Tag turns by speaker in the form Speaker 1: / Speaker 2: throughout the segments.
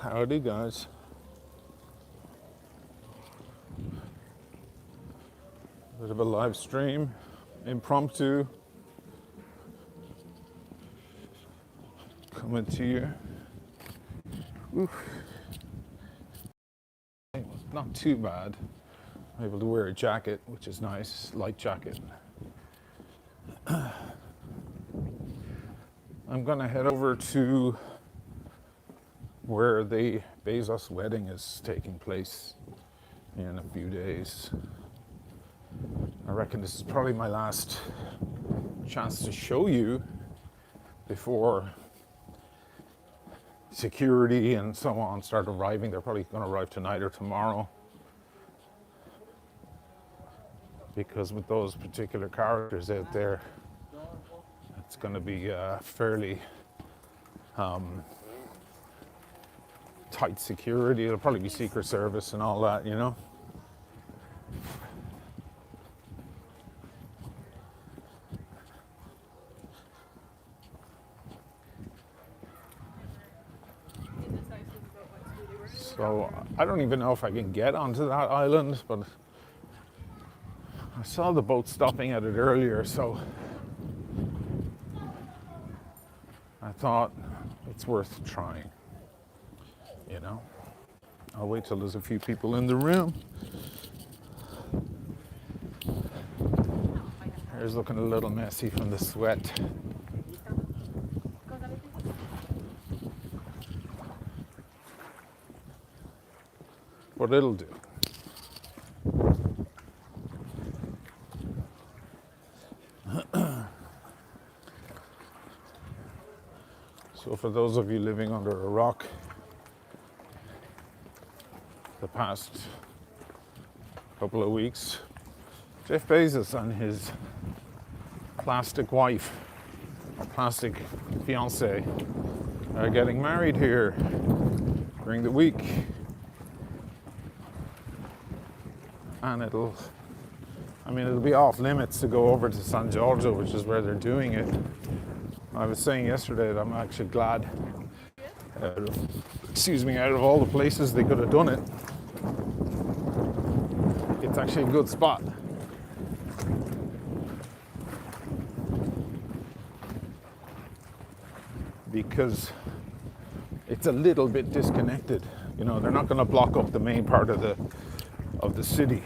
Speaker 1: Howdy, guys. Bit of a live stream, impromptu, coming to you. Oof. Not too bad. I'm able to wear a jacket, which is nice, light jacket. I'm gonna head over to where the Bezos wedding is taking place in a few days. I reckon this is probably my last chance to show you before security and so on start arriving. They're probably going to arrive tonight or tomorrow, because with those particular characters out there, it's going to be fairly tight security. It'll probably be Secret Service and all that, you know. So I don't even know if I can get onto that island, but I saw the boat stopping at it earlier, so I thought it's worth trying, you know. I'll wait till there's a few people in the room. Hair's looking a little messy from the sweat. But it'll do. So for those of you living under a rock, the past couple of weeks, Jeff Bezos and his plastic wife, or plastic fiance, are getting married here during the week. And it'll be off limits to go over to San Giorgio, which is where they're doing it. I was saying yesterday that I'm actually glad, out of all the places they could have done it, it's actually a good spot. Because it's a little bit disconnected. You know, they're not going to block up the main part of the city.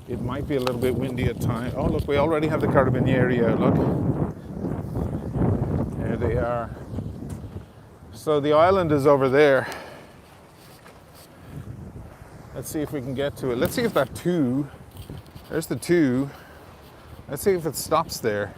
Speaker 1: It might be a little bit windy at times. Oh, look, we already have the Carabinieri out, look. There they are. So the island is over there. Let's see if we can get to it. Let's see if that two, there's the two. Let's see if it stops there.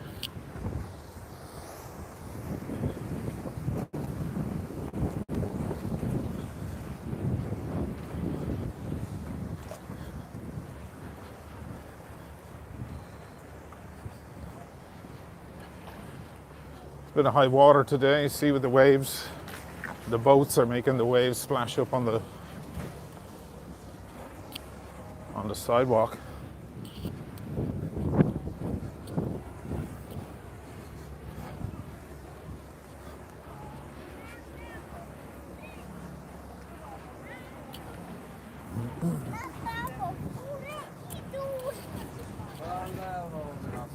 Speaker 1: Bit of high water today. See with the waves, the boats are making the waves splash up on the sidewalk.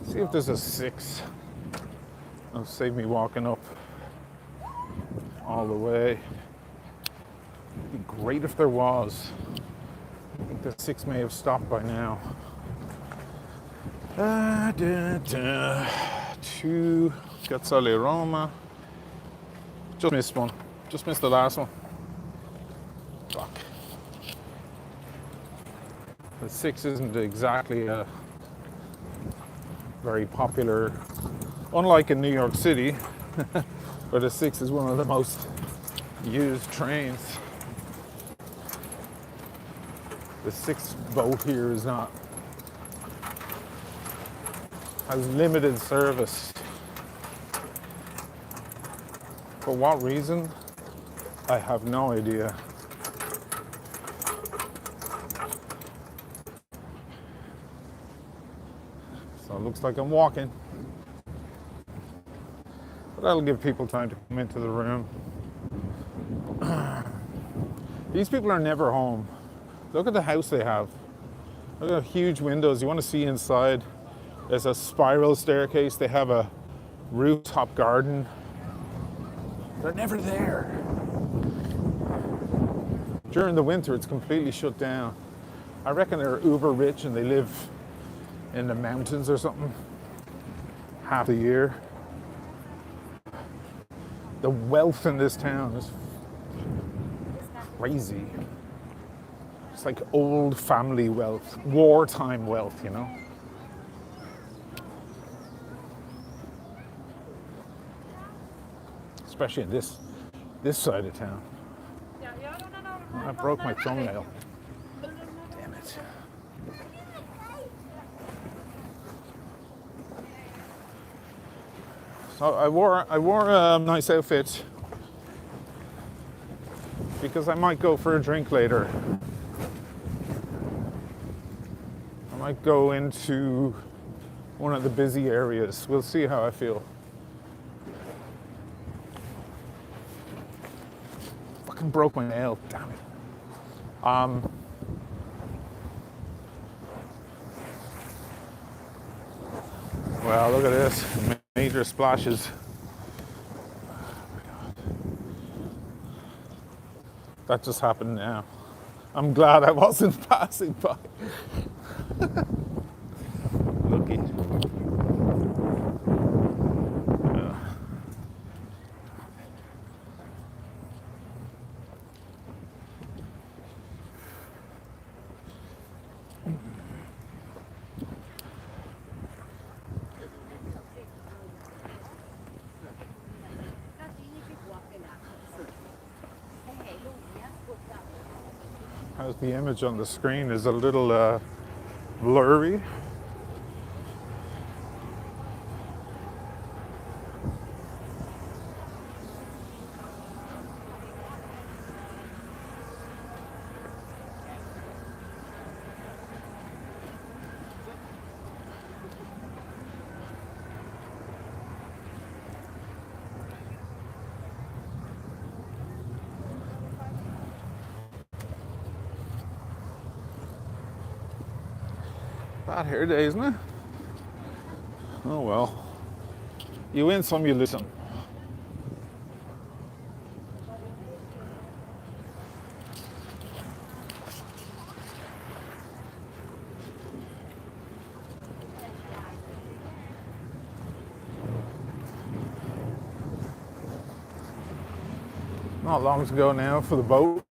Speaker 1: See if there's a 6. It'll save me walking up all the way. It'd be great if there was. I think the 6 may have stopped by now. 2 Piazzale Roma. Just missed one. Just missed the last one. Fuck. The 6 isn't exactly a very popular, unlike in New York City, where the 6 is one of the most used trains. The 6 boat here is not, has limited service. For what reason? I have no idea. So it looks like I'm walking. But that'll give people time to come into the room. These people are never home. Look at the house they have. Look at the huge windows. You want to see inside. There's a spiral staircase. They have a rooftop garden. They're never there. During the winter, it's completely shut down. I reckon they're uber rich and they live in the mountains or something half the year. The wealth in this town is crazy. It's like old family wealth, wartime wealth, you know? Especially in this side of town. I broke my thumbnail. Damn it. So I wore a nice outfit because I might go for a drink later. I might go into one of the busy areas. We'll see how I feel. Fucking broke my nail, damn it. Well, look at this. Major splashes. That just happened now. I'm glad I wasn't passing by. Lucky. As the image on the screen is a little blurry. Bad hair day, isn't it? Oh well. You win some, you lose some. Not long to go now for the boat.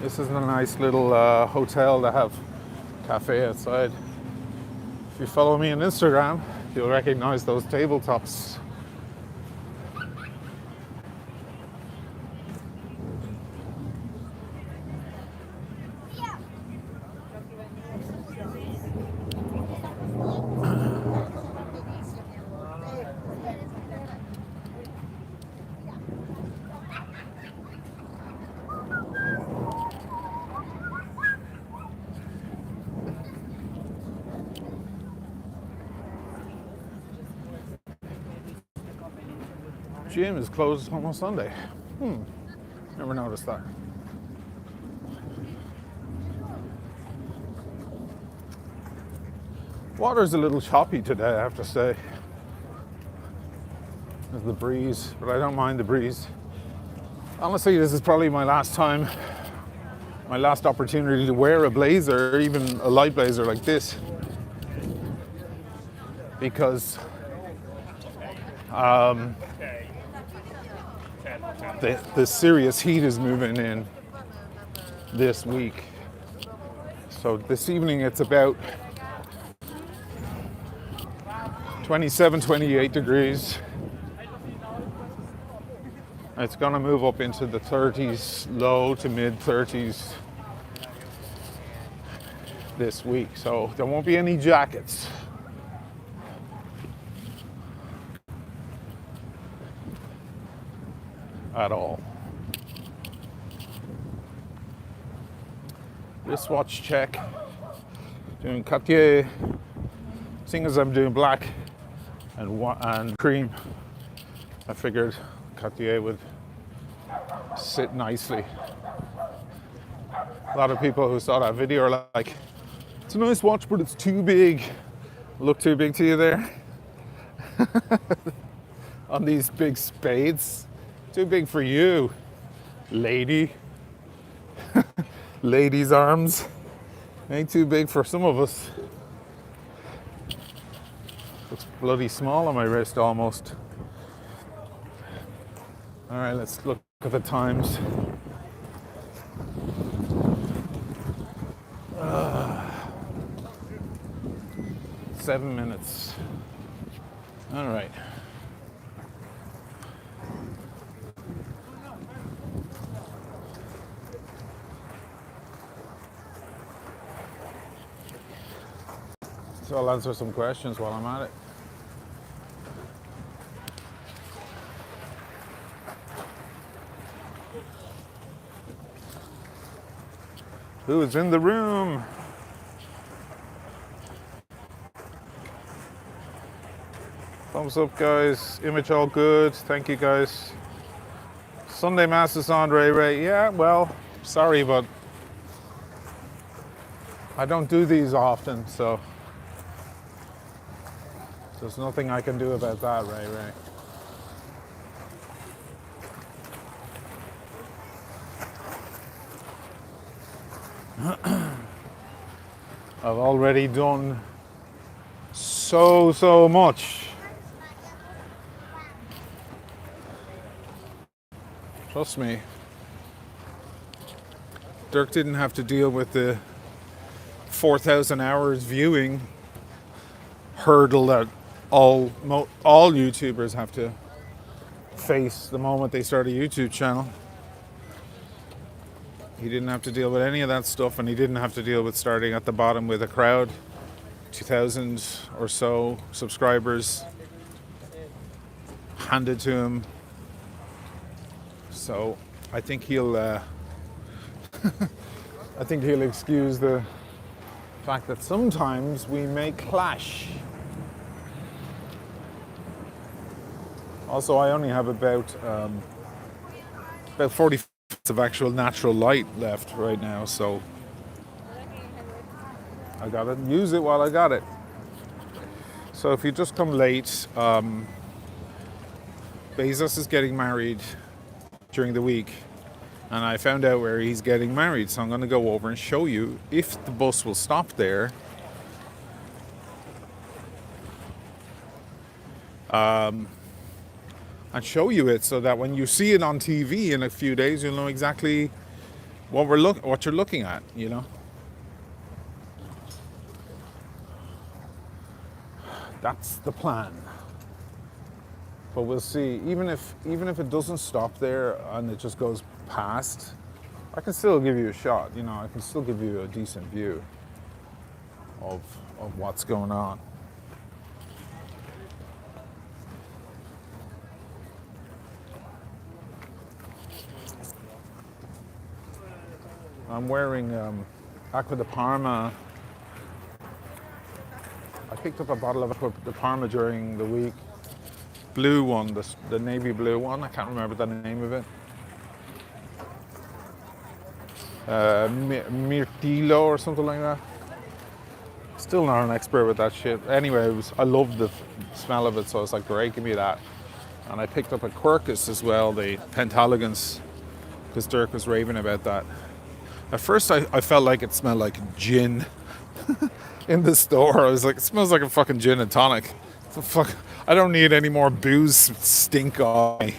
Speaker 1: This is a nice little hotel that have cafe outside. If you follow me on Instagram, you'll recognize those tabletops. Gym is closed on Sunday. Never noticed that. Water's a little choppy today, I have to say. There's the breeze, but I don't mind the breeze. Honestly, this is probably my last opportunity to wear a blazer, even a light blazer like this, because the serious heat is moving in this week. So this evening it's about 27, 28 degrees. It's gonna move up into the 30s, low to mid 30s this week. So there won't be any jackets. At all. Wristwatch check. Doing Cartier. Seeing as I'm doing black and cream, I figured Cartier would sit nicely. A lot of people who saw that video are like, it's a nice watch, but it's too big. Look too big to you there? On these big spades. Too big for you, lady. Ladies' arms. Ain't too big for some of us. Looks bloody small on my wrist almost. All right, let's look at the times. 7 minutes. All right. So I'll answer some questions while I'm at it. Who is in the room? Thumbs up, guys. Image all good. Thank you, guys. Sunday Mass is on, Ray. Yeah, well, sorry, but I don't do these often, so there's nothing I can do about that, Ray. I've already done so much. Trust me. Dirk didn't have to deal with the 4,000 hours viewing hurdle that all YouTubers have to face the moment they start a YouTube channel. He didn't have to deal with any of that stuff, and he didn't have to deal with starting at the bottom with a crowd, 2,000 or so subscribers handed to him. So I think he'll excuse the fact that sometimes we may clash. Also, I only have about 40 minutes of actual natural light left right now, so I gotta use it while I got it. So if you just come late, Bezos is getting married during the week, and I found out where he's getting married, so I'm going to go over and show you if the bus will stop there. And show you it so that when you see it on TV in a few days, you'll know exactly what you're looking at, you know. That's the plan. But we'll see. Even if it doesn't stop there and it just goes past, I can still give you a shot. You know, I can still give you a decent view of what's going on. I'm wearing Acqua di Parma. I picked up a bottle of Acqua di Parma during the week. Blue one, the navy blue one. I can't remember the name of it. Mirtillo or something like that. Still not an expert with that shit. Anyway, I loved the smell of it, so I was like, great, give me that. And I picked up a Quercus as well, the Pentalogons, because Dirk was raving about that. At first, I felt like it smelled like gin in the store. I was like, it smells like a fucking gin and tonic. The fuck, I don't need any more booze stink on me.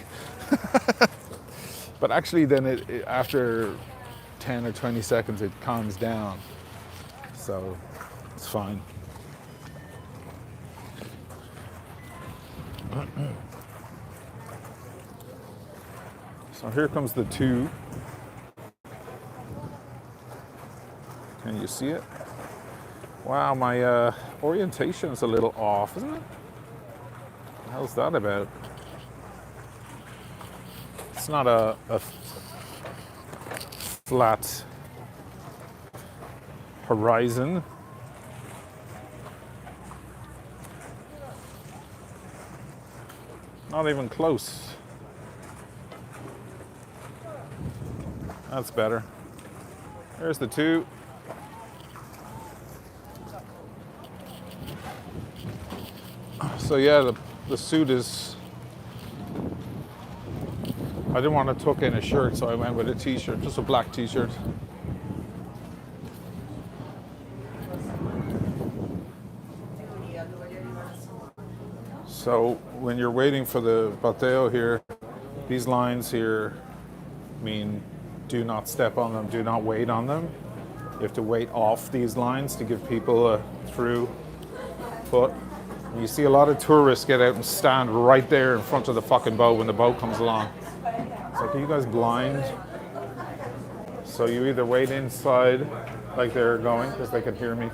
Speaker 1: But actually, then it after 10 or 20 seconds, it calms down. So it's fine. So here comes the 2. Can you see it? Wow, my orientation is a little off, isn't it? What the hell's that about? It's not a flat horizon. Not even close. That's better. There's the two. So yeah, the suit is... I didn't want to tuck in a shirt, so I went with a t-shirt, just a black t-shirt. So when you're waiting for the bateo here, these lines here mean do not step on them, do not wait on them. You have to wait off these lines to give people a through foot. And you see a lot of tourists get out and stand right there in front of the fucking boat when the boat comes along. It's like, are you guys blind? So you either wait inside like they're going, because they can hear me.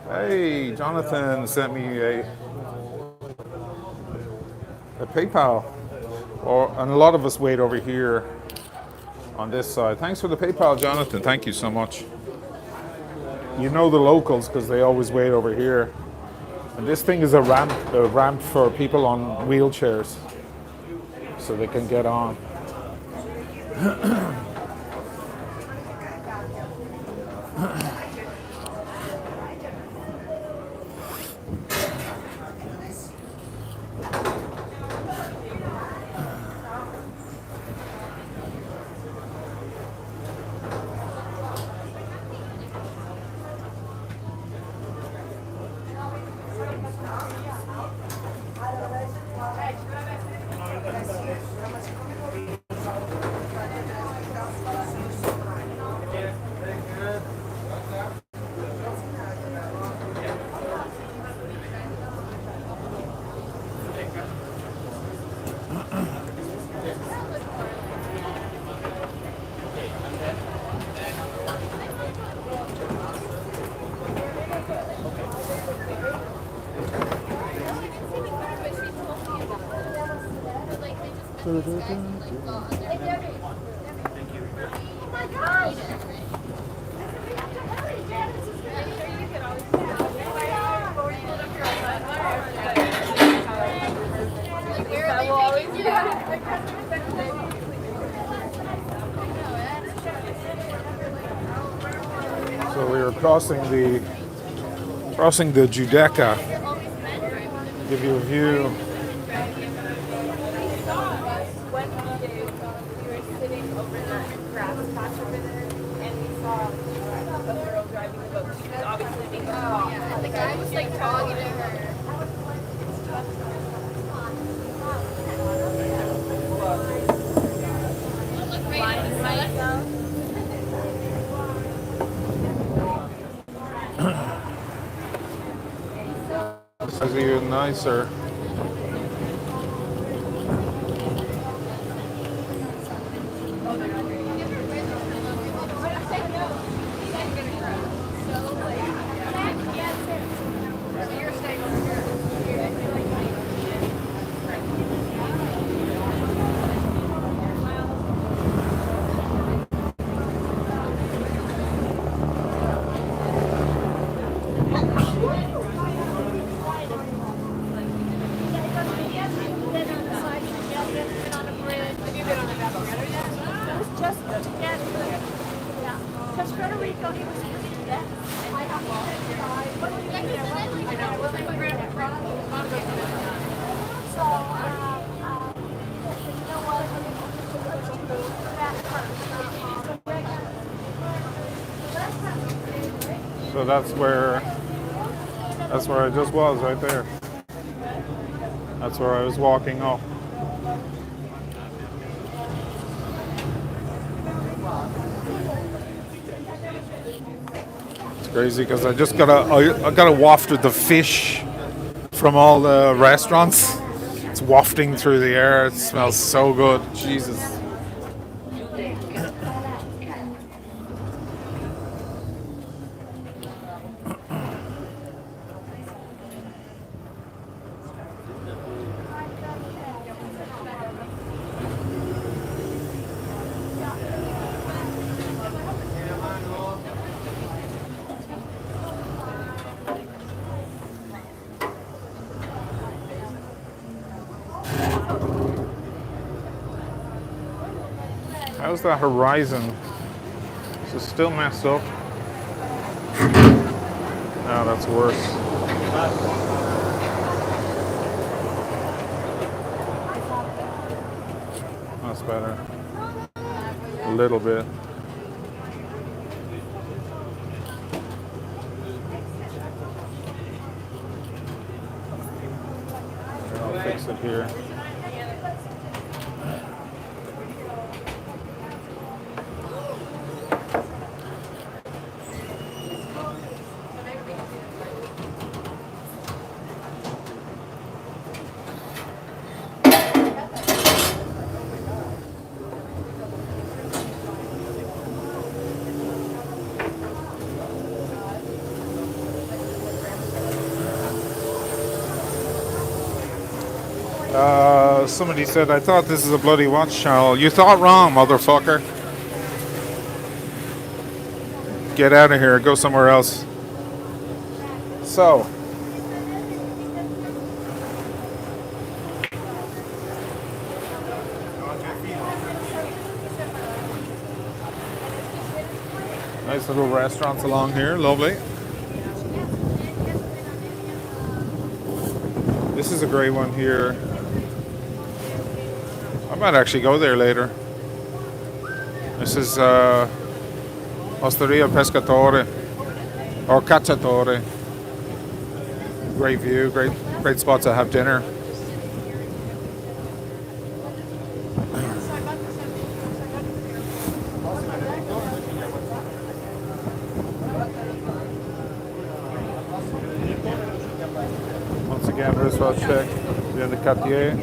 Speaker 1: Hey, Jonathan sent me a PayPal. And a lot of us wait over here on this side. Thanks for the PayPal, Jonathan. Thank you so much. You know the locals because they always wait over here. And this thing is a ramp for people on wheelchairs so they can get on. So we were crossing the Giudecca. Give you a view.
Speaker 2: The guy was like talking to her.
Speaker 1: This is even nicer. So that's where I just was, right there. That's where I was walking up. It's crazy because I got a waft of the fish from all the restaurants. It's wafting through the air. It smells so good. Jesus. How's that horizon? Is it still messed up? No, that's worse. That's better. A little bit. I'll fix it here. Somebody said, I thought this is a bloody watch channel. You thought wrong, motherfucker. Get out of here. Go somewhere else. So. Nice little restaurants along here. Lovely. This is a great one here. I might actually go there later. This is Osteria Pescatore or Cacciatore. Great view, great spot to have dinner. Once again, wristwatch check. We're in the Cartier.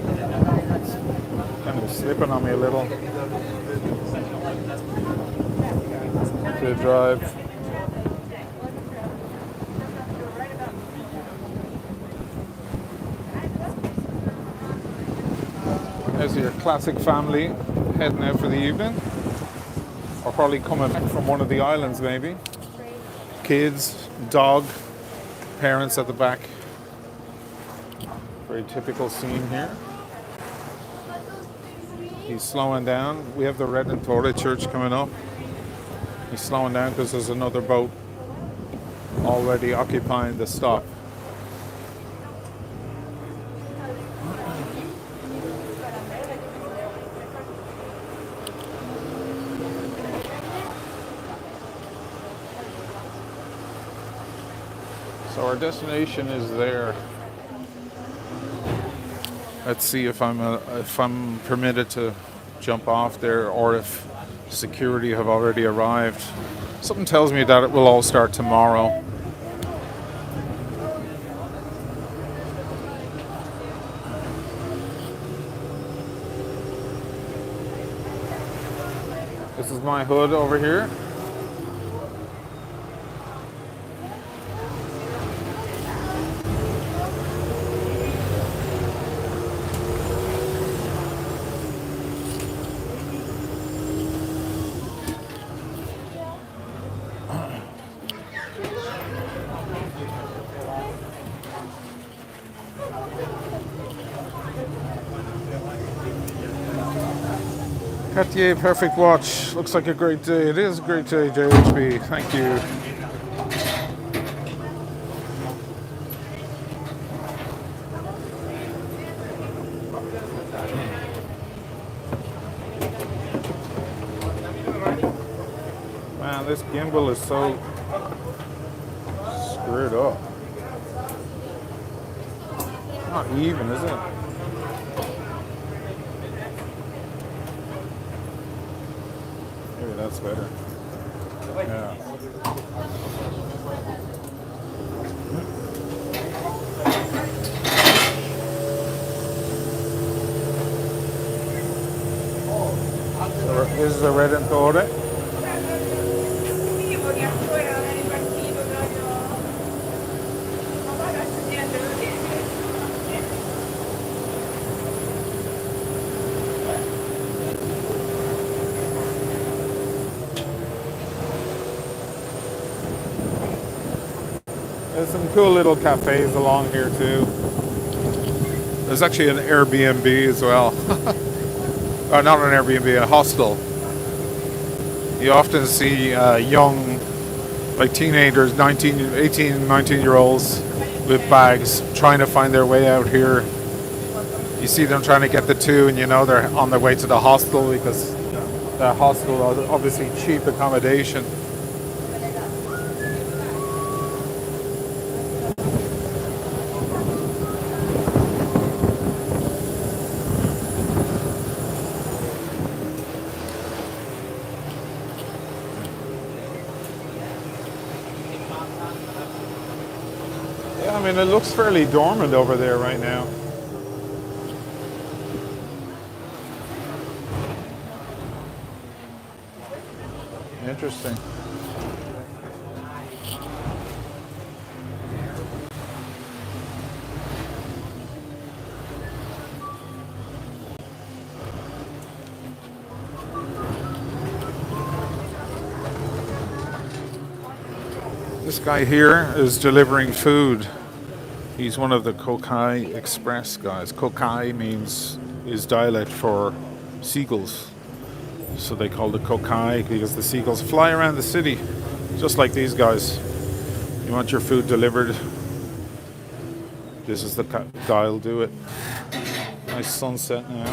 Speaker 1: Kind of slipping on me a little. To drive. There's your classic family heading out for the evening. Or probably coming back from one of the islands maybe. Kids, dog, parents at the back. Very typical scene here. He's slowing down. We have the Redentore Church coming up. He's slowing down because there's another boat already occupying the stop. So our destination is there. Let's see if I'm permitted to jump off there or if security have already arrived. Something tells me that it will all start tomorrow. This is my hood over here. Cartier Perfect Watch. Looks like a great day. It is a great day, JHB. Thank you. Man, this gimbal is so screwed up. It's not even, is it? Maybe that's better. Yeah. So this is a Redentore. There's some cool little cafes along here too. There's actually an Airbnb as well. Not an Airbnb, a hostel You often see young, like teenagers, 19, 18, 19-year-olds with bags trying to find their way out here. You see them trying to get the two, and you know they're on their way to the hostel because the hostel is obviously cheap accommodation. Yeah, I mean, it looks fairly dormant over there right now. Interesting. This guy here is delivering food. He's one of the Kokai Express guys. Kokai means is dialect for seagulls. So they call it Kokai because the seagulls fly around the city, just like these guys. You want your food delivered, this is the guy will do it. Nice sunset now.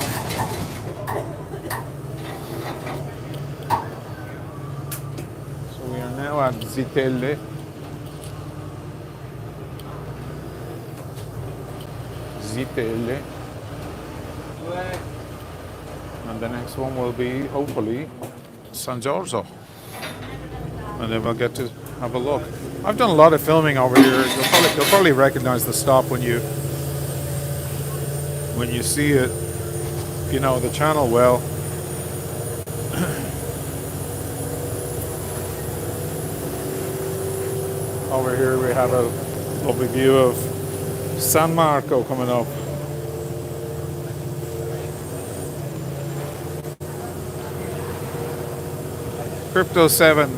Speaker 1: So we are now at Zitelle. Zitelle. And the next one will be, hopefully, San Giorgio. And then we'll get to have a look. I've done a lot of filming over here. You'll probably recognize the stop when you see it, if you know the channel well. Over here we have a lovely view of San Marco coming up. Crypto 7.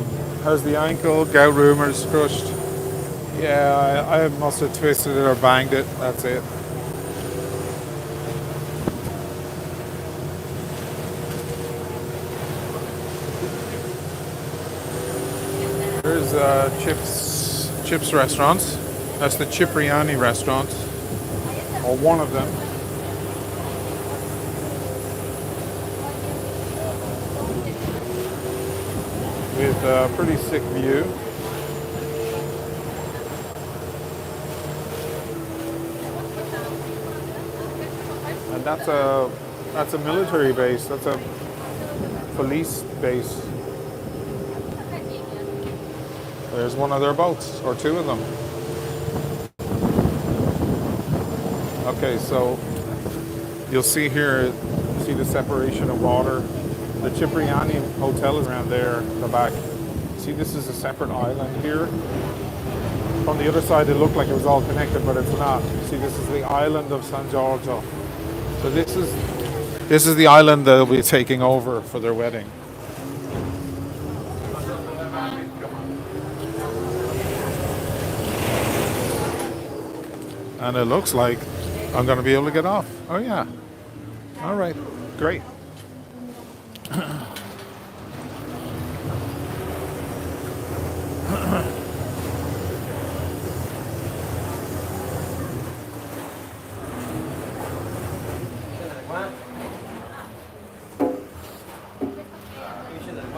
Speaker 1: How's the ankle? Gout rumors crushed. Yeah, I must have twisted it or banged it. That's it. Here's Chips restaurants. That's the Cipriani restaurant, or one of them. With a pretty sick view. And that's a military base. That's a police base. There's one of their boats, or two of them. Okay, so you'll see here, see the separation of water. The Cipriani Hotel is around there in the back. See, this is a separate island here. From the other side, it looked like it was all connected, but it's not. See, this is the island of San Giorgio. So this is the island they'll be taking over for their wedding. And it looks like I'm going to be able to get off. Oh yeah. All right. Great.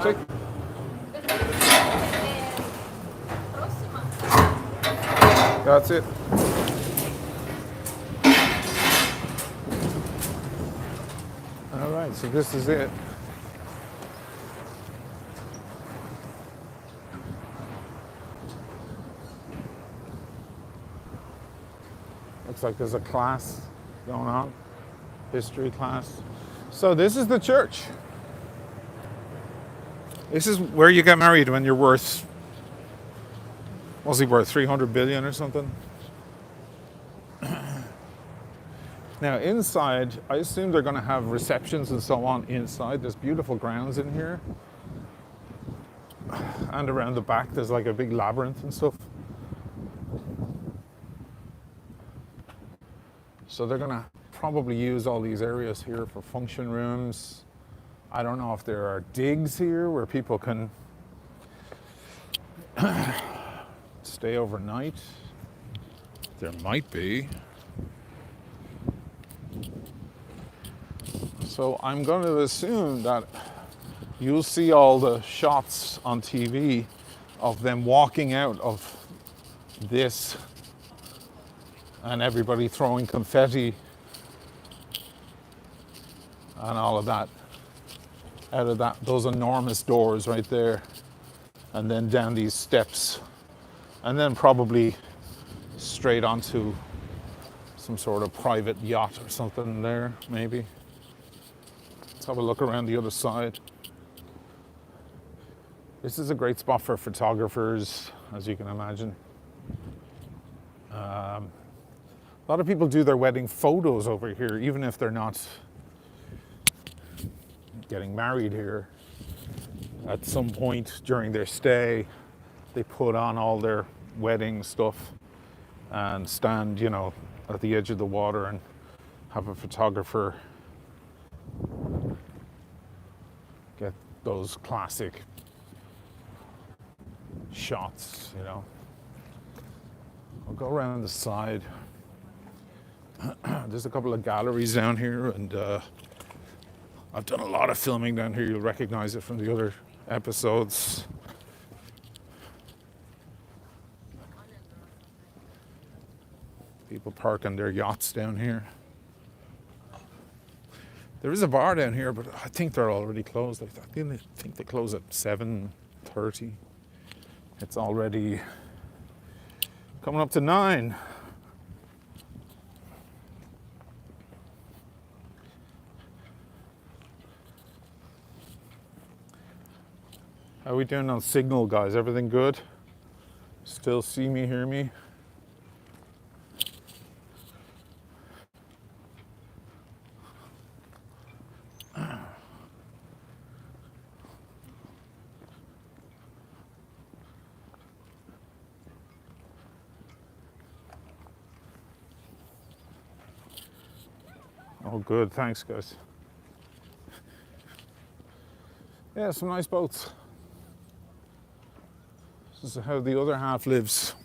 Speaker 1: Sí. That's it. All right, so this is it. Looks like there's a class going on, history class. So this is the church. This is where you get married when you're worth, what's he worth, 300 billion or something? Now inside, I assume they're going to have receptions and so on inside. There's beautiful grounds in here. And around the back, there's like a big labyrinth and stuff. So they're going to probably use all these areas here for function rooms, I don't know if there are digs here where people can stay overnight. There might be. So I'm going to assume that you'll see all the shots on TV of them walking out of this and everybody throwing confetti and all of that out of those enormous doors right there, and then down these steps, and then probably straight onto some sort of private yacht or something there, maybe. Let's have a look around the other side. This is a great spot for photographers, as you can imagine. A lot of people do their wedding photos over here, even if they're not getting married here. At some point during their stay, they put on all their wedding stuff and stand, at the edge of the water and have a photographer get those classic shots, I'll go around the side. There's a couple of galleries down here, and I've done a lot of filming down here. You'll recognize it from the other episodes. People parking their yachts down here. There is a bar down here, but I think they're already closed. I think they close at 7:30. It's already coming up to 9. How are we doing on signal, guys? Everything good? Still see me, hear me? Oh, good. Thanks, guys. Yeah, some nice boats. This is how the other half lives.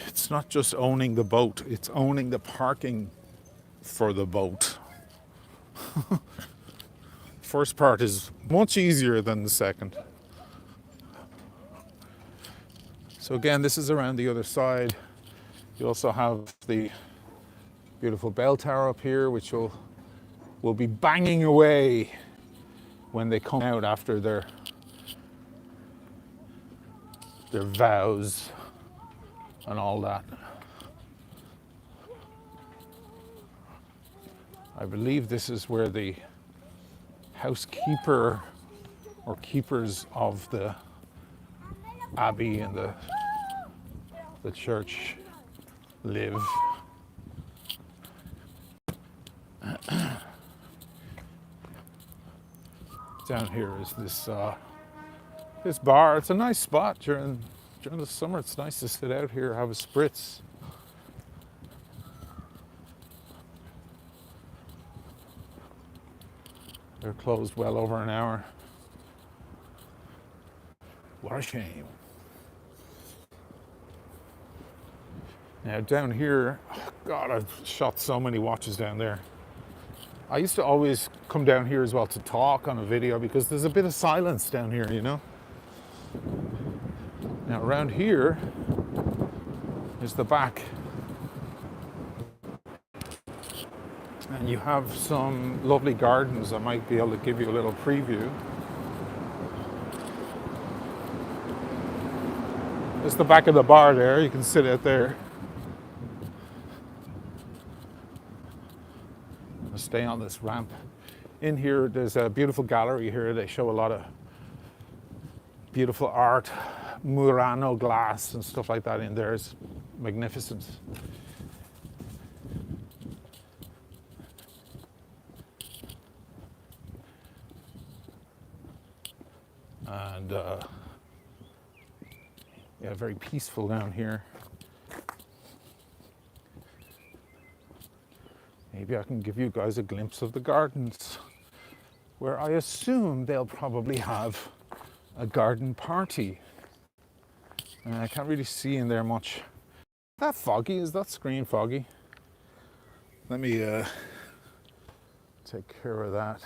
Speaker 1: It's not just owning the boat, it's owning the parking for the boat. First part is much easier than the second. So again, this is around the other side. You also have the beautiful bell tower up here, which will be banging away when they come out after their vows and all that. I believe this is where the housekeeper or keepers of the abbey and the church live. Down here is this bar. It's a nice spot during the summer. It's nice to sit out here, have a spritz. They're closed well over an hour. What a shame. Now down here, God, I've shot so many watches down there. I used to always come down here as well to talk on a video because there's a bit of silence down here, Now around here is the back. And you have some lovely gardens. I might be able to give you a little preview. It's the back of the bar there. You can sit out there. I'll stay on this ramp. In here, there's a beautiful gallery here. They show a lot of beautiful art, Murano glass and stuff like that in there. It's magnificent. And yeah, very peaceful down here. maybe I can give you guys a glimpse of the gardens, where I assume they'll probably have a garden party. I can't really see in there much. That foggy? Is that screen foggy? Let me take care of that.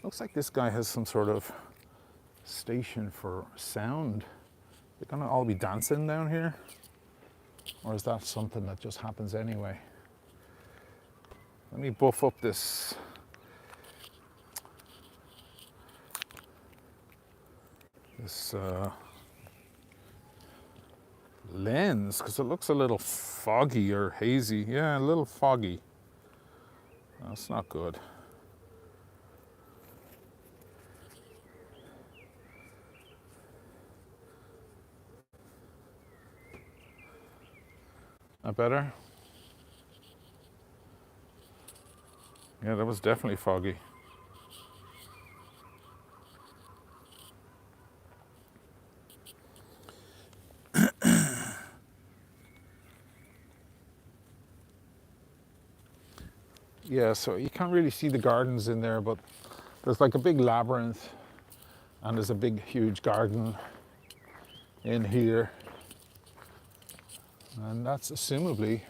Speaker 1: Looks like this guy has some sort of station for sound. They're gonna all be dancing down here? Or is that something that just happens anyway? Let me buff up this lens, because it looks a little foggy or hazy. Yeah, a little foggy. That's not good. That better? Yeah, that was definitely foggy. Yeah, so you can't really see the gardens in there, but there's like a big labyrinth, and there's a big, huge garden in here. And that's assumably,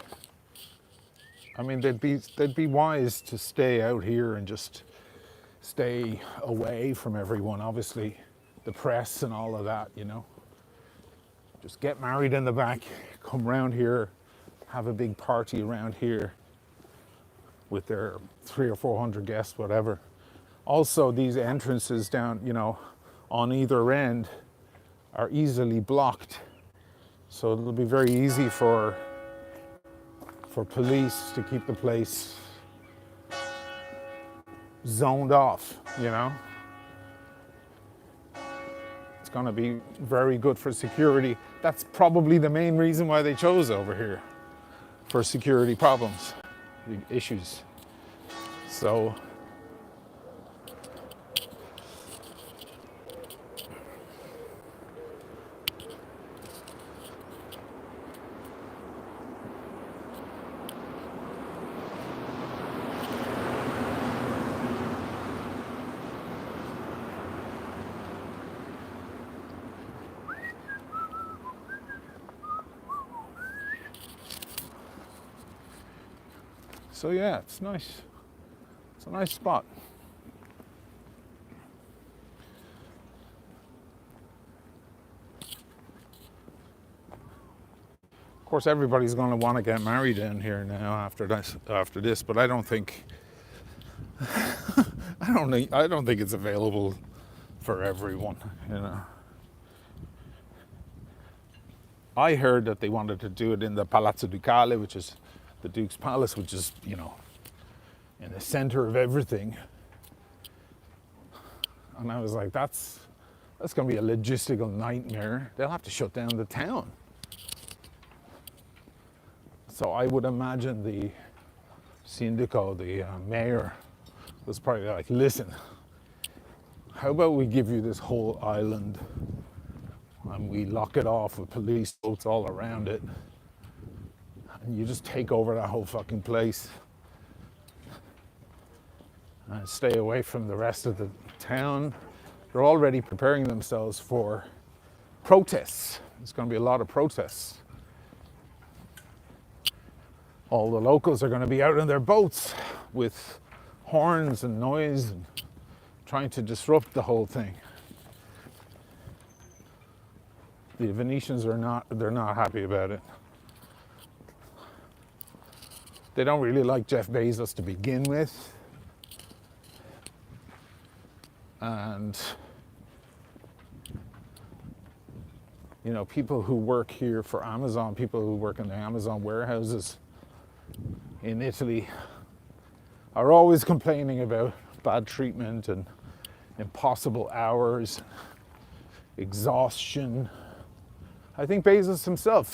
Speaker 1: I mean, they'd be wise to stay out here and just stay away from everyone, obviously, the press and all of that, you know. Just get married in the back, come round here, have a big party around here with their 300 or 400 guests, whatever. Also, these entrances down, you know, on either end are easily blocked. So it'll be very easy for police to keep the place zoned off, you know. It's gonna be very good for security. That's probably the main reason why they chose over here, for security problems, issues. So yeah, it's nice. It's a nice spot. Of course, everybody's going to want to get married in here now after this, but I don't think I don't think it's available for everyone, you know. I heard that they wanted to do it in the Palazzo Ducale, which is the Duke's Palace, which is, you know, in the center of everything. And I was like, that's going to be a logistical nightmare. They'll have to shut down the town. So I would imagine the Sindaco, the mayor, was probably like, listen, how about we give you this whole island and we lock it off with police boats all around it, and you just take over that whole fucking place and stay away from the rest of the town. They're already preparing themselves for protests. There's going to be a lot of protests. All the locals are going to be out in their boats with horns and noise and trying to disrupt the whole thing. The Venetians they're not happy about it. They don't really like Jeff Bezos to begin with. And, you know, people who work here for Amazon, people who work in the Amazon warehouses in Italy are always complaining about bad treatment and impossible hours, exhaustion. I think Bezos himself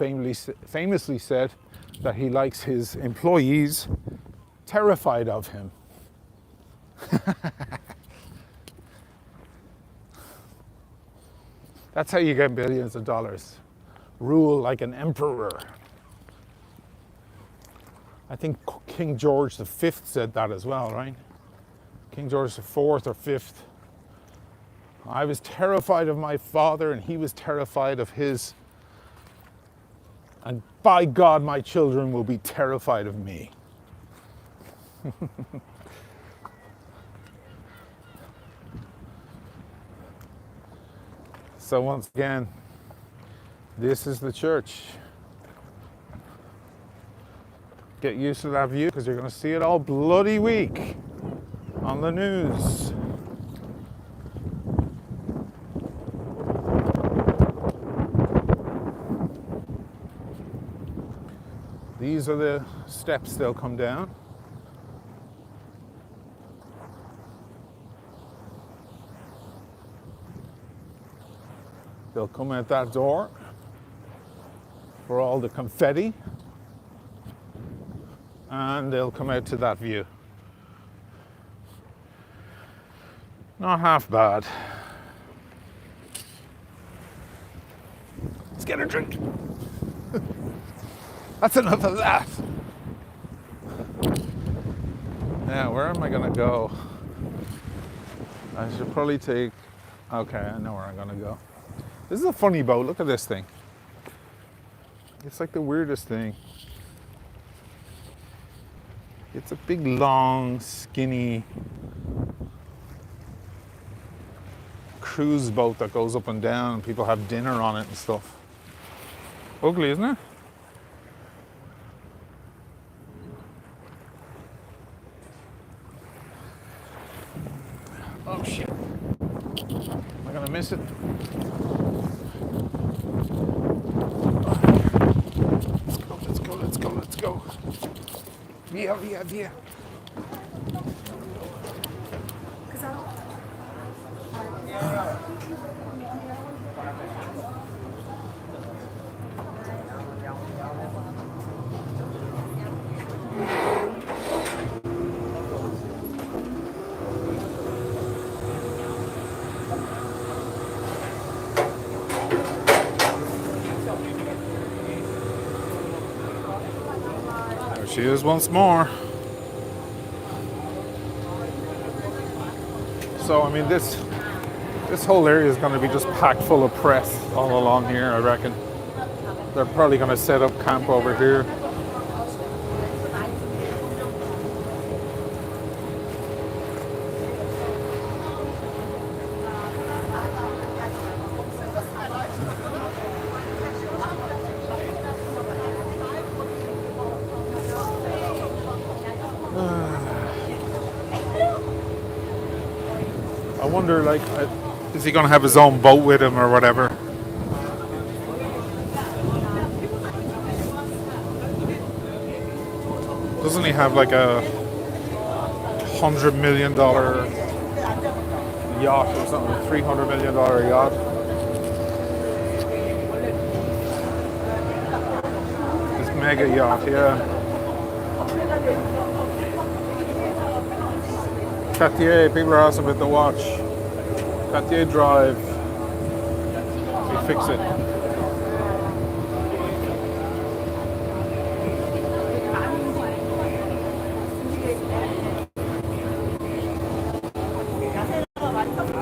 Speaker 1: famously said that he likes his employees terrified of him. That's how you get billions of dollars. Rule like an emperor. I think King George V said that as well, right? King George IV or Fifth. I was terrified of my father and he was terrified of his. And by God, my children will be terrified of me. So once again, this is the church. Get used to that view because you're going to see it all bloody week on the news. These are the steps they'll come down. They'll come out that door for all the confetti, and they'll come out to that view. Not half bad. Let's get a drink. That's enough of that. Now, where am I gonna go? I should probably take, okay, I know where I'm gonna go. This is a funny boat, look at this thing. It's like the weirdest thing. It's a big, long, skinny cruise boat that goes up and down and people have dinner on it and stuff. Ugly, isn't it? Oh shit. Am I gonna miss it? Let's go. Via. There she is once more. So, I mean, this whole area is going to be just packed full of press all along here, I reckon. They're probably going to set up camp over here. I wonder, like, is he going to have his own boat with him or whatever? Doesn't he have like a $100 million yacht or something? $300 million yacht? This mega yacht, yeah. Cartier, people are asking about the watch. Cartier Drive. We fix it.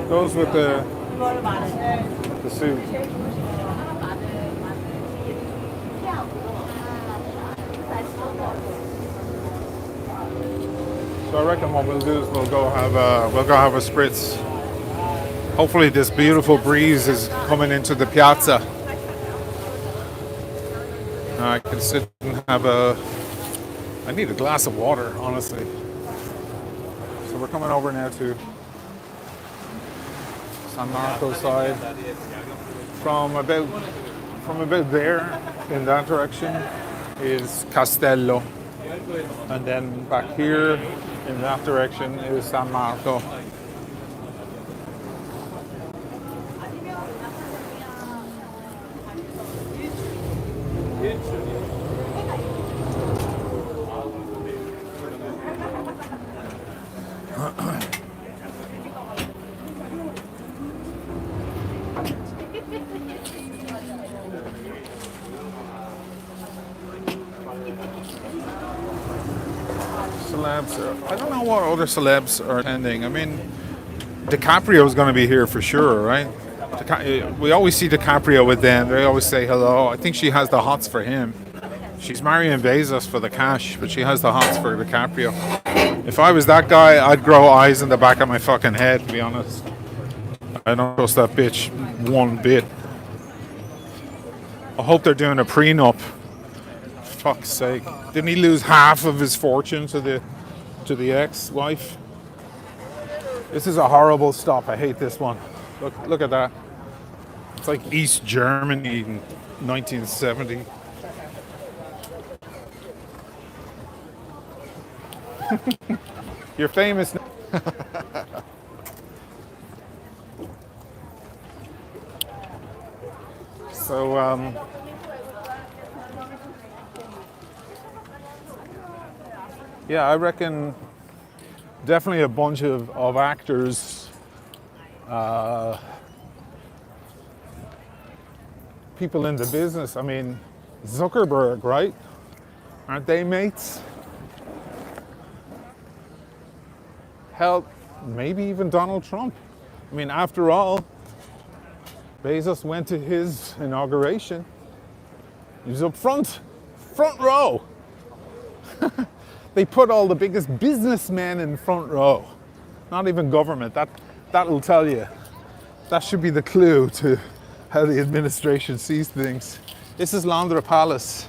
Speaker 1: Goes with the suit. So I reckon what we'll do is we'll go have a spritz. Hopefully this beautiful breeze is coming into the piazza. I can sit and have I need a glass of water, honestly. So we're coming over now to San Marco side. From about there in that direction is Castello. And then back here in that direction is San Marco. celebs. I don't know what other celebs are attending. I mean, DiCaprio is going to be here for sure, right? We always see DiCaprio with them. They always say hello. I think she has the hots for him. She's marrying Bezos for the cash, but she has the hots for DiCaprio. If I was that guy, I'd grow eyes in the back of my fucking head, to be honest. I don't trust that bitch one bit. I hope they're doing a prenup. Fuck's sake. Didn't he lose half of his fortune to the ex-wife? This is a horrible stop. I hate this one. Look at that. It's like East Germany in 1970. You're famous. So, yeah, I reckon definitely a bunch of actors, people in the business. I mean, Zuckerberg, right? Aren't they mates? Hell, maybe even Donald Trump. I mean, after all, Bezos went to his inauguration. He was up front row. They put all the biggest businessmen in front row. Not even government. That'll tell you. That should be the clue to how the administration sees things. This is Londra Palace.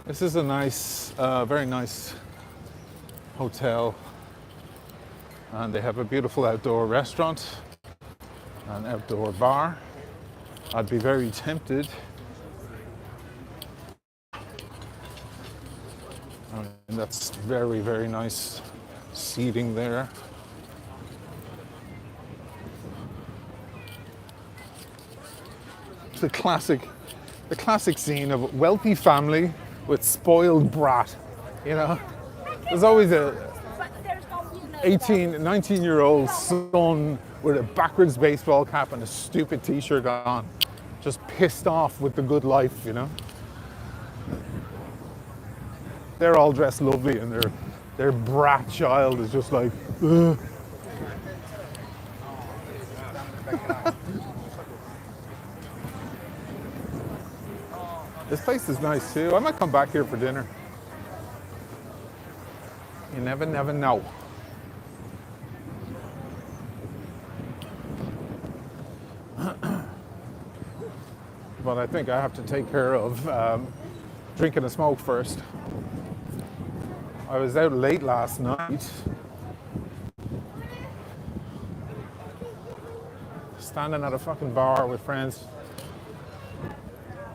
Speaker 1: This is a nice, very nice hotel. And they have a beautiful outdoor restaurant, an outdoor bar. I'd be very tempted. And that's very, very nice seating there. The classic scene of a wealthy family with spoiled brat, you know? There's always a 19-year-old son with a backwards baseball cap and a stupid t-shirt on, just pissed off with the good life, you know? They're all dressed lovely and their brat child is just like, ugh. This place is nice too. I might come back here for dinner. You never know. But I think I have to take care of drinking a smoke first. I was out late last night. Standing at a fucking bar with friends.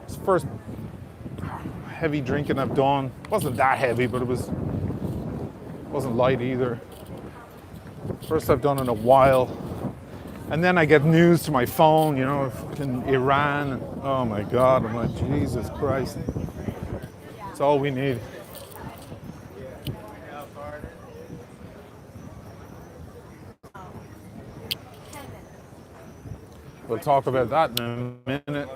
Speaker 1: It's the first heavy drinking I've done. It wasn't that heavy, but it wasn't light either. First I've done in a while. And then I get news to my phone, you know, fucking Iran. And, oh my God, I'm like, Jesus Christ. It's all we need. We'll talk about that in a minute.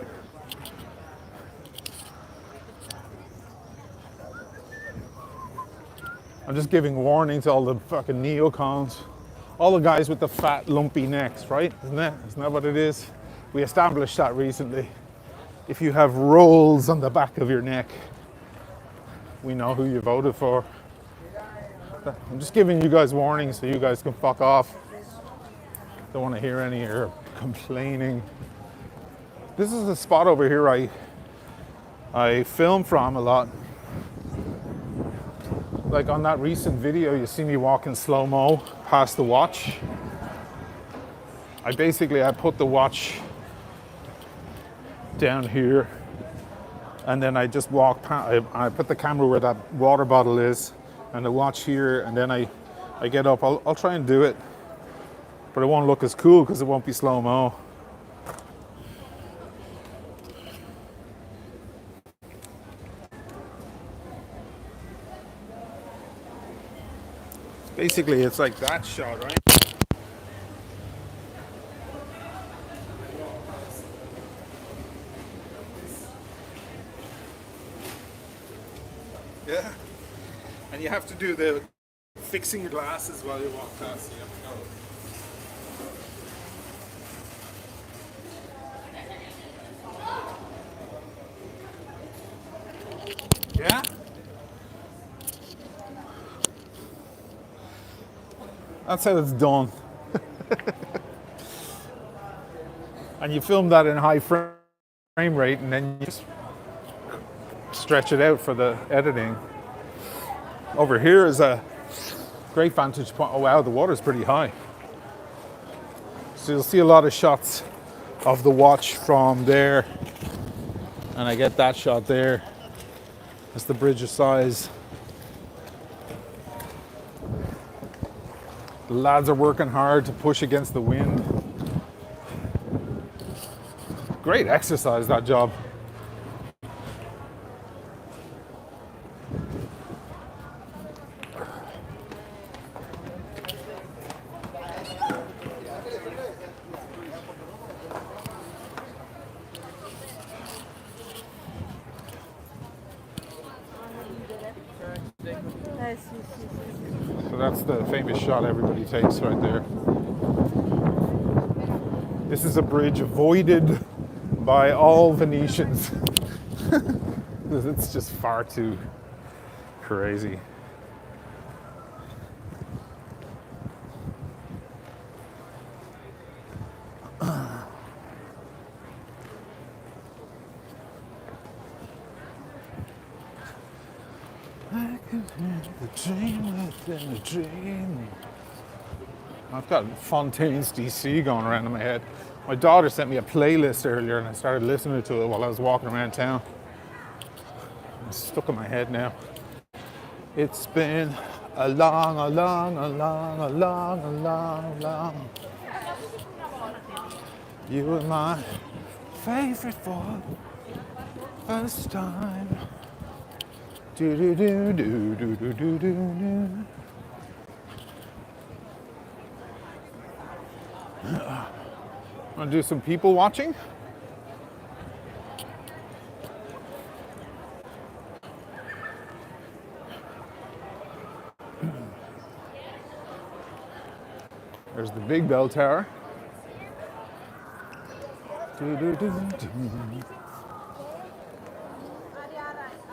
Speaker 1: I'm just giving warning to all the fucking neocons. All the guys with the fat, lumpy necks, right? Isn't that what it is? We established that recently. If you have rolls on the back of your neck, we know who you voted for. I'm just giving you guys warnings so you guys can fuck off. Don't want to hear any of your complaining. This is the spot over here I film from a lot. Like on that recent video, you see me walking slow-mo past the watch. I put the watch down here and then I just walk past. I put the camera where that water bottle is and the watch here, and then I get up. I'll try and do it, but it won't look as cool because it won't be slow-mo. Basically, it's like that shot, right? Yeah. And you have to do the fixing your glasses while you walk past. Yeah? That's how it's done. And you film that in high frame rate and then you just stretch it out for the editing. Over here is a great vantage point. Oh wow, the water's pretty high. So you'll see a lot of shots of the watch from there. And I get that shot there. That's the bridge of size. The lads are working hard to push against the wind. Great exercise, that job. So that's the famous shot everybody takes right there. This is a bridge avoided by all Venetians. It's just far too crazy. I can hear the dream within a dream. I've got Fontaine's DC going around in my head. My daughter sent me a playlist earlier and I started listening to it while I was walking around town. It's stuck in my head now. It's been a long, a long, a long, a long, a long, long. You were my favorite for first time. Do do do do do do do do. Want to do some people watching? There's the big bell tower.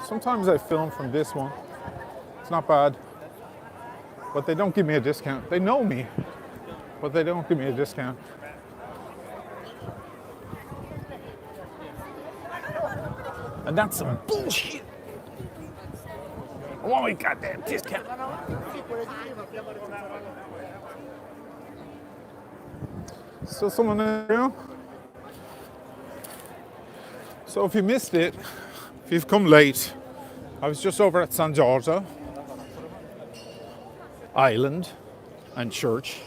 Speaker 1: Sometimes I film from this one. It's not bad. But they don't give me a discount. They know me, but they don't give me a discount. And that's some bullshit. I want my goddamn discount. Still someone in the room? So if you missed it, if you've come late, I was just over at San Giorgio Island and Church,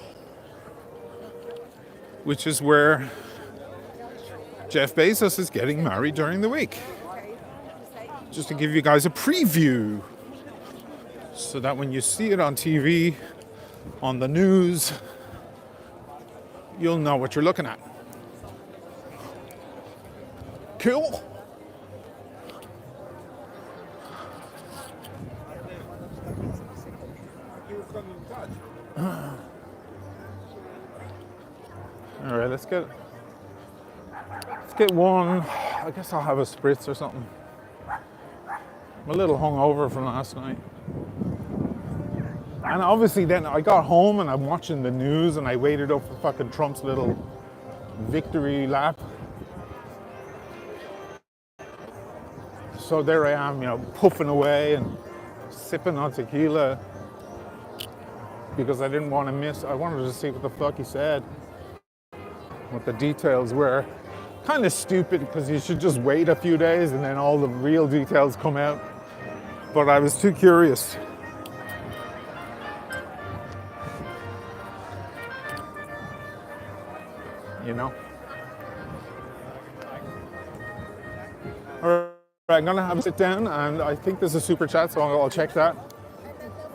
Speaker 1: which is where Jeff Bezos is getting married during the week. Just to give you guys a preview, so that when you see it on TV, on the news, you'll know what you're looking at. Cool. All right, let's get one. I guess I'll have a spritz or something. I'm a little hungover from last night. And obviously then I got home and I'm watching the news and I waited up for fucking Trump's little victory lap. So there I am, puffing away and sipping on tequila because I didn't want to miss. I wanted to see what the fuck he said, what the details were. Kind of stupid because you should just wait a few days and then all the real details come out. But I was too curious. All right, I'm gonna have a sit down, and I think there's a super chat, so I'll check that.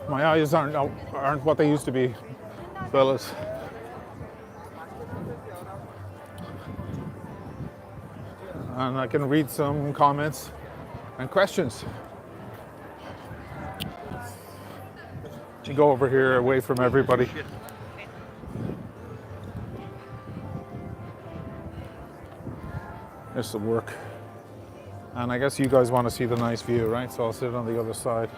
Speaker 1: My eyes aren't what they used to be, fellas. And I can read some comments and questions. You go over here away from everybody. This will work. And I guess you guys want to see the nice view, right? So I'll sit on the other side.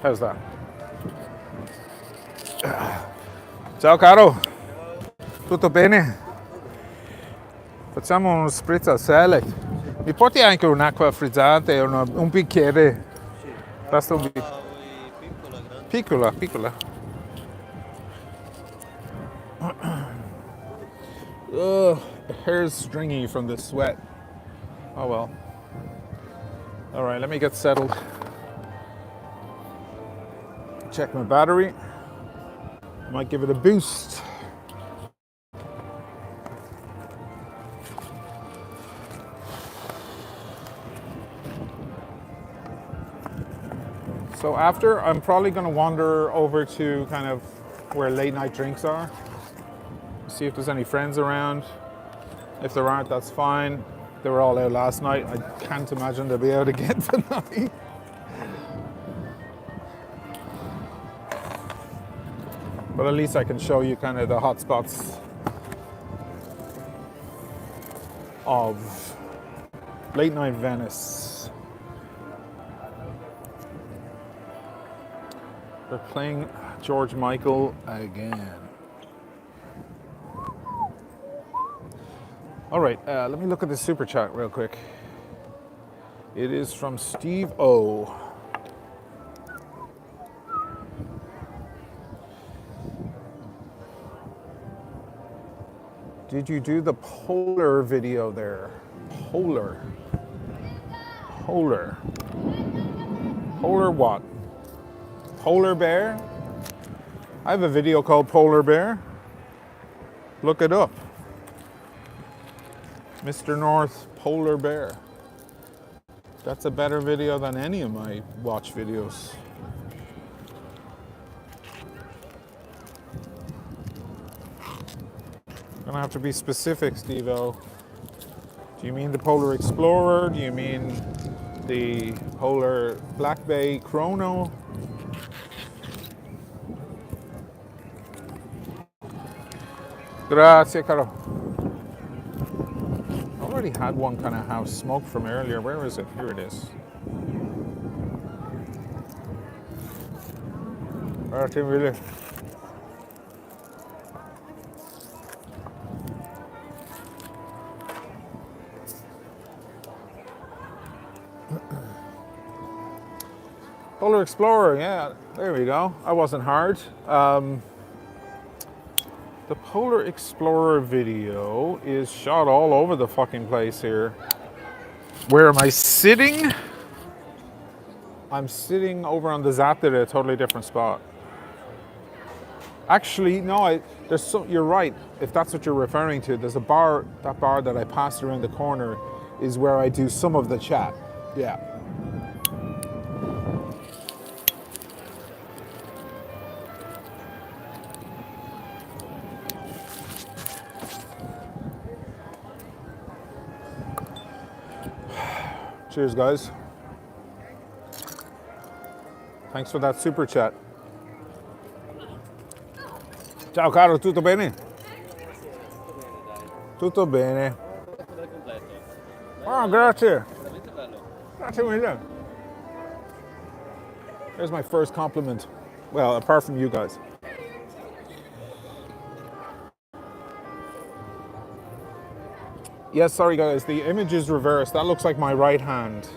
Speaker 1: How's that? Ciao caro. Tutto bene? Facciamo uno spritz al salad. Mi porti anche un'acqua frizzante e un bicchiere? Basta un bicchiere. Piccola, piccola. Ugh, the hair's stringy from the sweat. Oh well. All right, let me get settled. Check my battery. Might give it a boost. So after, I'm probably going to wander over to kind of where late night drinks are. See if there's any friends around. If there aren't, that's fine. They were all out last night. I can't imagine they'll be out again tonight. But at least I can show you kind of the hot spots of late night Venice. They're playing George Michael again. All right, let me look at the super chat real quick. It is from Steve O. Did you do the polar video there? Polar. Polar. Polar what? Polar bear? I have a video called Polar Bear. Look it up. Mr. North Polar Bear. That's a better video than any of my watch videos. Gonna have to be specific, Steve-O. Do you mean the Polar Explorer? Do you mean the Polar Black Bay Chrono? Grazie, caro. I already had one kind of house smoke from earlier. Where is it? Here it is. Grazie mille. Polar Explorer, yeah, there we go. I wasn't hard. The Polar Explorer video is shot all over the fucking place here. Where am I sitting? I'm sitting over on the Zapta at a totally different spot. Actually, no, you're right. If that's what you're referring to, there's a bar, that bar that I passed around the corner is where I do some of the chat. Yeah. Cheers, guys. Thanks for that super chat. Ciao caro, tutto bene? Tutto bene. Oh, grazie. Grazie mille. There's my first compliment. Well, apart from you guys. Yes, sorry guys, the image is reversed. That looks like my right hand.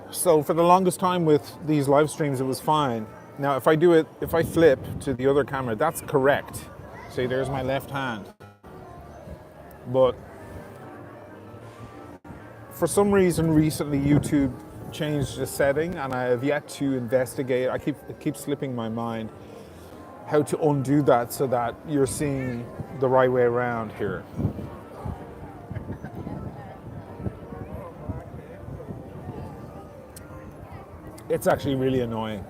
Speaker 1: So for the longest time with these live streams, it was fine. Now if I flip to the other camera, that's correct. See, there's my left hand. But for some reason recently YouTube changed the setting and I have yet to investigate. It keeps slipping my mind how to undo that so that you're seeing the right way around here. It's actually really annoying.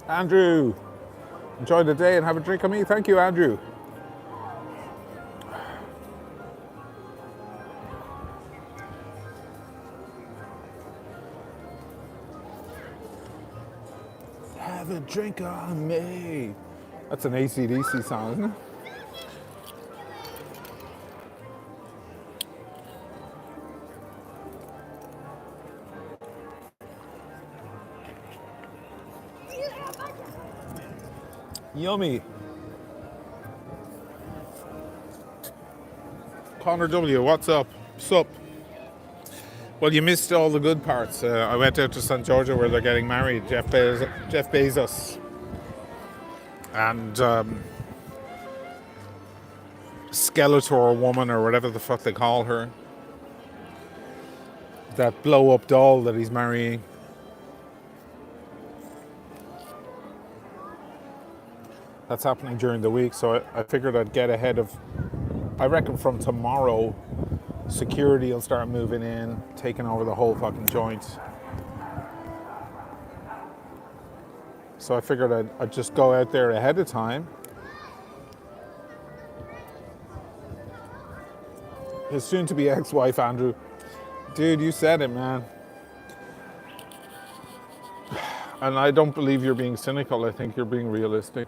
Speaker 1: Andrew, Enjoy the day and have a drink of me. Thank you, Andrew. Have a drink on me. That's an AC/DC song, isn't it? Yummy. Connor W, what's up? Sup? Well, you missed all the good parts. I went out to St. Georgia where they're getting married. Jeff Bezos and Skeletor woman or whatever the fuck they call her. That blow-up doll that he's marrying. That's happening during the week, so I figured I'd get ahead of, I reckon from tomorrow, security will start moving in, taking over the whole fucking joint. So I figured I'd just go out there ahead of time. His soon-to-be ex-wife, Andrew. Dude, you said it, man. And I don't believe you're being cynical. I think you're being realistic.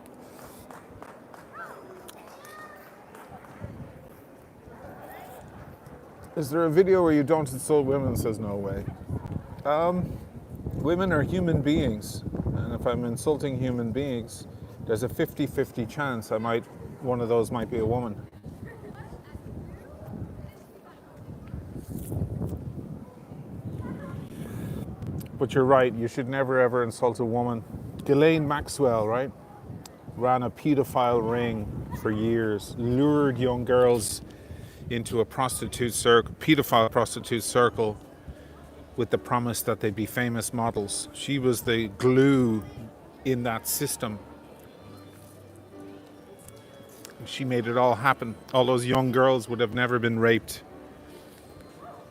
Speaker 1: Is there a video where you don't insult women? Says no way. Women are human beings. And if I'm insulting human beings, there's a 50-50 chance one of those might be a woman. But you're right, you should never ever insult a woman. Ghislaine Maxwell, right? Ran a pedophile ring for years, lured young girls into a pedophile prostitute circle with the promise that they'd be famous models. She was the glue in that system. She made it all happen. All those young girls would have never been raped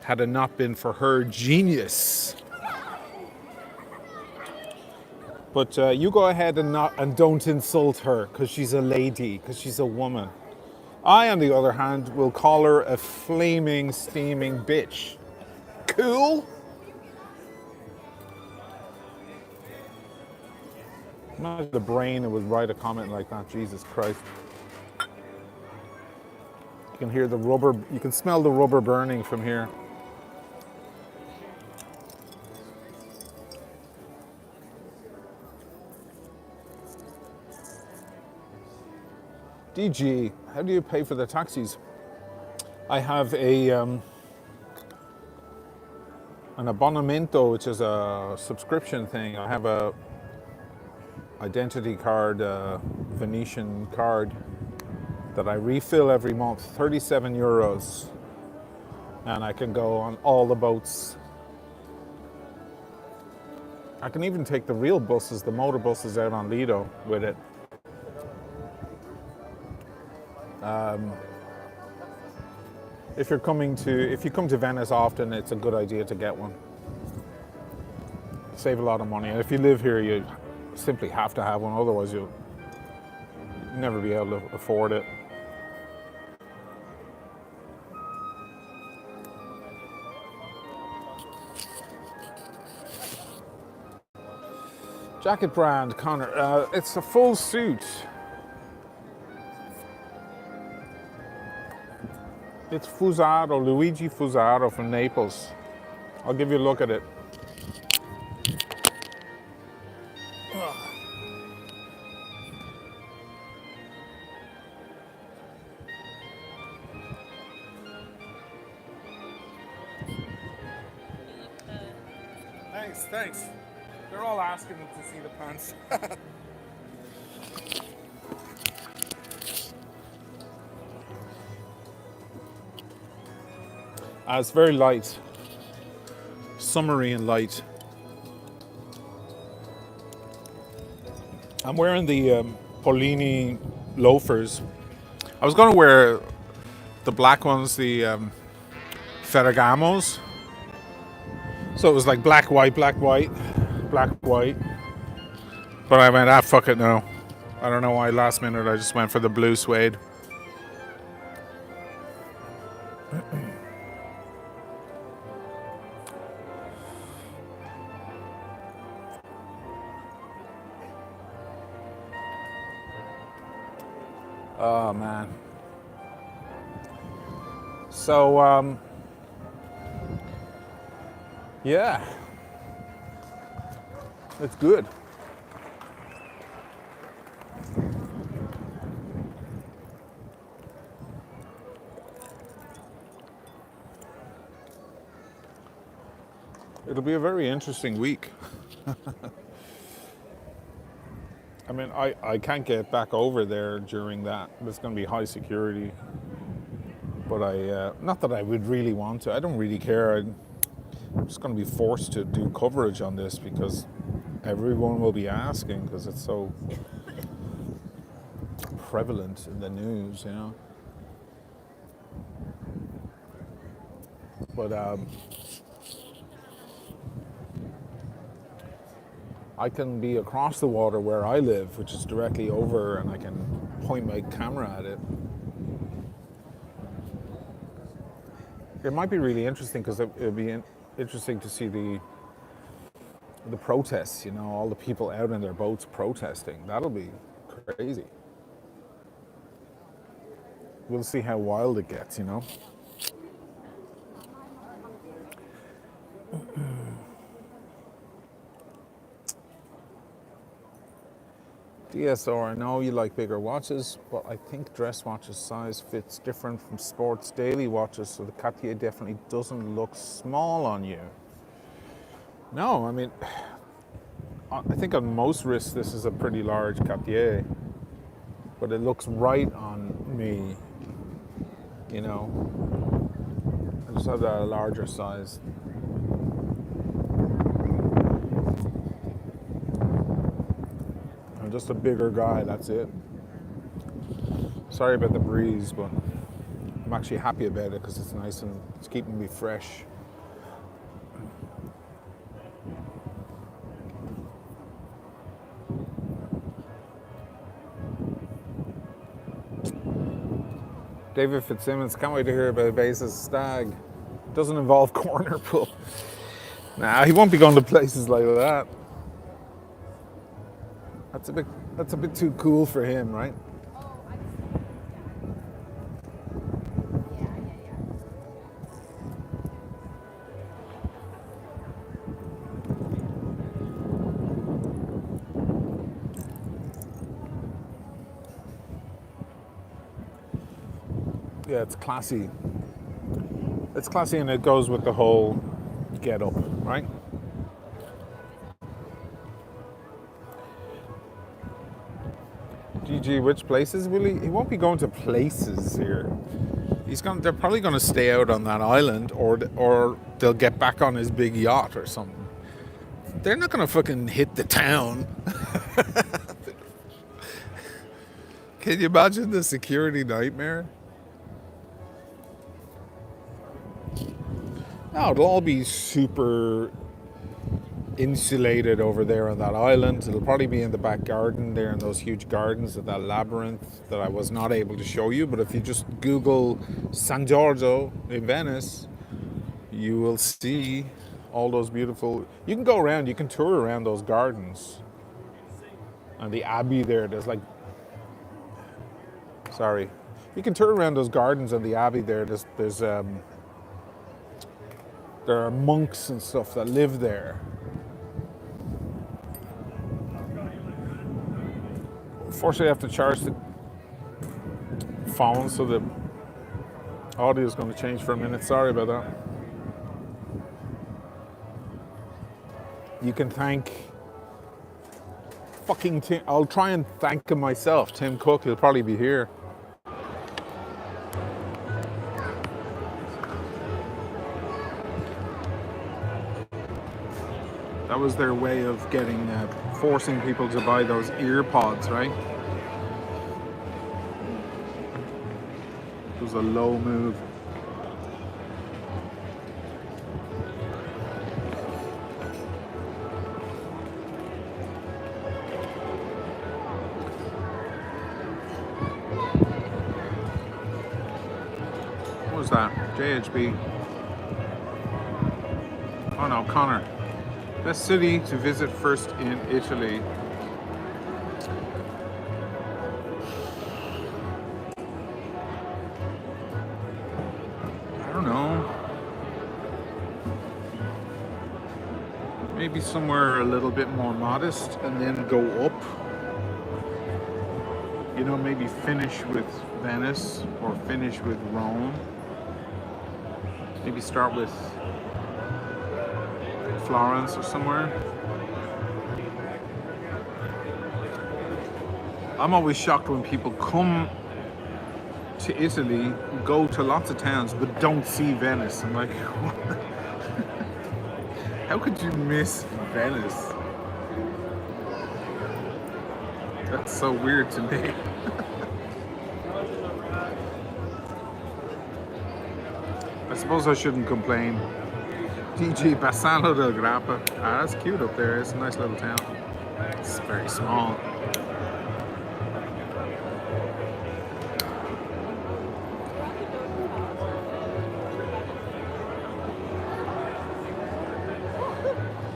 Speaker 1: had it not been for her genius. But you go ahead and don't insult her because she's a lady, because she's a woman. I, on the other hand, will call her a flaming, steaming bitch. Cool? Imagine the brain that would write a comment like that. Jesus Christ. You can hear the rubber, you can smell the rubber burning from here. DG, how do you pay for the taxis? I have an abbonamento, which is a subscription thing. I have a identity card, Venetian card that I refill every month, 37 euros. And I can go on all the boats. I can even take the real buses, the motor buses out on Lido with it. If you come to Venice often, it's a good idea to get one. Save a lot of money. And if you live here, you simply have to have one, otherwise you'll never be able to afford it. Jacket brand, Connor. It's a full suit. It's Fusaro, Luigi Fusaro from Naples. I'll give you a look at it. Thanks. They're all asking to see the pants. It's very light, summery and light. I'm wearing the Polini loafers. I was going to wear the black ones, the Ferragamos. So it was like black, white. But I went, fuck it now. I don't know why last minute I just went for the blue suede. Oh man. So yeah, it's good. It'll be a very interesting week. I mean, I can't get back over there during that. There's going to be high security. But not that I would really want to. I don't really care. I'm just going to be forced to do coverage on this because everyone will be asking because it's so prevalent in the news, you know. But I can be across the water where I live, which is directly over, and I can point my camera at it. It might be really interesting because it'll be interesting to see the protests, you know, all the people out in their boats protesting. That'll be crazy. We'll see how wild it gets, you know. DSR, I know you like bigger watches, but I think dress watches size fits different from sports daily watches, so the Cartier definitely doesn't look small on you. No, I mean, I think on most wrists this is a pretty large Cartier, but it looks right on me, you know. I just have a larger size. I'm just a bigger guy, that's it. Sorry about the breeze, but I'm actually happy about it because it's nice and it's keeping me fresh. David Fitzsimmons, can't wait to hear about Bezos' stag. Doesn't involve corner pull. Nah, he won't be going to places like that. That's a bit too cool for him, right? Yeah, it's classy. It's classy and it goes with the whole get up, right? GG, which places will he? He won't be going to places here. They're probably going to stay out on that island, or they'll get back on his big yacht or something. They're not going to fucking hit the town. Can you imagine the security nightmare? No, it'll all be super insulated over there on that island. It'll probably be in the back garden there in those huge gardens of that labyrinth that I was not able to show you. But if you just Google San Giorgio in Venice, you will see all those beautiful... You can go around, you can tour around those gardens. And the abbey there, there's like... Sorry. You can tour around those gardens and the abbey there. There are monks and stuff that live there. Unfortunately, I have to charge the phone, so the audio is going to change for a minute. Sorry about that. You can thank fucking Tim. I'll try and thank him myself. Tim Cook, he'll probably be here. That was their way of getting, forcing people to buy those ear pods, right? It was a low move. was that? JHB. Oh no, Connor. Best city to visit first in Italy. I don't know. Maybe somewhere a little bit more modest and then go up. You know, maybe finish with Venice or finish with Rome. Maybe start with Florence or somewhere. I'm always shocked when people come to Italy, go to lots of towns, but don't see Venice. I'm like, what? How could you miss Venice? That's so weird to me. I suppose I shouldn't complain. DG Bassano del Grappa. Ah, that's cute up there. It's a nice little town. It's very small.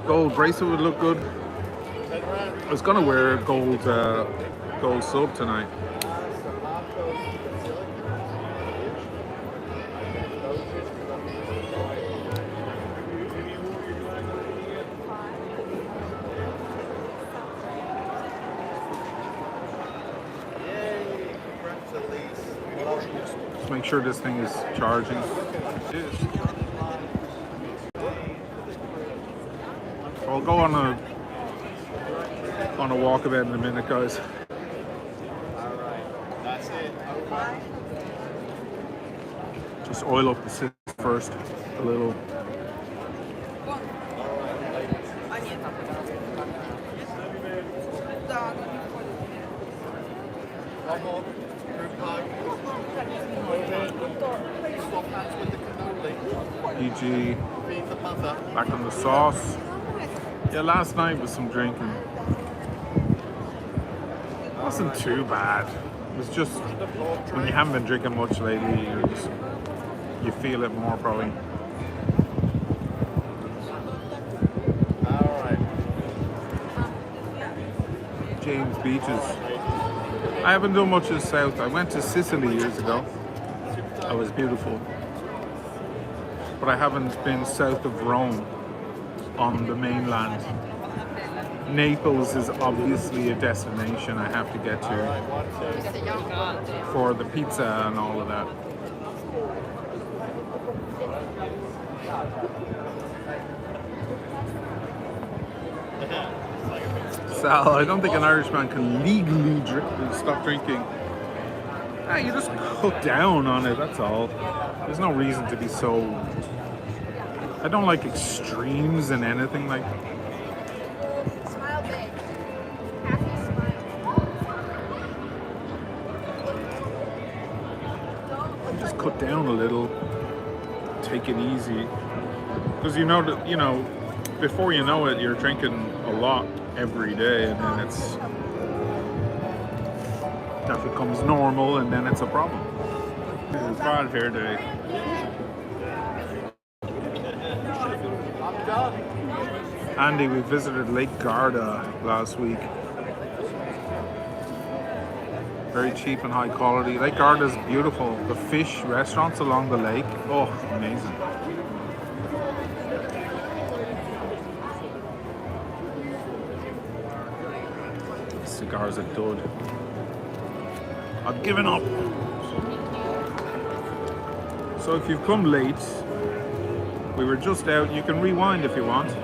Speaker 1: Gold bracelet would look good. I was gonna wear a gold sub tonight. Just make sure this thing is charging. It is. I'll go on a walkabout in a minute, guys.
Speaker 3: That's it.
Speaker 1: Just oil up the system first a little.
Speaker 3: One more. Group hug. Swap hands with the cannoli.
Speaker 1: EG,
Speaker 3: Feed the mother.
Speaker 1: back on the sauce. Yeah, last night was some drinking. It wasn't too bad. It was just when you haven't been drinking much lately, you feel it more probably.
Speaker 3: Alright.
Speaker 1: James Beaches. I haven't done much in the south. I went to Sicily years ago. That was beautiful. But I haven't been south of Rome on the mainland. Naples is obviously a destination I have to get to for the pizza and all of that. Sal, I don't think an Irishman can legally stop drinking. You just cut down on it, that's all. There's no reason to be so... I don't like extremes in anything. Like,
Speaker 2: Smile big. Happy smile.
Speaker 1: just cut down a little. Take it easy. Because you know that, before you know it, you're drinking a lot every day, and then that becomes normal, and then it's a problem. It's bad hair day. Andy, we visited Lake Garda last week. Very cheap and high quality. Lake Garda is beautiful. The fish restaurants along the lake, oh, amazing. Cigars are dud. I've given up. So if you've come late, we were just out. You can rewind if you want.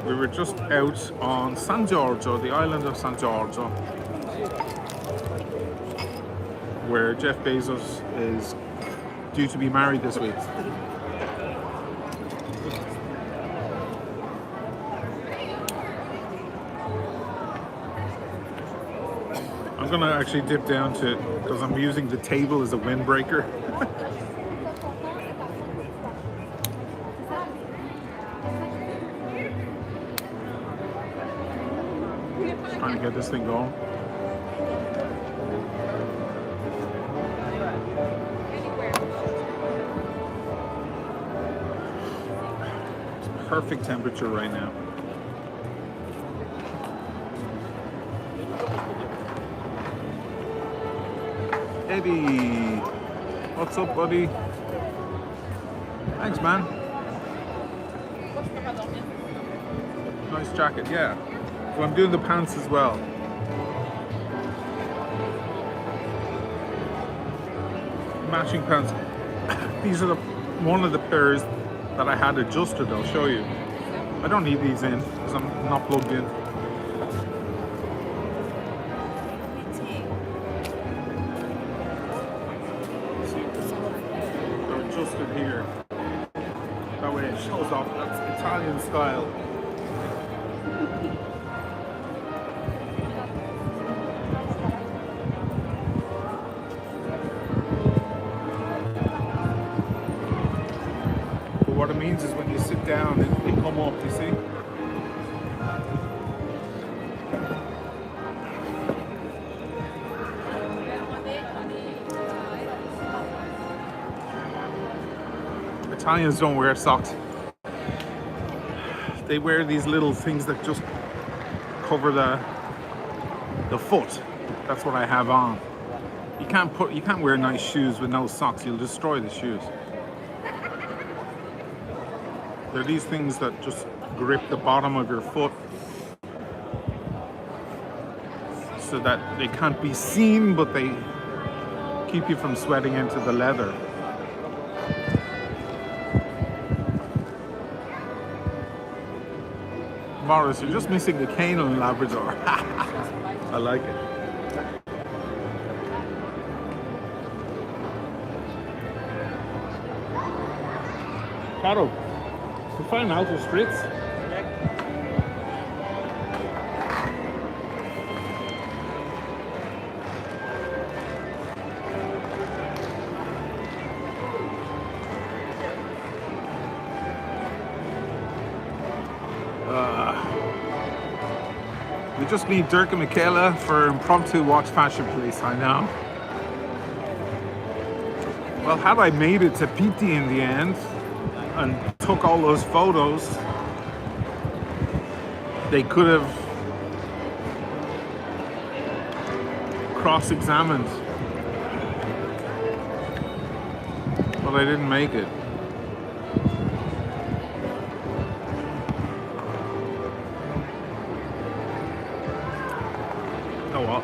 Speaker 1: We were just out on San Giorgio, the island of San Giorgio, where Jeff Bezos is due to be married this week. I'm gonna actually dip down to, because I'm using the table as a windbreaker. Trying to get this thing going. perfect temperature right now. Eddie, what's up, buddy? Thanks, man. Nice jacket, yeah. So I'm doing the pants as well. Matching pants. These are one of the pairs that I had adjusted. I'll show you. I don't need these in because I'm not plugged in. They're adjusted here. That way it shows off. That's Italian style. What it means is when you sit down, they come up, you see? Italians don't wear socks. They wear these little things that just cover the foot. That's what I have on. You can't wear nice shoes with no socks. You'll destroy the shoes. They're these things that just grip the bottom of your foot so that they can't be seen, but they keep you from sweating into the leather. Morris, you're just missing the cane on Labrador. I like it. Caro, we find out the streets. We just need Dirk and Michaela for impromptu watch fashion place, I know. Well, had I made it to Pitti in the end and took all those photos, they could have cross-examined. But I didn't make it. Oh well.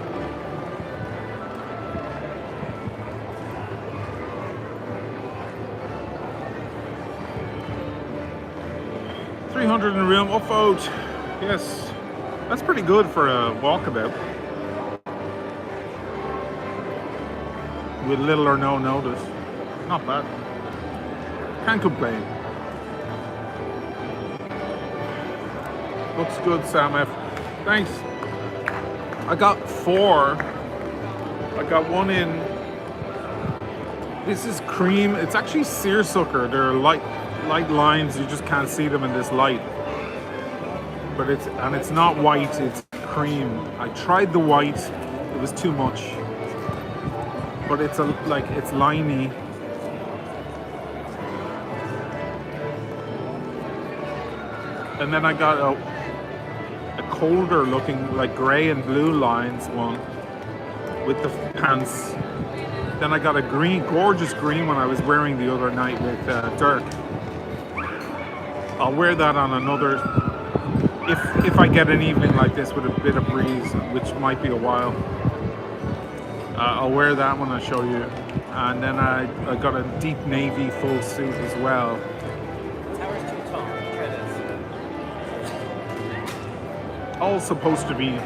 Speaker 1: $300 in the room, off-out. Yes, that's pretty good for a walkabout. With little or no notice. Not bad. Can't complain. Looks good, Sam F. Thanks. I got 4. I got one in. This is cream. It's actually seersucker. They're light lines. You just can't see them in this light. But it's not white. It's cream. I tried the white. It was too much. But it's it's liney. And then I got a colder looking, like grey and blue lines one with the pants. Then I got a green, gorgeous green one I was wearing the other night with Dirk. I'll wear that on another, if I get an evening like this with a bit of breeze, which might be a while. I'll wear that one and show you. And then I got a deep navy full suit as well. All supposed to be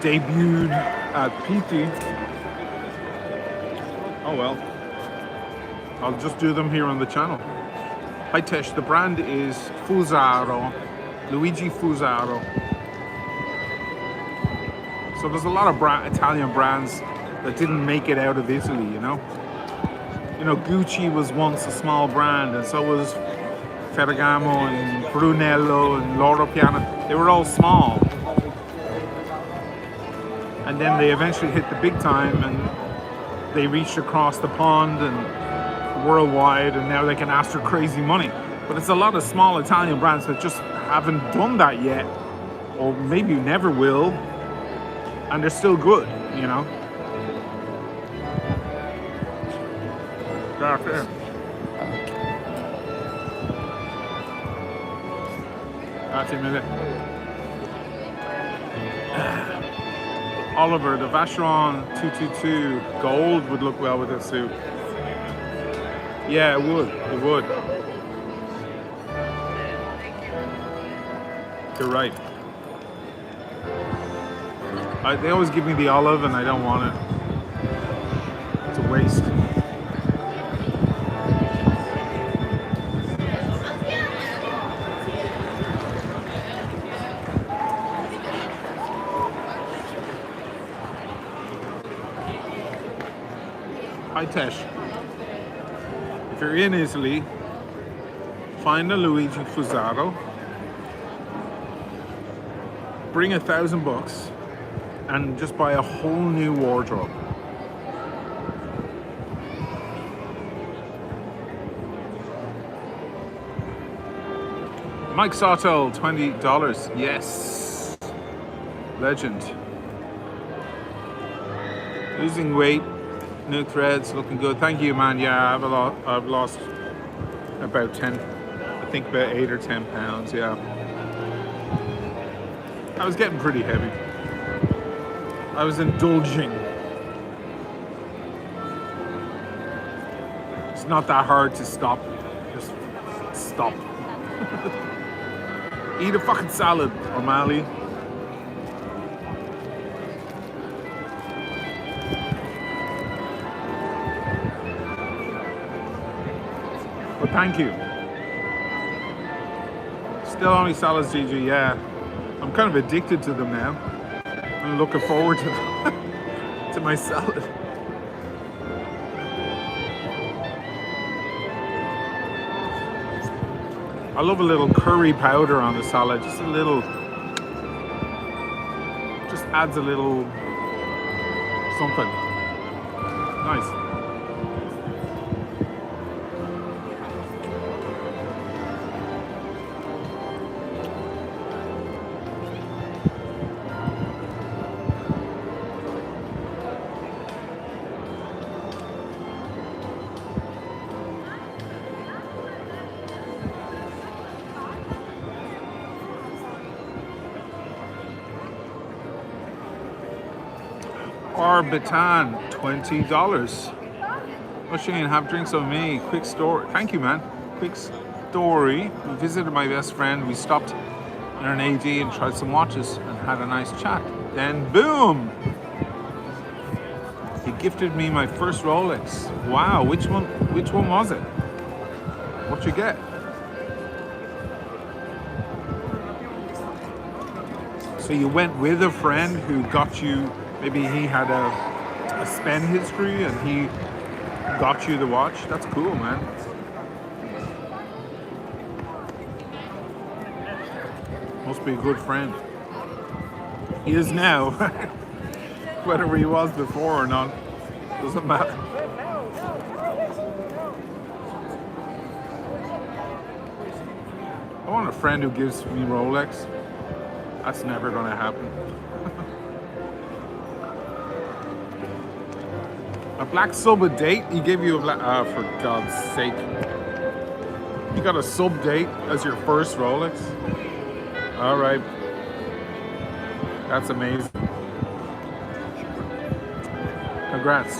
Speaker 1: debuted at PT. Oh well. I'll just do them here on the channel. Hi Tesh, the brand is Fusaro, Luigi Fusaro. So there's a lot of Italian brands that didn't make it out of Italy, you know? You know, Gucci was once a small brand, and so was Ferragamo and Brunello and Loro Piana. They were all small. And then they eventually hit the big time and they reached across the pond and worldwide, and now they can ask for crazy money. But it's a lot of small Italian brands that just haven't done that yet, or maybe never will, and they're still good, you know. That's it. That's a minute. Oliver, the Vacheron 222 gold would look well with this suit. Yeah, it would. It would. You're right. They always give me the olive, and I don't want it. It's a waste. Hi Tesh. If you're in Italy, find a Luigi Fusaro, bring $1,000 and just buy a whole new wardrobe. Mike Sawtell, $20. Yes. Legend. Losing weight. New threads, looking good. Thank you, man. Yeah, I've lost about 10, I think about 8 or 10 pounds. Yeah, I was getting pretty heavy. I was indulging. It's not that hard to stop. Just stop. Eat a fucking salad, O'Malley. But thank you. Still only salads, Gigi, yeah. I'm kind of addicted to them now. I'm looking forward to them. To my salad. I love a little curry powder on the salad, just a little, just adds a little something. Nice. Barbitan, $20. Oh, Shane, have drinks on me. Quick story. Thank you, man. Quick story. We visited my best friend. We stopped in an AD and tried some watches and had a nice chat. Then, boom! He gifted me my first Rolex. Wow, which one was it? What'd you get? So you went with a friend who got you. Maybe he had a spend history and he got you the watch. That's cool, man. Must be a good friend. He is now. Whether he was before or not, doesn't matter. I want a friend who gives me Rolex. That's never going to happen. A black sub a date? He gave you a black... Ah, for God's sake. You got a sub date as your first Rolex? All right. That's amazing. Congrats.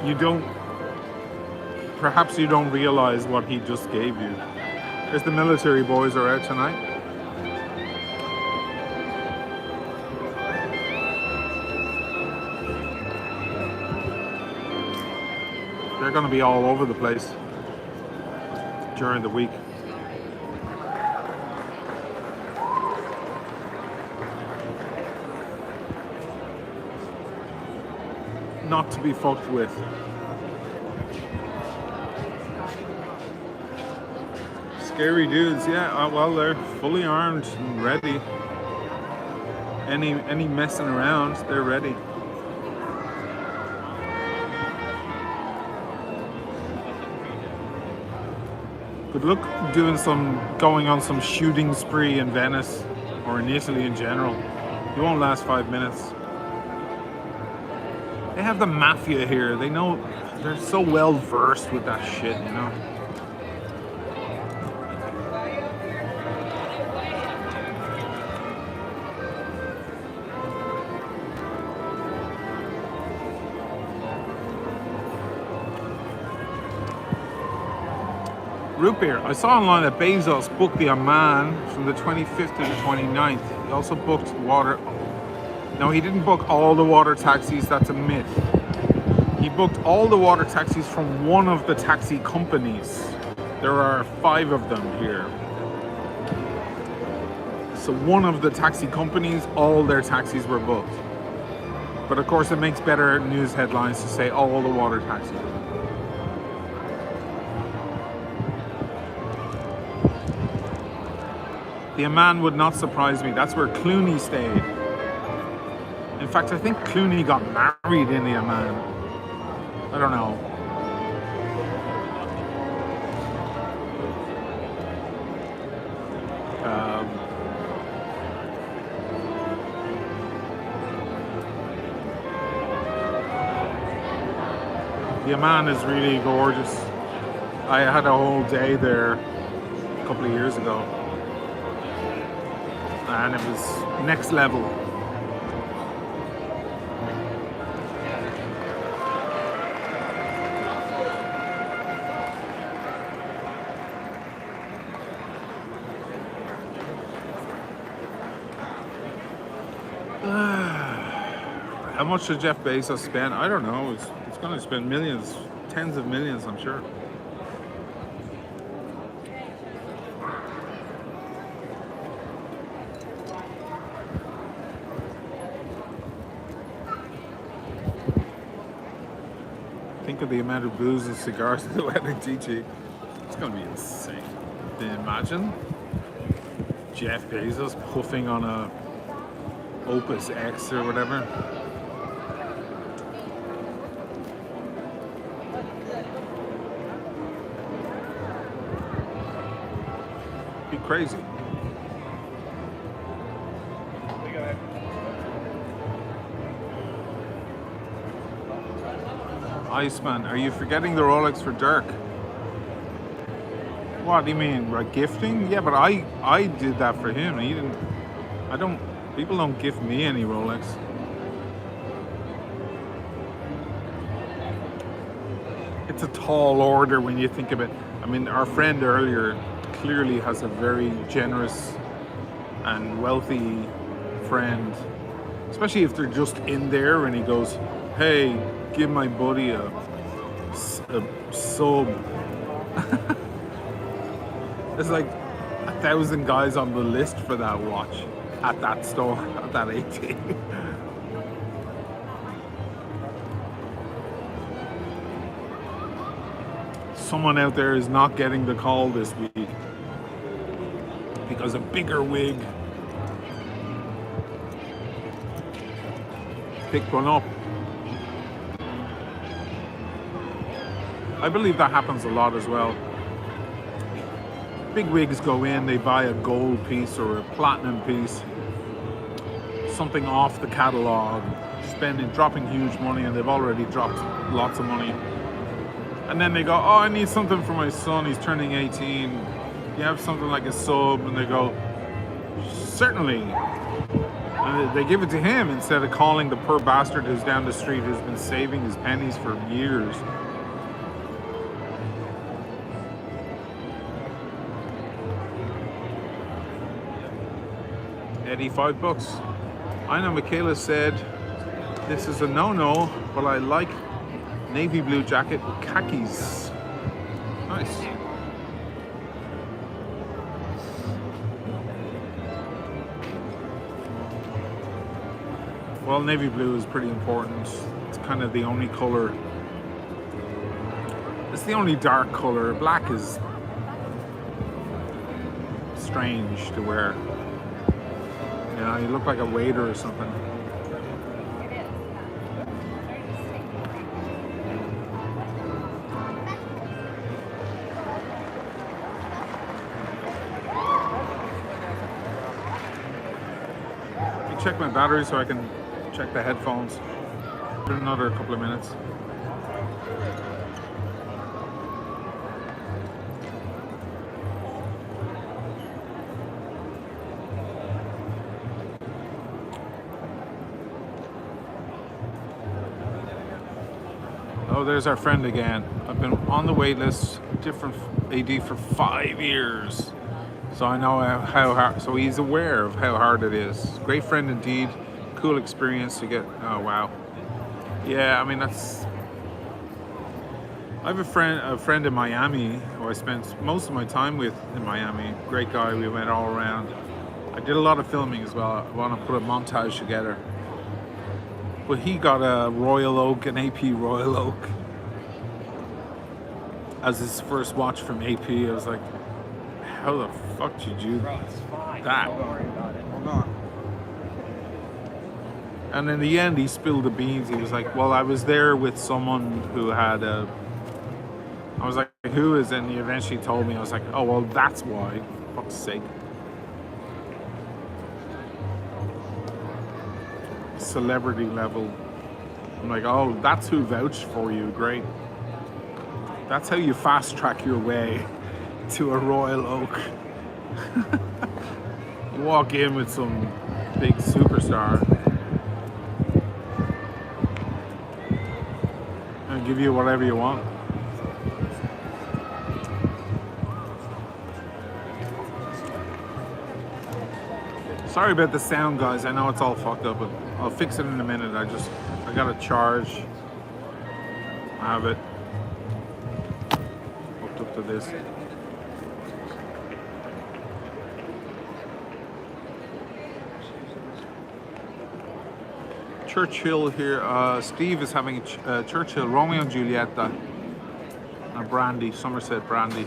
Speaker 1: You don't... Perhaps you don't realize what he just gave you. There's the military boys are out tonight. They're going to be all over the place during the week. Not to be fucked with. Scary dudes, yeah. Well, they're fully armed and ready. Any messing around, they're ready. Good luck going on some shooting spree in Venice or in Italy in general. You won't last 5 minutes. They have the mafia here. They know, they're so well versed with that shit, you know. Root beer. I saw online that Bezos booked the Amman from the 25th to the 29th. He also booked water. No, he didn't book all the water taxis. That's a myth. He booked all the water taxis from one of the taxi companies. There are 5 of them here. So one of the taxi companies, all their taxis were booked. But of course it makes better news headlines to say all the water taxis. The Amman would not surprise me. That's where Clooney stayed. In fact, I think Clooney got married in the Amman. I don't know. The Amman is really gorgeous. I had a whole day there a couple of years ago. And it was next level. How much did Jeff Bezos spend? I don't know. It's going to spend millions, tens of millions, I'm sure. Think of the amount of booze and cigars at the wedding, TG. It's going to be insane. Can you imagine Jeff Bezos puffing on a Opus X or whatever? Be crazy. Iceman, are you forgetting the Rolex for Dirk? What do you mean, like gifting? Yeah, but I did that for him. He didn't. People don't gift me any Rolex. It's a tall order when you think of it. I mean, our friend earlier clearly has a very generous and wealthy friend, especially if they're just in there and he goes, hey, give my buddy a sub. There's like 1,000 guys on the list for that watch at that store, at that AT. Someone out there is not getting the call this week because a bigger wig picked one up. I believe that happens a lot as well. Big wigs go in, they buy a gold piece or a platinum piece, something off the catalog, dropping huge money, and they've already dropped lots of money. And then they go, oh, I need something for my son, he's turning 18. You have something like a sub? And they go, certainly. And they give it to him instead of calling the poor bastard who's down the street who's been saving his pennies for years. Eddie, $5. I know Michaela said this is a no-no, but I like navy blue jacket with khakis. Nice. Well, navy blue is pretty important. It's kind of the only color. It's the only dark color. Black is strange to wear. You know, you look like a waiter or something. check my battery so I can check the headphones. For another couple of minutes. Oh, there's our friend again. I've been on the wait list, different AD for 5 years. So I know how hard, so he's aware of how hard it is. Great friend indeed. Cool experience to get, oh wow. Yeah, I mean, that's, I have a friend in Miami who I spent most of my time with in Miami. Great guy, we went all around. I did a lot of filming as well. I want to put a montage together. But he got a Royal Oak, an AP Royal Oak, as his first watch from AP. I was like, how the fuck did you do that?
Speaker 4: Don't worry about it. Hold on.
Speaker 1: And in the end, he spilled the beans. He was like, well, I was there with someone who had a... I was like, who is it? And he eventually told me. I was like, oh, well, that's why. For fuck's sake. Celebrity level. I'm like, oh, that's who vouched for you. Great. That's how you fast track your way to a Royal Oak. You walk in with some big superstar and give you whatever you want. Sorry about the sound, guys. I know it's all fucked up, but I'll fix it in a minute. I got a charge. I have it hooked up to this. Churchill here. Steve is having Churchill, Romeo and Julieta, and brandy, Somerset brandy.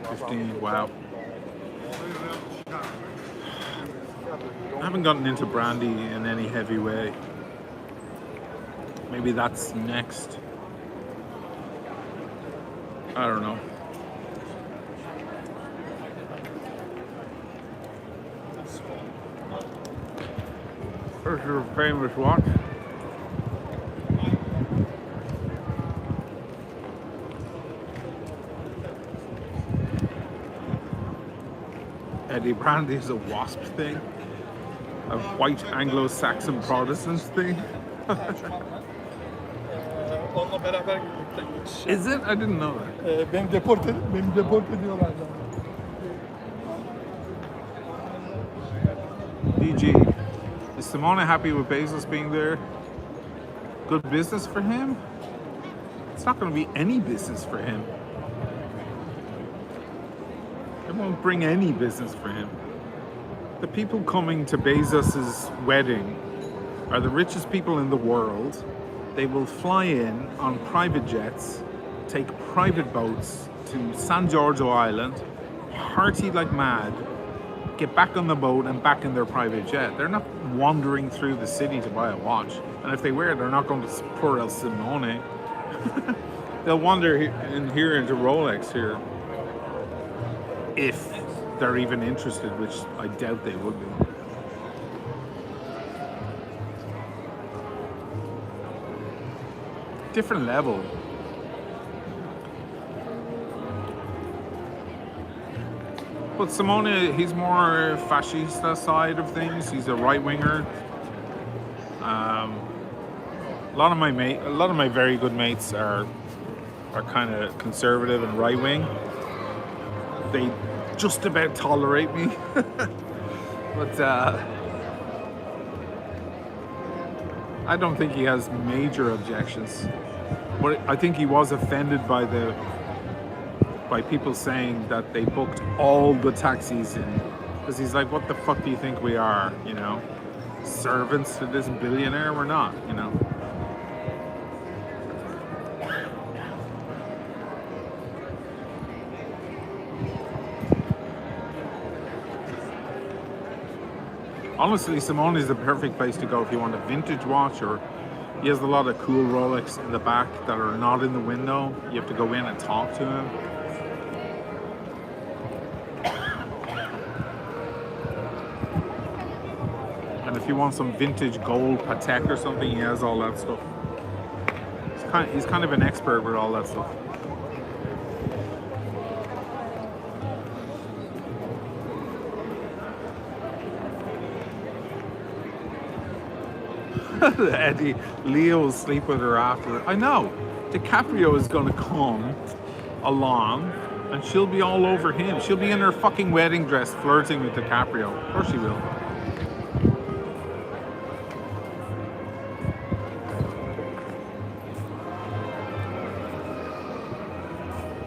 Speaker 1: 15. Wow. I haven't gotten into brandy in any heavy way. Maybe that's next. I don't know. There's your famous watch. Eddie Brandy is a wasp thing. A white Anglo-Saxon Protestant thing.
Speaker 3: Onunla beraber gittik.
Speaker 1: Is it? I didn't know that.
Speaker 3: Beni deporte ediyorlar.
Speaker 1: DG. Is Simona happy with Bezos being there? Good business for him? It's not going to be any business for him. It won't bring any business for him. The people coming to Bezos's wedding are the richest people in the world. They will fly in on private jets, take private boats to San Giorgio Island, party like mad, get back on the boat and back in their private jet. They're not wandering through the city to buy a watch. And if they were, they're not going to poor El Simone. They'll wander here into Rolex here. If they're even interested, which I doubt they would be. Different level. But Simone, he's more fascista side of things. He's a right winger. A lot of my very good mates are kind of conservative and right wing. They just about tolerate me. But I don't think he has major objections. But I think he was offended by people saying that they booked all the taxis in, because he's like, what the fuck do you think we are, you know? Servants to this billionaire? We're not, you know? Honestly, Simone is the perfect place to go if you want a vintage watch, or he has a lot of cool Rolex in the back that are not in the window. You have to go in and talk to him. And if you want some vintage gold Patek or something, he has all that stuff. He's kind of an expert with all that stuff. Eddie, Leo will sleep with her after. I know. DiCaprio is going to come along and she'll be all over him. She'll be in her fucking wedding dress flirting with DiCaprio. Of course she will.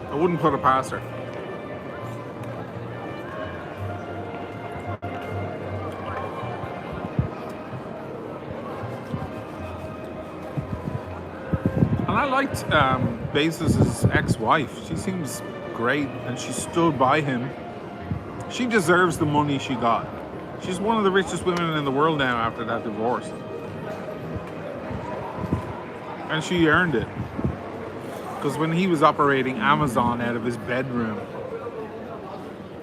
Speaker 1: I wouldn't put it past her. And I liked Bezos' ex-wife. She seems great and she stood by him. She deserves the money she got. She's one of the richest women in the world now after that divorce. And she earned it. Because when he was operating Amazon out of his bedroom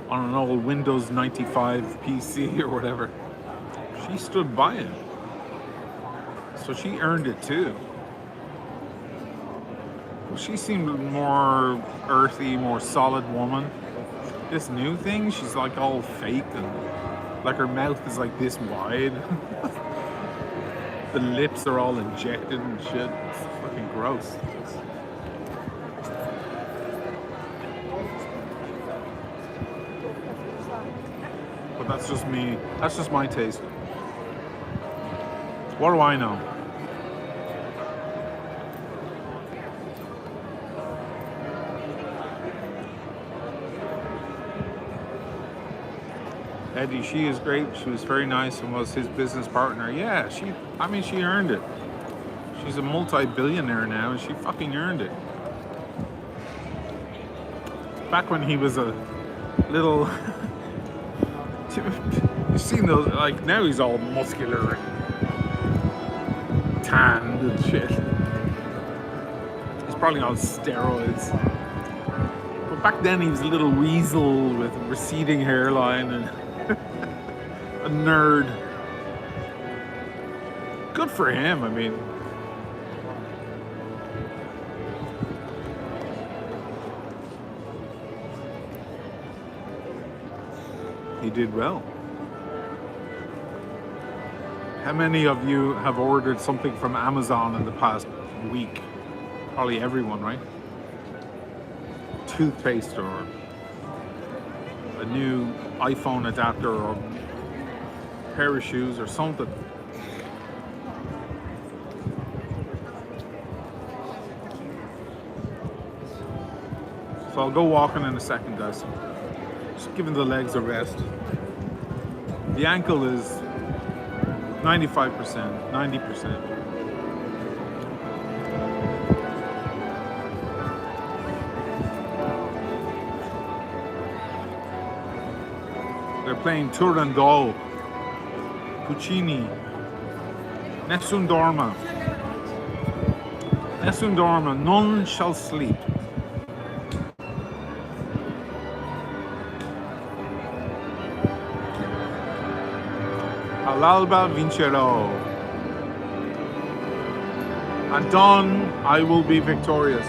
Speaker 1: on an old Windows 95 PC or whatever, she stood by him. So she earned it too. She seemed more earthy, more solid woman. This new thing, she's like all fake and like her mouth is like this wide. The lips are all injected and shit. It's fucking gross. But that's just me. That's just my taste. What do I know? Eddie, she is great. She was very nice and was his business partner. Yeah, she earned it. She's a multi-billionaire now and she fucking earned it. Back when he was a little... You've seen those, like now he's all muscular and tanned and shit. He's probably on steroids. But back then he was a little weasel with receding hairline and a nerd. Good for him, I mean. He did well. How many of you have ordered something from Amazon in the past week? Probably everyone, right? Toothpaste or a new iPhone adapter or a pair of shoes or something. So I'll go walking in a second, guys. Just giving the legs a rest. The ankle is 95%, 90%. They're playing Turandot, Puccini, Nessun dorma. Nessun dorma, none shall sleep. All'alba vincerò. At dawn I will be victorious.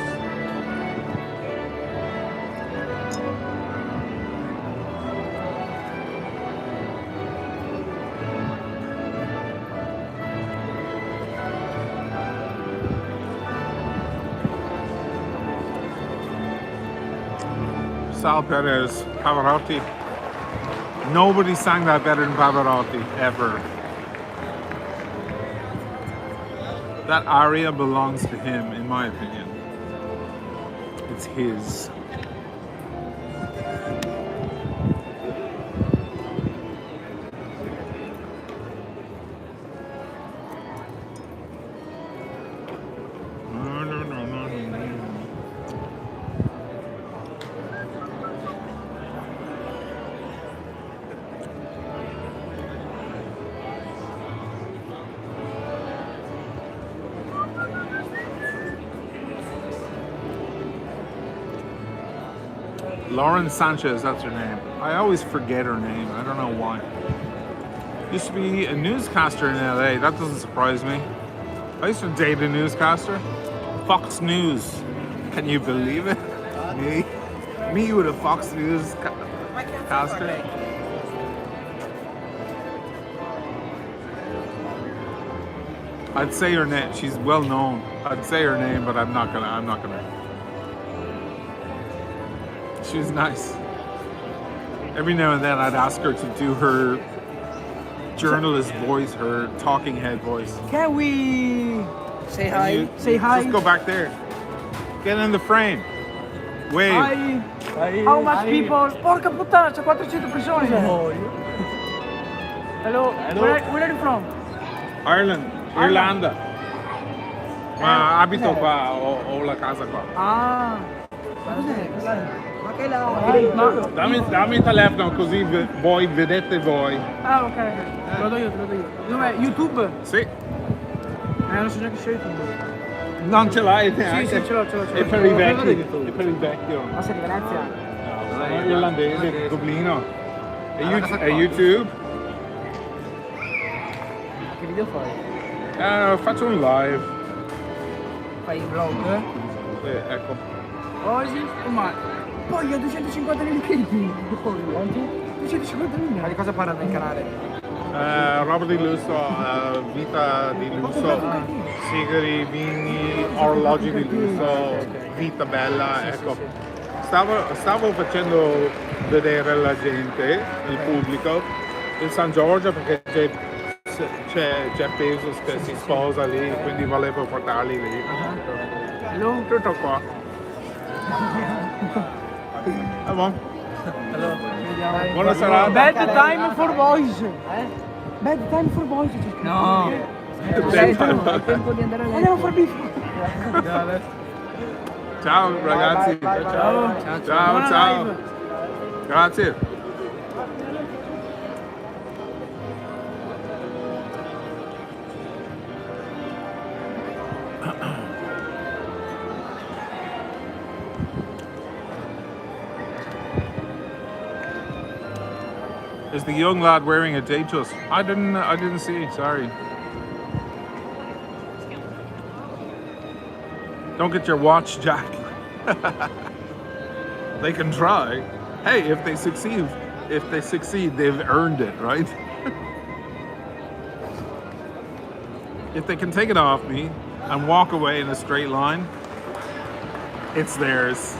Speaker 1: Sal Perez, Pavarotti. Nobody sang that better than Pavarotti, ever. That aria belongs to him, in my opinion. It's his. Lauren Sanchez, that's her name. I always forget her name. I don't know why. Used to be a newscaster in LA. That doesn't surprise me. I used to date a newscaster. Fox News. Can you believe it? Me with a Fox News caster. I'd say her name. She's well known. I'd say her name, but I'm not gonna. She was nice. Every now and then I'd ask her to do her journalist voice, her talking head voice.
Speaker 4: Can we say hi? Say hi.
Speaker 1: Just go back there. Get in the frame. Wave.
Speaker 4: Hi. How much people? Porca puttana, c'è 400 persone. Hello. Where are you from?
Speaker 1: Ireland. Irlanda. Ma abito qua, ho la casa qua.
Speaker 4: Ah. Ma che la...
Speaker 1: Dammi il telefono così voi vedete voi.
Speaker 4: Ah, ok. Te lo do io. Dov'è? YouTube?
Speaker 1: Sì.
Speaker 4: Non so neanche se YouTube.
Speaker 1: Non ce l'hai neanche?
Speaker 4: Sì, ce l'ho.
Speaker 1: E per i vecchi? E per il vecchio?
Speaker 4: Ma sei di Venezia?
Speaker 1: Sono irlandese, Dublino. E YouTube?
Speaker 4: Che video fai?
Speaker 1: Faccio un live.
Speaker 4: Fai il vlog?
Speaker 1: Ecco.
Speaker 4: Oggi? Ma poi ho 250.000 iscritti. Quanti? 250.000. Ma di cosa parla nel canale?
Speaker 1: Roba di lusso, vita di lusso, sigari, vini, orologi di lusso, vita bella, ecco. Stavo facendo vedere la gente, il pubblico, il San Giorgio perché c'è Jeff Bezos che si sposa lì, quindi volevo portarli lì.
Speaker 4: Hello?
Speaker 1: Tutto qua. Ah, buon.
Speaker 4: Allora,
Speaker 1: Buona serata.
Speaker 4: Bad time for boys. Bad time for boys. No. È tempo di andare a letto. Andiamo a far beef.
Speaker 1: Ciao ragazzi. Ciao. Grazie. Is the young lad wearing a Datejust? I didn't see. Sorry. Don't get your watch, Jack. They can try. Hey, if they succeed, they've earned it, right? If they can take it off me and walk away in a straight line, it's theirs.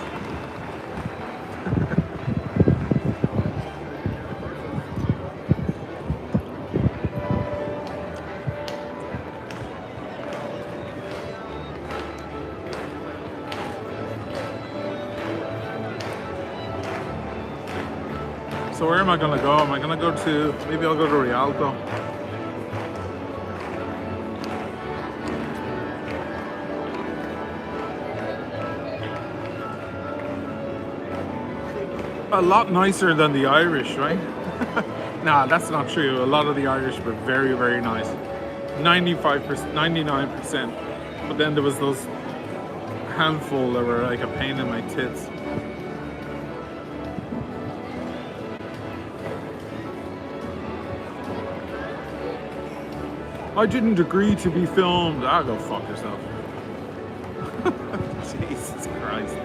Speaker 1: So where am I gonna go? Am I gonna go to, maybe I'll go to Rialto. A lot nicer than the Irish, right? Nah, that's not true. A lot of the Irish were very, very nice. 95%, 99%. But then there was those handful that were like a pain in my tits. I didn't agree to be filmed. Ah, go fuck yourself. Jesus Christ.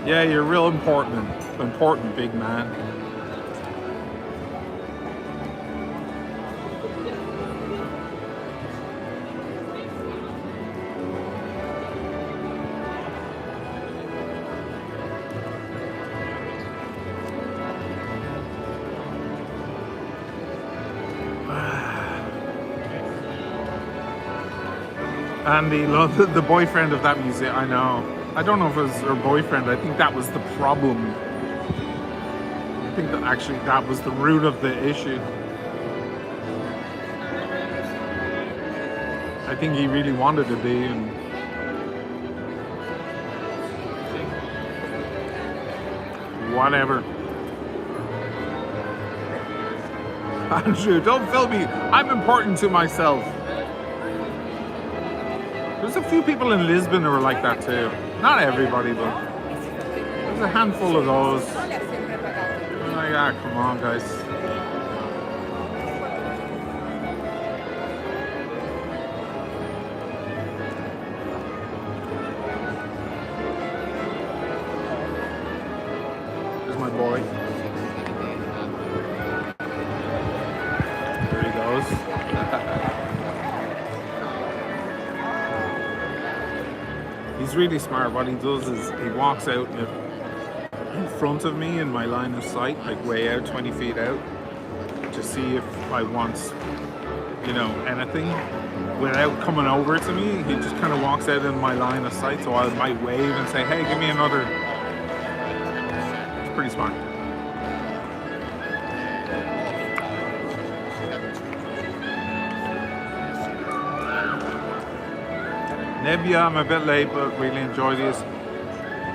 Speaker 1: Yeah, you're real important, big man. And the boyfriend of that museum, I know. I don't know if it was her boyfriend. I think that was the problem. I think that actually that was the root of the issue. I think he really wanted to be. And whatever. Andrew, don't film me. I'm important to myself. There's a few people in Lisbon who are like that too. Not everybody, but there's a handful of those. I'm like, ah, come on, guys. He's really smart. What he does is he walks out in front of me in my line of sight, like way out, 20 feet out, to see if I want, anything. Without coming over to me, he just kind of walks out in my line of sight, so I might wave and say, hey, give me another. It's pretty smart. Nebbia, I'm a bit late, but really enjoy these.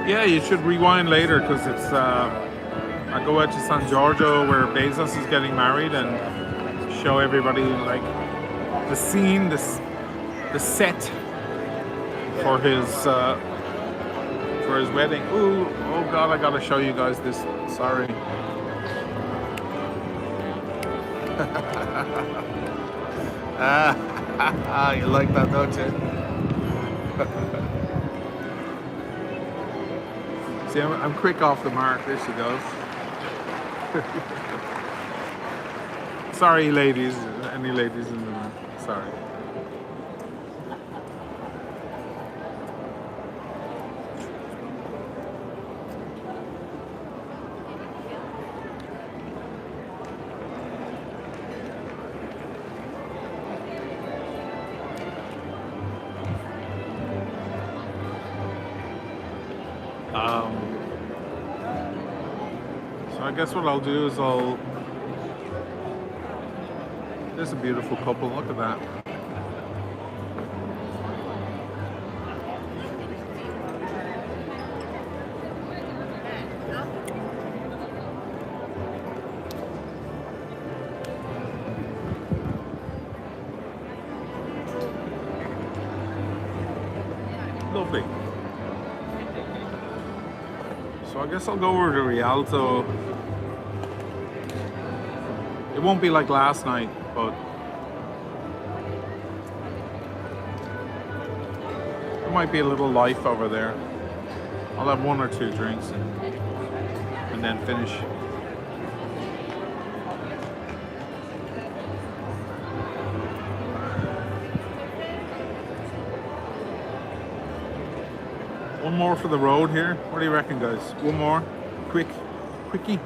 Speaker 1: Yeah, you should rewind later because it's. I go out to San Giorgio where Bezos is getting married and show everybody like the scene, the set for his wedding. Ooh, oh God, I gotta show you guys this. Sorry. You like that, don't you? See, I'm quick off the mark. There she goes. Sorry, ladies. Any ladies in the room? Sorry. So I guess what I'll do is there's a beautiful couple, look at that. Lovely. So I guess I'll go over to Rialto. It won't be like last night, but there might be a little life over there. I'll have 1 or 2 drinks and then finish. One more for the road here. What do you reckon, guys? One more? Quickie.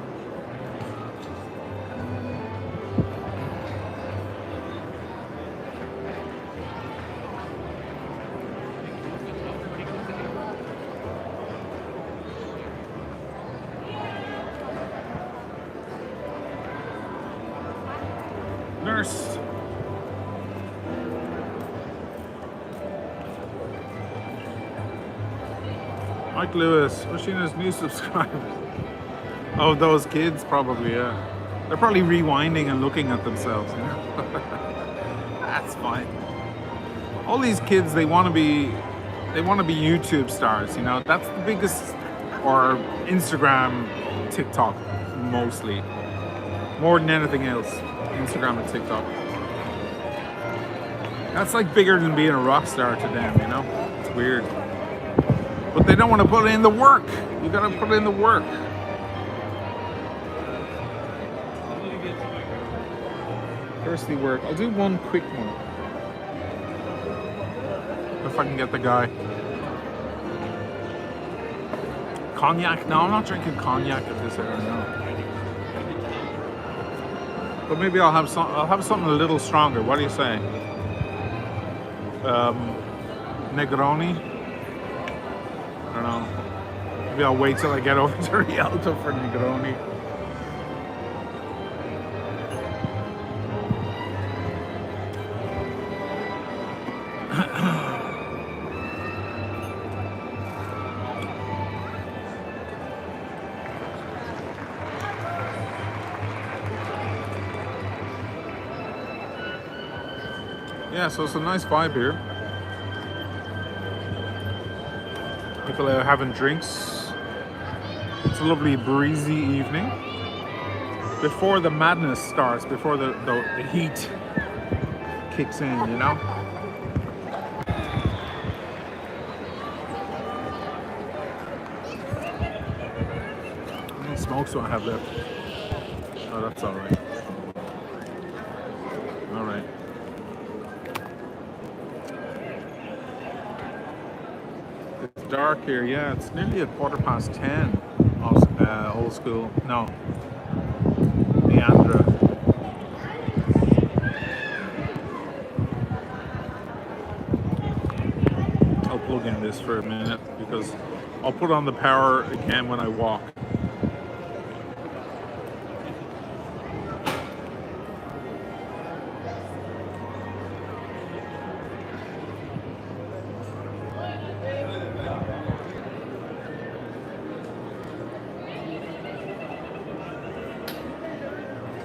Speaker 1: Nurse. Mike Lewis, Oshina's new subscribers. Oh, those kids probably, yeah. They're probably rewinding and looking at themselves, you know? That's fine. All these kids, they want to be YouTube stars, you know? That's the biggest, or Instagram, TikTok, mostly. More than anything else, Instagram and TikTok. That's like bigger than being a rock star to them, you know? It's weird. But they don't want to put in the work. You gotta put in the work. Thirsty work. I'll do one quick one. If I can get the guy. Cognac? No, I'm not drinking cognac at this area, no. But maybe I'll have something a little stronger. What do you say? Negroni? I don't know. Maybe I'll wait till I get over to Rialto for Negroni. Yeah, so it's a nice vibe here. People are having drinks. It's a lovely breezy evening. Before the madness starts, before the heat kicks in, you know? How many smokes do I have left? Oh, that's alright. Alright. It's dark here. Yeah, it's nearly a 10:15. Old school. No, Leandra. I'll plug in this for a minute because I'll put on the power again when I walk.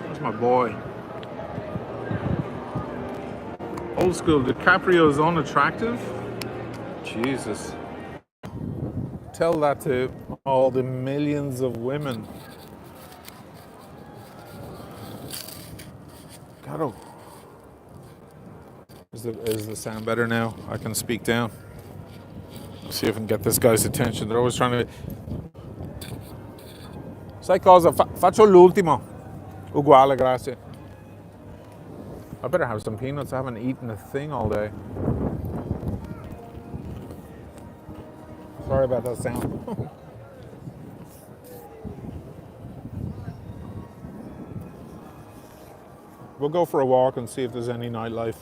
Speaker 1: That's my boy. Old school. DiCaprio is unattractive. Jesus. Tell that to all the millions of women. Caro. Is the sound better now? I can speak down. Let's see if I can get this guy's attention. They're always trying to... Sai cosa? Faccio l'ultimo. Uguale, grazie. I better have some peanuts. I haven't eaten a thing all day. Sorry about that sound. We'll go for a walk and see if there's any nightlife.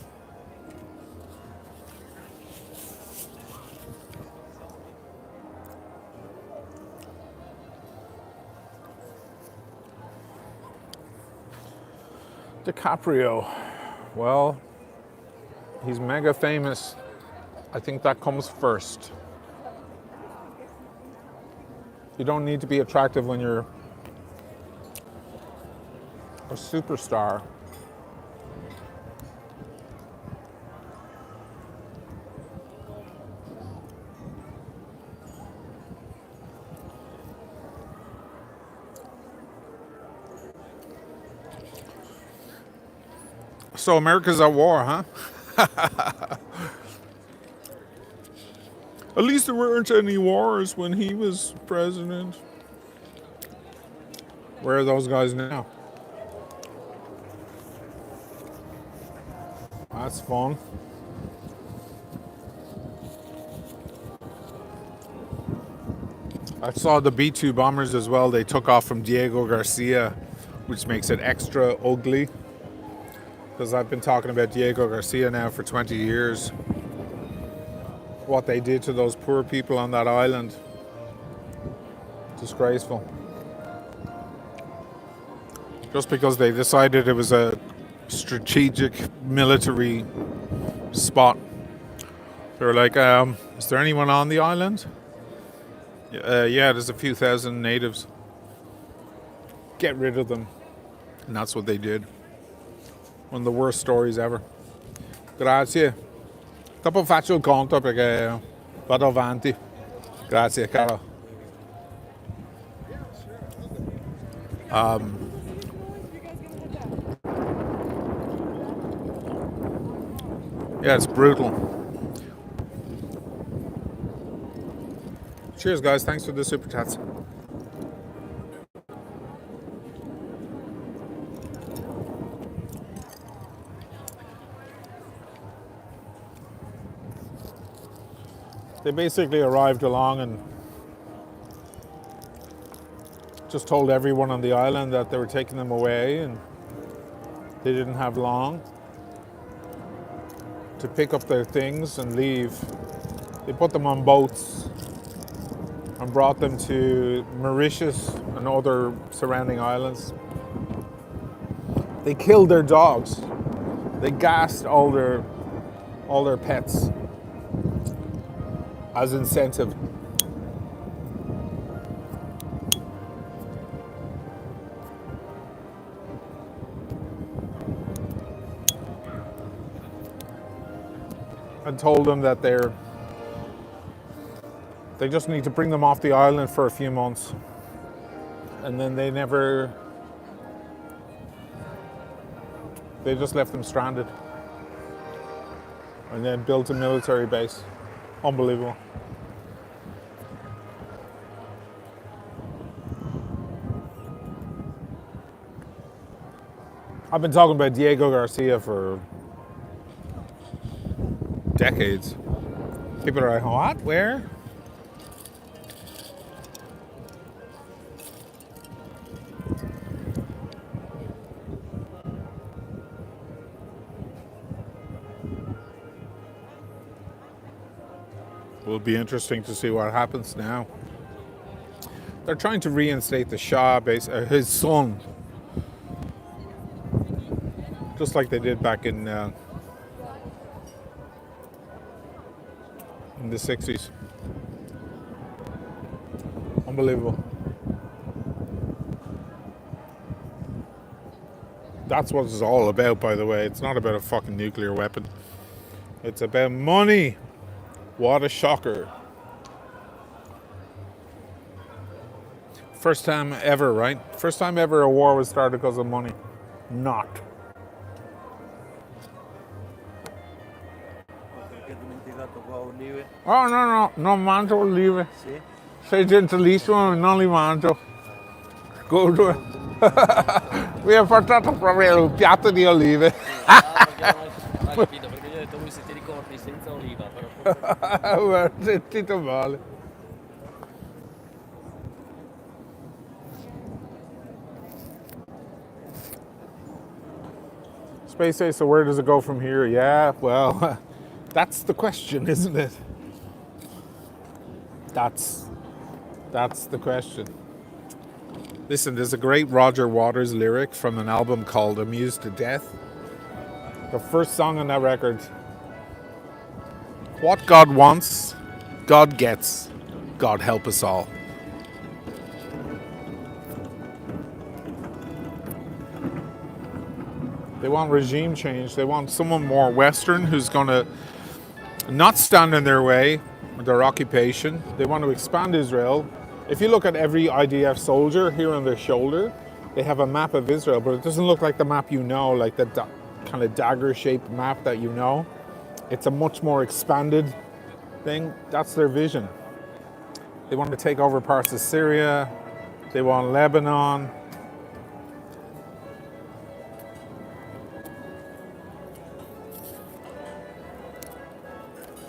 Speaker 1: DiCaprio. Well, he's mega famous. I think that comes first. You don't need to be attractive when you're a superstar. So America's at war, huh? At least there weren't any wars when he was president. Where are those guys now? That's fun. I saw the B-2 bombers as well. They took off from Diego Garcia, which makes it extra ugly. Because I've been talking about Diego Garcia now for 20 years. What they did to those poor people on that island. Disgraceful. Just because they decided it was a strategic military spot. They were like, is there anyone on the island? Yeah, there's a few thousand natives. Get rid of them. And that's what they did. One of the worst stories ever. Grazie. Dopo faccio il conto perché vado avanti. Grazie, caro. Yeah, it's brutal. Cheers, guys. Thanks for the super chats. They basically arrived along and just told everyone on the island that they were taking them away, and they didn't have long to pick up their things and leave. They put them on boats and brought them to Mauritius and other surrounding islands. They killed their dogs. They gassed all their pets as incentive. And told them that they just need to bring them off the island for a few months. And then they just left them stranded. And then built a military base. Unbelievable. I've been talking about Diego Garcia for decades. People are like, what? Where? Will be interesting to see what happens now. They're trying to reinstate the Shah, his son, just like they did back in the 60s. Unbelievable. That's what it's all about, by the way. It's not about a fucking nuclear weapon. It's about money. What a shocker. First time ever, right? First time ever a war was started because of money. Not. Oh, no, non mangio olive.
Speaker 5: Sì.
Speaker 1: Sei gentilissimo, non li mangio. Good. Mi ha portato proprio un piatto di olive.
Speaker 5: Capito, perché gli ho detto lui se ti ricordi senza oliva, però
Speaker 1: Ho sentito male. Space Ace, so where does it go from here? Yeah, well, that's the question, isn't it? That's the question. Listen, there's a great Roger Waters lyric from an album called Amused to Death. The first song on that record. What God wants, God gets. God help us all. They want regime change. They want someone more Western who's going to not stand in their way, their occupation. They want to expand Israel. If you look at every IDF soldier here on their shoulder, they have a map of Israel, but it doesn't look like the map you know, like the kind of dagger-shaped map that you know. It's a much more expanded thing. That's their vision. They want to take over parts of Syria. They want Lebanon.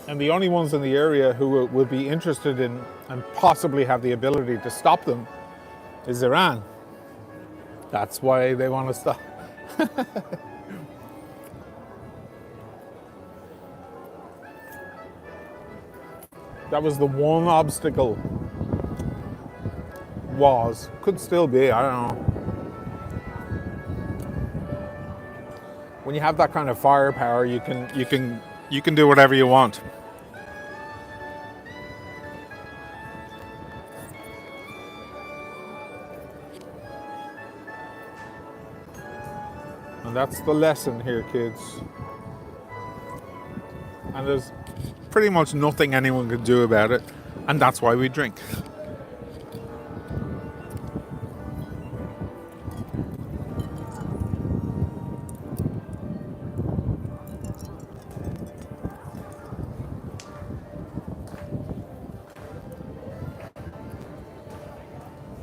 Speaker 1: And the only ones in the area who will be interested in and possibly have the ability to stop them is Iran. That's why they want to stop. That was the one obstacle. Could still be, I don't know. When you have that kind of firepower, you can do whatever you want. And that's the lesson here, kids. And there's pretty much nothing anyone can do about it. And that's why we drink.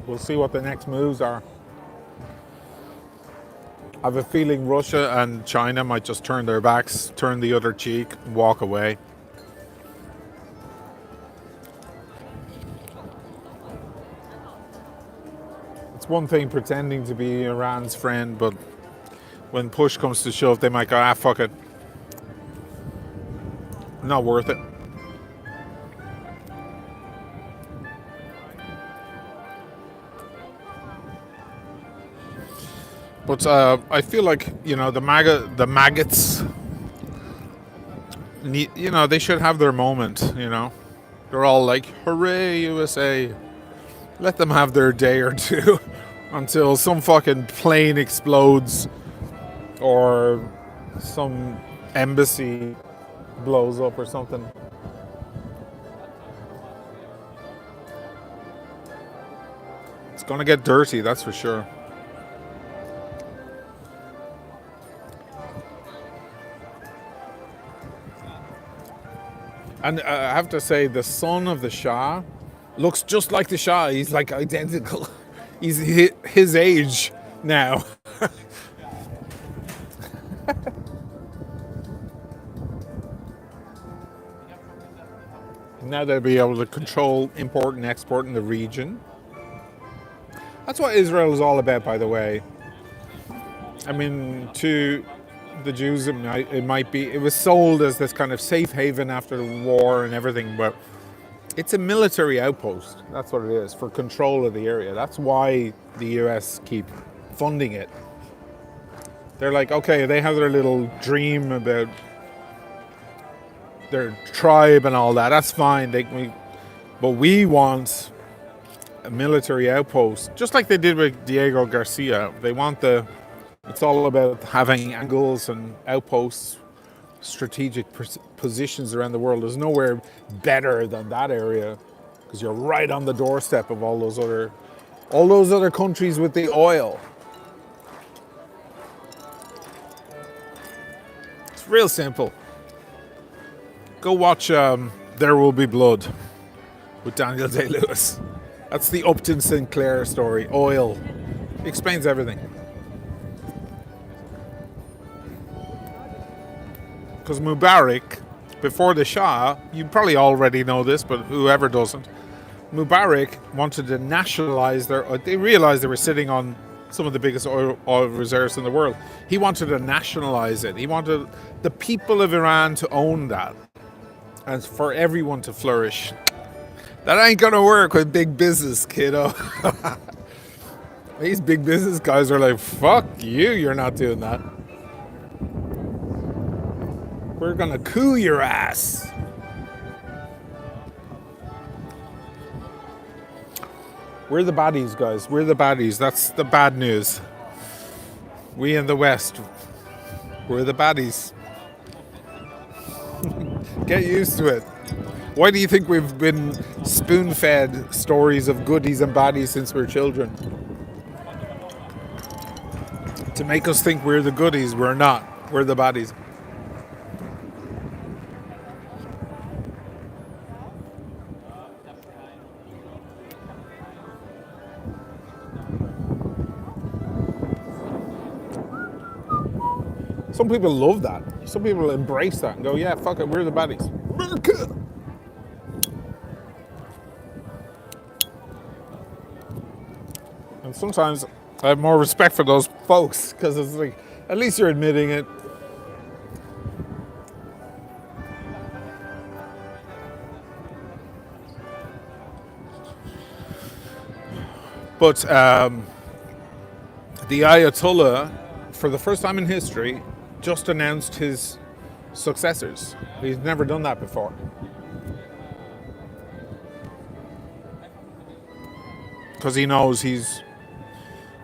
Speaker 1: We'll see what the next moves are. I have a feeling Russia and China might just turn their backs, turn the other cheek, and walk away. It's one thing pretending to be Iran's friend, but when push comes to shove, they might go, fuck it. Not worth it. But I feel like, the maggots, they should have their moment, They're all like, hooray, USA. Let them have their day or two until some fucking plane explodes or some embassy blows up or something. It's gonna get dirty, that's for sure. And I have to say, the son of the Shah looks just like the Shah. He's like identical. He's his age now. Now they'll be able to control import and export in the region. That's what Israel is all about, by the way. I mean, to the Jews, it was sold as this kind of safe haven after the war and everything, but It's a military outpost. That's what it is, for control of the area. That's why the US keep funding it. They're like, okay, they have their little dream about their tribe and all that. That's fine. But we want a military outpost, just like they did with Diego Garcia. They want it's all about having angles and outposts, strategic positions around the world. There's nowhere better than that area because you're right on the doorstep of all those other countries with the oil. It's real simple. Go watch There Will Be Blood with Daniel Day-Lewis. That's the Upton Sinclair story. Oil. It explains everything. Because Mubarak, before the Shah, you probably already know this, but whoever doesn't, Mubarak wanted to nationalize they realized they were sitting on some of the biggest oil reserves in the world. He wanted to nationalize it. He wanted the people of Iran to own that and for everyone to flourish. That ain't gonna work with big business, kiddo. These big business guys are like, fuck you, you're not doing that. We're gonna coup your ass. We're the baddies, guys. We're the baddies. That's the bad news. We in the West, we're the baddies. Get used to it. Why do you think we've been spoon-fed stories of goodies and baddies since we were children? To make us think we're the goodies. We're not. We're the baddies. Some people love that. Some people embrace that and go, yeah, fuck it, we're the baddies. America! And sometimes I have more respect for those folks because it's like, at least you're admitting it. But the Ayatollah, for the first time in history, just announced his successors. He's never done that before. Because he knows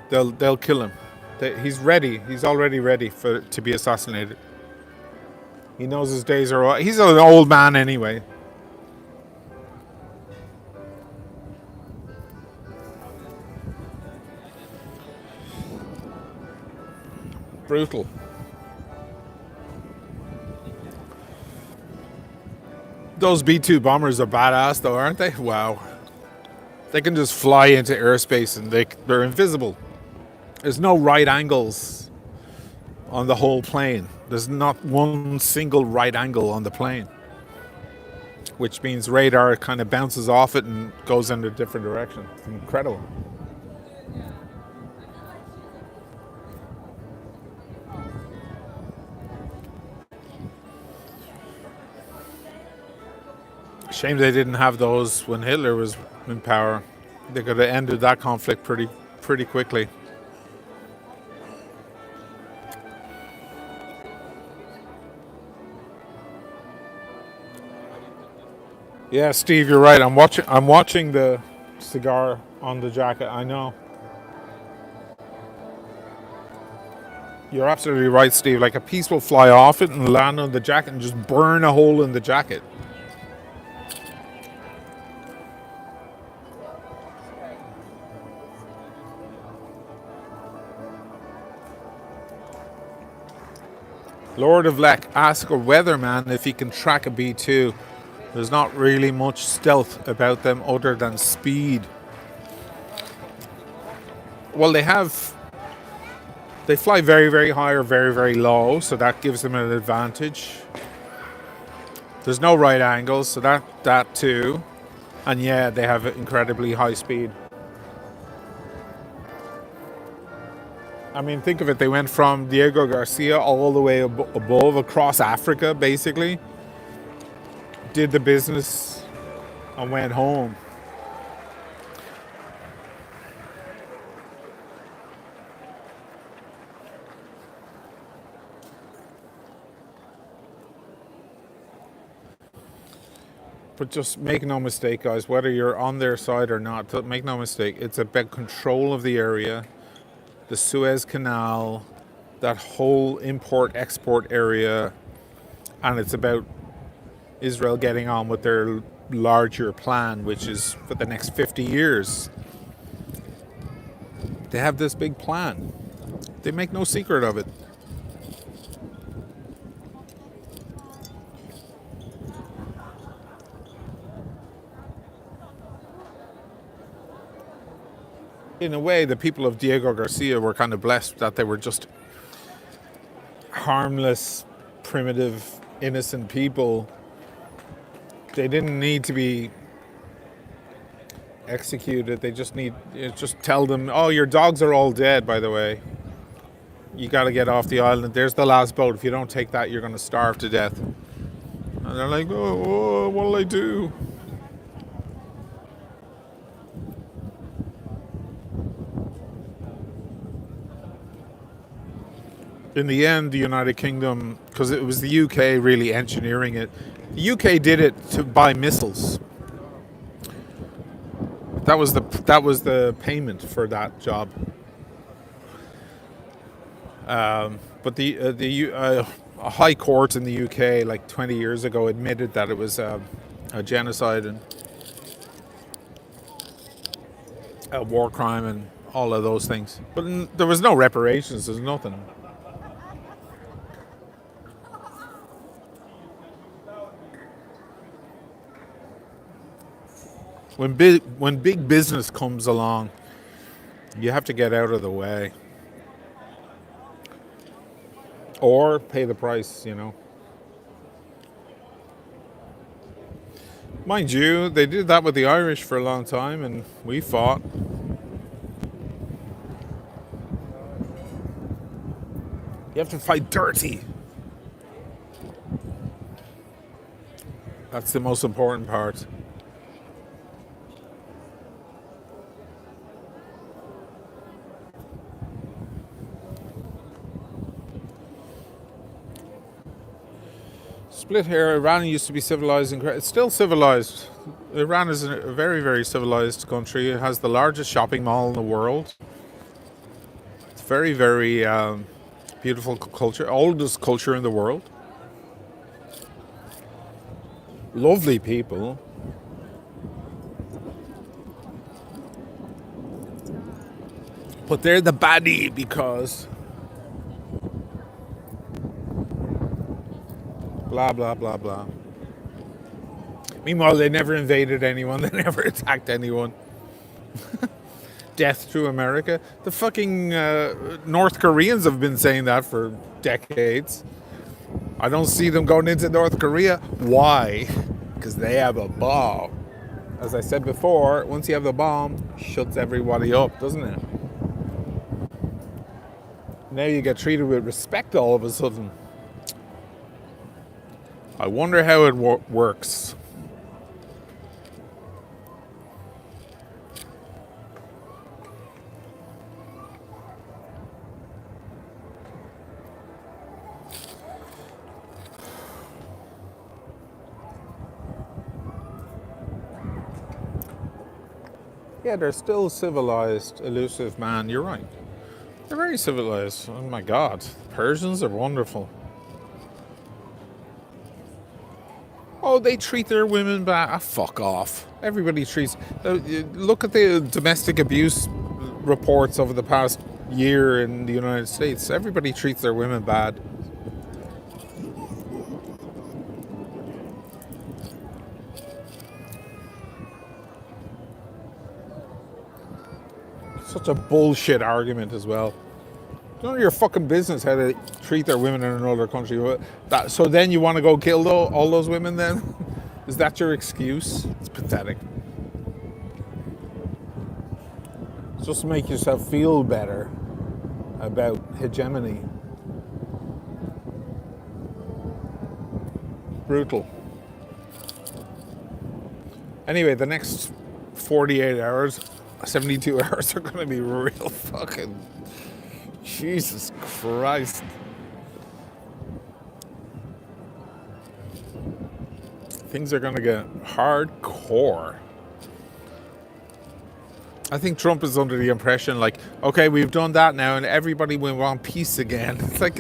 Speaker 1: they'll kill him. He's ready. He's already ready to be assassinated. He knows his days are. He's an old man anyway. Brutal. Those B-2 bombers are badass though, aren't they? Wow. They can just fly into airspace and they're invisible. There's no right angles on the whole plane. There's not one single right angle on the plane, which means radar kind of bounces off it and goes in a different direction. It's incredible. Shame they didn't have those when Hitler was in power. They could have ended that conflict pretty quickly. Yeah, Steve, you're right. I'm watching the cigar on the jacket. I know. You're absolutely right, Steve. Like a piece will fly off it and land on the jacket and just burn a hole in the jacket. Lord of Lech, ask a weatherman if he can track a B-2. There's not really much stealth about them other than speed. Well, they fly very, very high or very, very low, so that gives them an advantage. There's no right angles, so that too. And yeah, they have incredibly high speed. I mean, think of it. They went from Diego Garcia all the way above, across Africa, basically. Did the business and went home. But just make no mistake, guys, whether you're on their side or not, make no mistake, it's about control of the area, the Suez Canal, that whole import-export area, and it's about Israel getting on with their larger plan, which is for the next 50 years. They have this big plan. They make no secret of it. In a way, the people of Diego Garcia were kind of blessed that they were just harmless, primitive, innocent people. They didn't need to be executed. They just tell them, oh, your dogs are all dead, by the way. You got to get off the island. There's the last boat. If you don't take that, you're going to starve to death. And they're like, oh, what'll I do? In the end, the United Kingdom, because it was the UK really engineering it, the UK did it to buy missiles. That was the payment for that job. But the high court in the UK, like 20 years ago, admitted that it was a genocide and a war crime and all of those things. But there was no reparations. There's nothing. When big business comes along, you have to get out of the way. Or pay the price, you know. Mind you, they did that with the Irish for a long time and we fought. You have to fight dirty. That's the most important part. Split here. Iran used to be civilized. It's still civilized. Iran is a very, very civilized country. It has the largest shopping mall in the world. It's very, very beautiful culture. Oldest culture in the world. Lovely people. But they're the baddie because blah, blah, blah, blah. Meanwhile, they never invaded anyone. They never attacked anyone. Death to America. The fucking North Koreans have been saying that for decades. I don't see them going into North Korea. Why? Because they have a bomb. As I said before, once you have the bomb, shuts everybody up, doesn't it? Now you get treated with respect all of a sudden. I wonder how it works. Yeah, they're still civilized, elusive man. You're right. They're very civilized. Oh my God. Persians are wonderful. Oh, they treat their women bad. Ah, fuck off. Everybody treats... look at the domestic abuse reports over the past year in the United States. Everybody treats their women bad. Such a bullshit argument as well. None of your fucking business how they treat their women in another country. So then you want to go kill all those women then? Is that your excuse? It's pathetic. Just to make yourself feel better about hegemony. Brutal. Anyway, the next 48 hours, 72 hours are going to be real fucking... Jesus Christ. Things are going to get hardcore. I think Trump is under the impression, like, okay, we've done that now, and everybody will want peace again. It's like,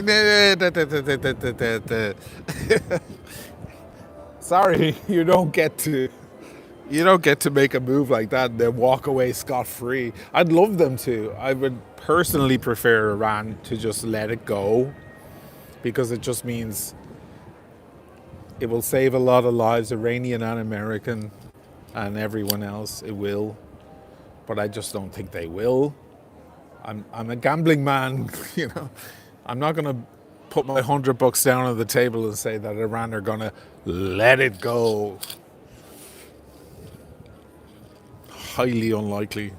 Speaker 1: sorry, you don't get to make a move like that and then walk away scot-free. I'd love them to. I would personally prefer Iran to just let it go, because it just means it will save a lot of lives, Iranian and American, and everyone else. It will. But I just don't think they will. I'm a gambling man, you know. I'm not going to put my $100 down on the table and say that Iran are going to let it go. Highly unlikely.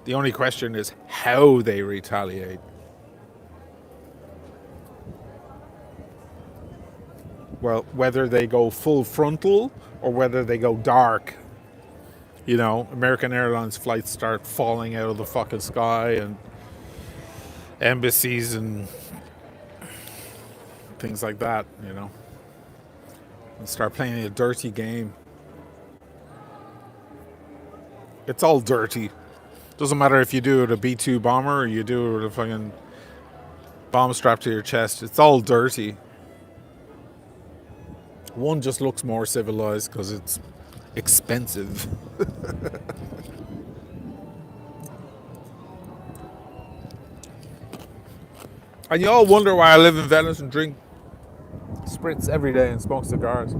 Speaker 1: The only question is how they retaliate. Well, whether they go full frontal or whether they go dark. You know, American Airlines flights start falling out of the fucking sky, and embassies and things like that, you know. And start playing a dirty game. It's all dirty. Doesn't matter if you do it with a B-2 bomber or you do it with a fucking bomb strapped to your chest. It's all dirty. One just looks more civilized because it's expensive. And you all wonder why I live in Venice and drink spritz every day and smoke cigars.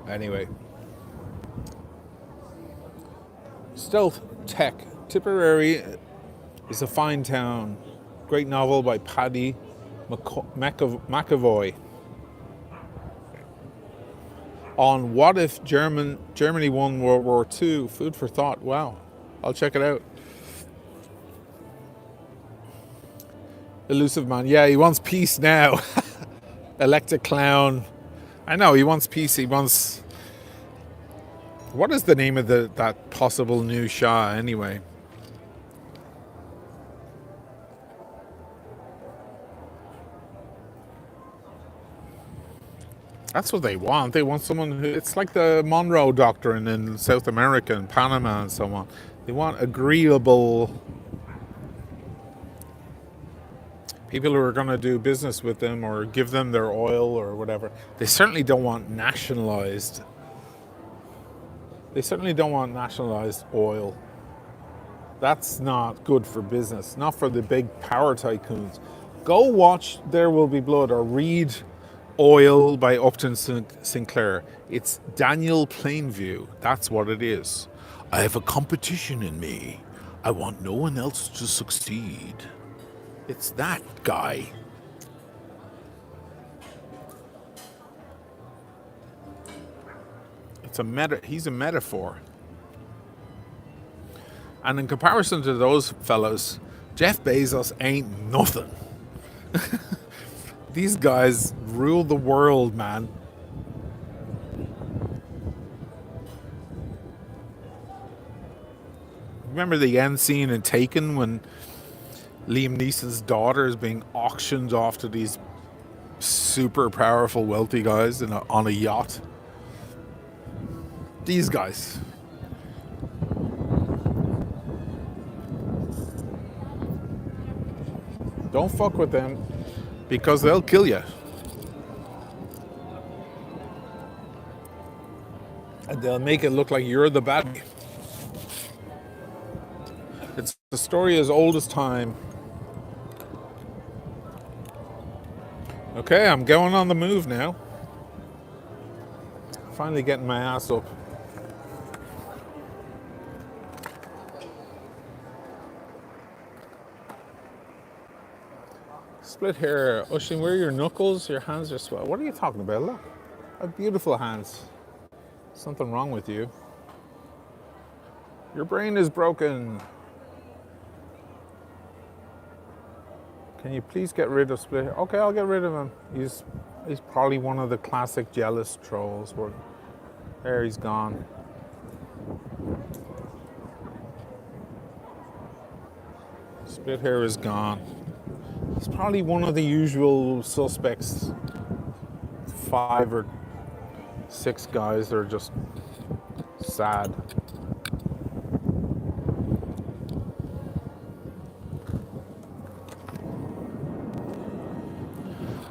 Speaker 1: Anyway, Stealth Tech. Tipperary is a fine town. Great novel by Paddy McAvoy. On what if Germany won World War II? Food for thought. Wow. I'll check it out. Elusive man. Yeah, he wants peace now. Elected clown. I know, he wants peace. He wants... What is the name of that possible new Shah anyway? That's what they want. They want someone who... It's like the Monroe Doctrine in South America and Panama and so on. They want agreeable people who are going to do business with them or give them their oil or whatever. They certainly don't want nationalized. They certainly don't want nationalized oil. That's not good for business. Not for the big power tycoons. Go watch There Will Be Blood or read Oil by Upton Sinclair. It's Daniel Plainview. That's what it is. I have a competition in me. I want no one else to succeed. It's that guy. He's a metaphor. And in comparison to those fellows, Jeff Bezos ain't nothing. These guys rule the world, man. Remember the end scene in Taken when Liam Neeson's daughter is being auctioned off to these super powerful, wealthy guys on a yacht? These guys. Don't fuck with them because they'll kill you. And they'll make it look like you're the bad guy. It's the story as old as time. Okay, I'm going on the move now. Finally getting my ass up. Split hair. Oisin, where are your knuckles? Your hands are swell. What are you talking about? Look. What beautiful hands. Something wrong with you. Your brain is broken. Can you please get rid of Split? Okay, I'll get rid of him. He's probably one of the classic jealous trolls. There, he's gone. Split hair is gone. He's probably one of the usual suspects. 5 or 6 guys that are just sad.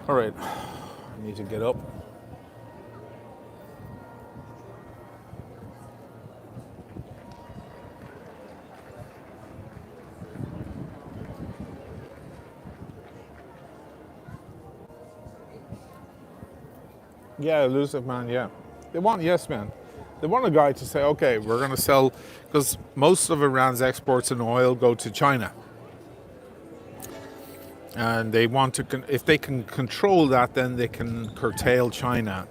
Speaker 1: All right, I need to get up. Yeah, elusive man, yeah. They want yes man. They want a guy to say, okay, we're going to sell, because most of Iran's exports in oil go to China. And they want to, if they can control that, then they can curtail China.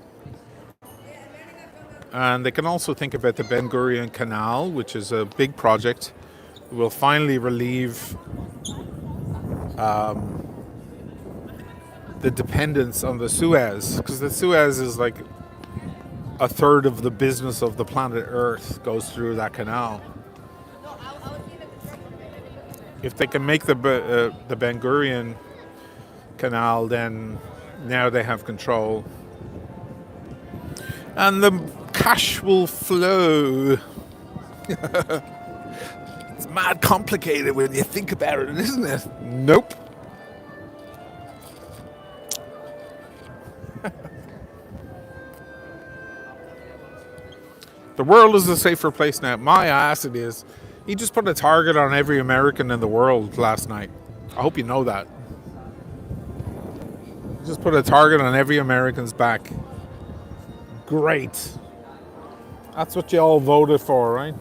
Speaker 1: And they can also think about the Ben Gurion Canal, which is a big project. It will finally relieve the dependence on the Suez, because the Suez is like a third of the business of the planet Earth goes through that canal. If they can make the Ben Gurion Canal, then now they have control. And the cash will flow. It's mad complicated when you think about it, isn't it? Nope. The world is a safer place now. My ass it is. He just put a target on every American in the world last night. I hope you know that. He just put a target on every American's back. Great. That's what you all voted for, right?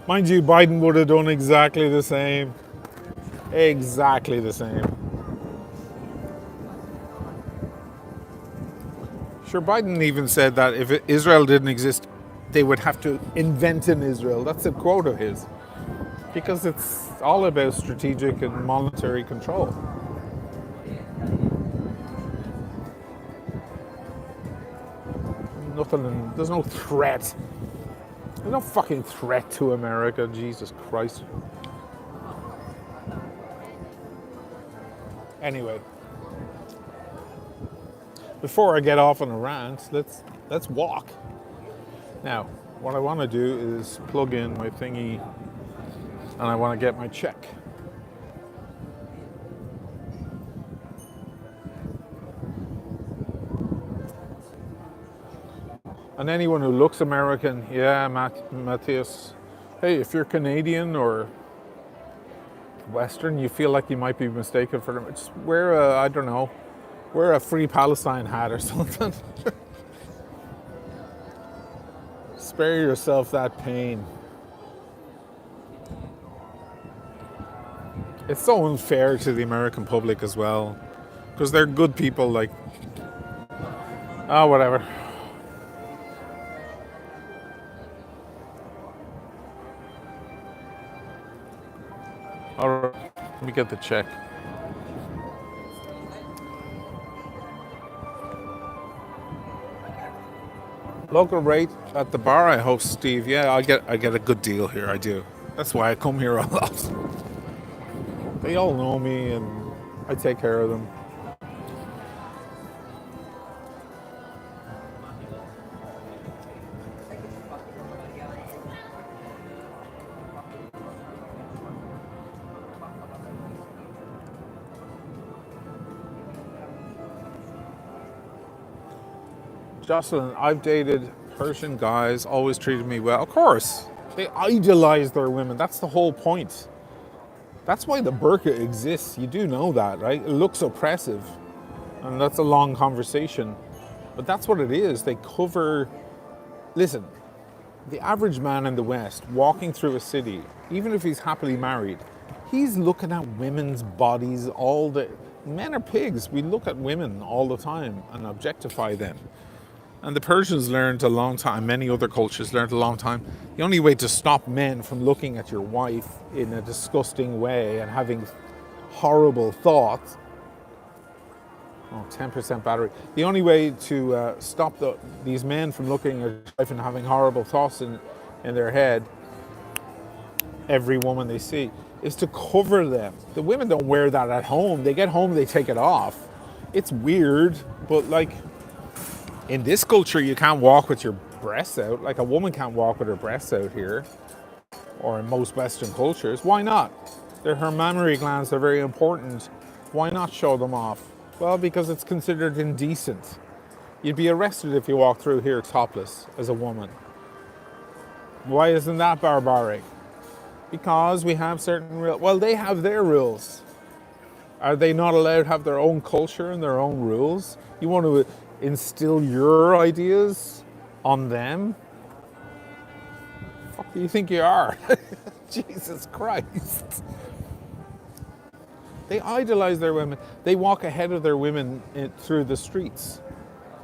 Speaker 1: Mind you, Biden would have done exactly the same. Exactly the same. Sure, Biden even said that if Israel didn't exist, they would have to invent an Israel. That's a quote of his. Because it's all about strategic and monetary control. There's no threat. There's no fucking threat to America, Jesus Christ. Anyway. Before I get off on a rant, let's walk. Now, what I want to do is plug in my thingy and I want to get my check. And anyone who looks American, yeah, Matthias, hey, if you're Canadian or Western, you feel like you might be mistaken for them, just wear a Free Palestine hat or something. Spare yourself that pain. It's so unfair to the American public as well, because they're good people, like, whatever. All right, let me get the check. Local rate at the bar I host, Steve. Yeah, I get a good deal here. I do. That's why I come here a lot. They all know me, and I take care of them. Jocelyn, I've dated Persian guys, always treated me well. Of course, they idolize their women. That's the whole point. That's why the burqa exists. You do know that, right? It looks oppressive, and that's a long conversation. But that's what it is. They cover... Listen, the average man in the West walking through a city, even if he's happily married, he's looking at women's bodies all day. Men are pigs. We look at women all the time and objectify them. And the Persians learned a long time, many other cultures learned a long time, the only way to stop men from looking at your wife in a disgusting way and having horrible thoughts Oh, 10% battery. The only way to stop these men from looking at life and having horrible thoughts in their head, every woman they see, is to cover them. The women don't wear that at home. They get home, they take it off. It's weird, but like in this culture, you can't walk with your breasts out. Like a woman can't walk with her breasts out here, or in most Western cultures. Why not? Her mammary glands are very important. Why not show them off? Well, because it's considered indecent. You'd be arrested if you walked through here topless as a woman. Why isn't that barbaric? Because we have certain rules. Well, they have their rules. Are they not allowed to have their own culture and their own rules? You want to instill your ideas on them? Fuck do you think you are? Jesus Christ. They idolize their women. They walk ahead of their women through the streets,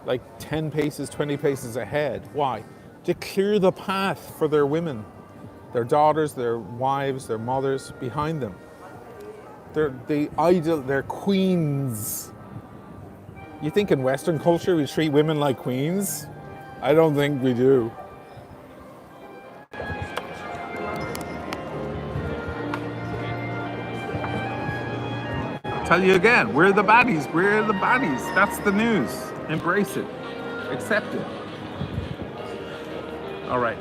Speaker 1: like 10 paces, 20 paces ahead. Why? To clear the path for their women, their daughters, their wives, their mothers behind them. They're queens. You think in Western culture we treat women like queens? I don't think we do. Tell you again, we're the baddies, we're the baddies. That's the news. Embrace it. Accept it. All right.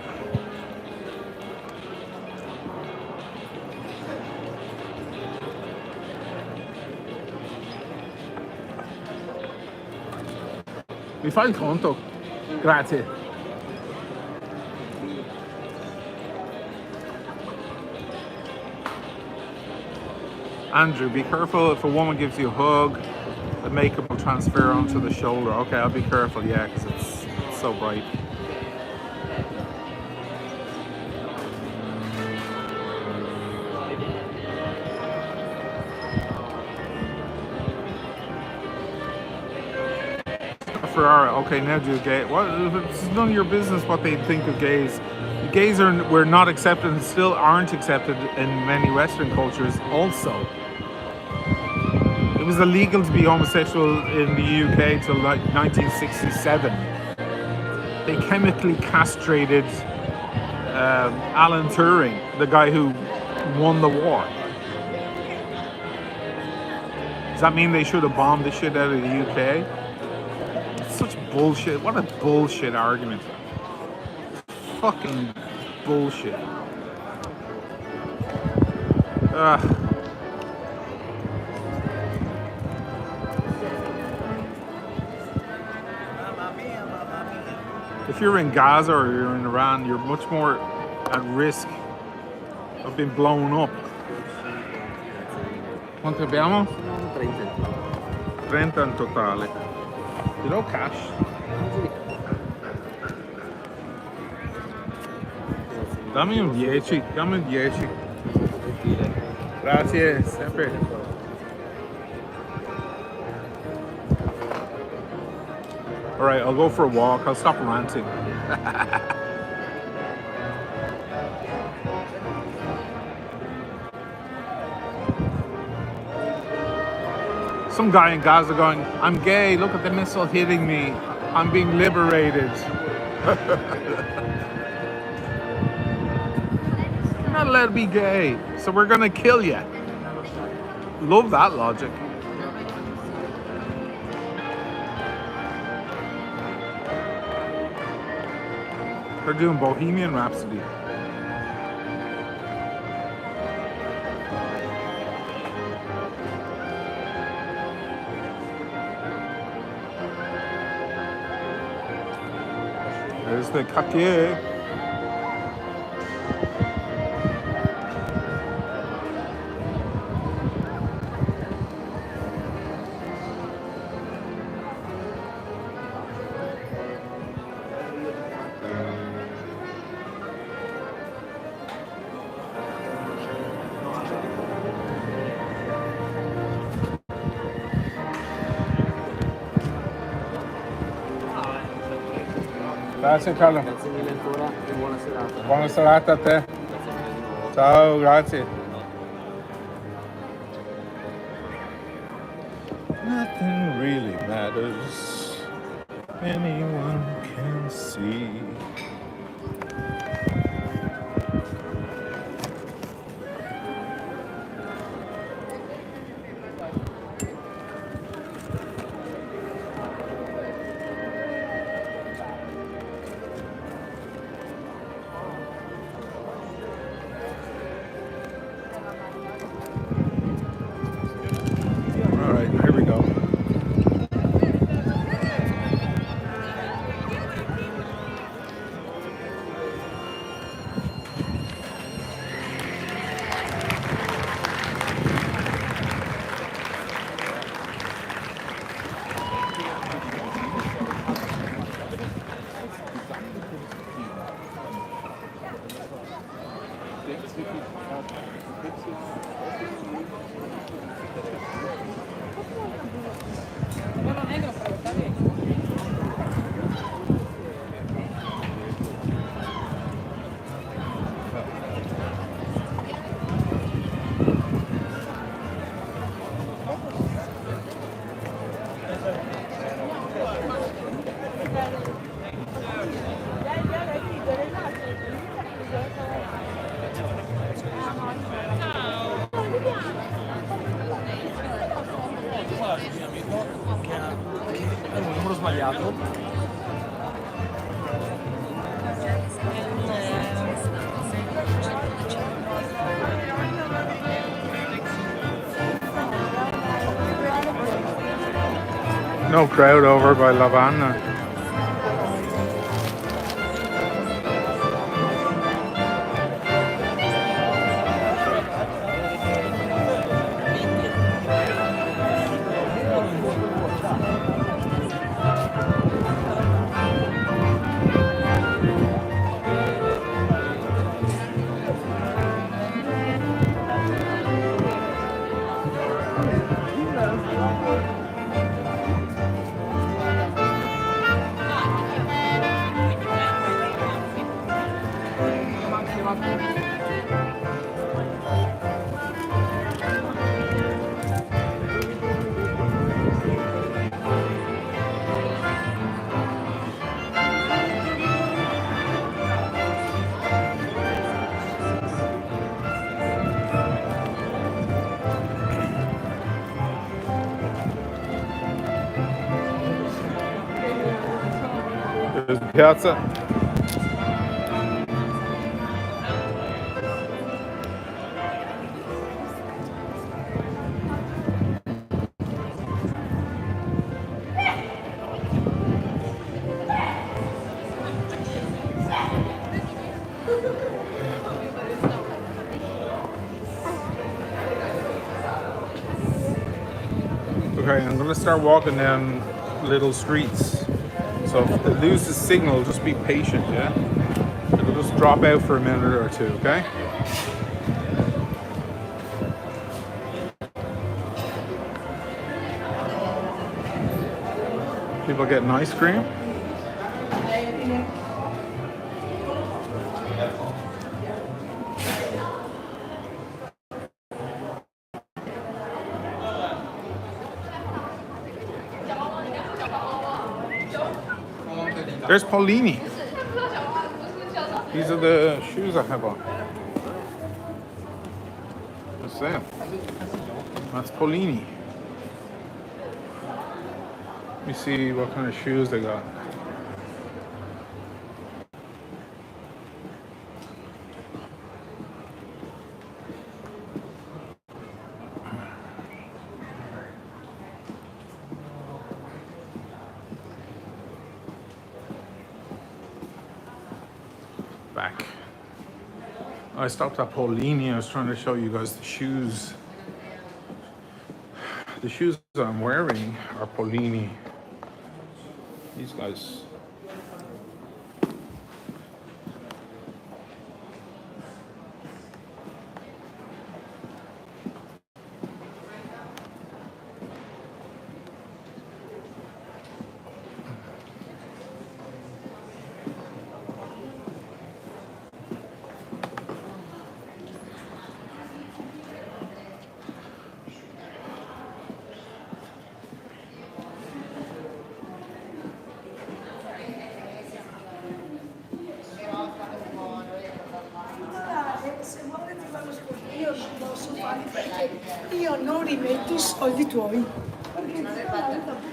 Speaker 1: Mi fa il conto? Grazie. Andrew, be careful if a woman gives you a hug, the makeup will transfer onto the shoulder. Okay, I'll be careful, yeah, because it's so bright. Ferrara, okay, now do gay. Well, it's none of your business what they think of gays. Gays were not accepted and still aren't accepted in many Western cultures also. It was illegal to be homosexual in the UK till like 1967. They chemically castrated Alan Turing, the guy who won the war. Does that mean they should have bombed the shit out of the UK? It's such bullshit. What a bullshit argument. Fucking bullshit. Ugh. If you're in Gaza or you're in Iran, you're much more at risk of being blown up. Quanto abbiamo? 30 in totale. You know cash? Dammi un 10, dammi un 10. Grazie, sempre. All right, I'll go for a walk. I'll stop ranting. Some guy in Gaza going, I'm gay, look at the missile hitting me. I'm being liberated. You're not allowed to be gay, so we're gonna kill you. Love that logic. They're doing Bohemian Rhapsody. There's the quartier. Grazie Carlo.
Speaker 5: Grazie mille ancora e buona serata.
Speaker 1: Buona serata a te. Ciao, grazie. Nothing really as anyone can see. All right, here we go.
Speaker 5: È un numero sbagliato.
Speaker 1: No crowd over by Lavanna. There's the piazza. Okay, I'm gonna start walking down little streets. So if it loses signal, just be patient, yeah? It'll just drop out for a minute or two, okay? People getting ice cream. There's Paulini. These are the shoes I have on. What's that? That's Paulini. Let me see what kind of shoes they got. Back. I stopped at Paulini. I was trying to show you guys the shoes. The shoes I'm wearing are Paulini. These guys.
Speaker 4: posso fare perché io non rimetto i soldi tuoi. Perché non è la vita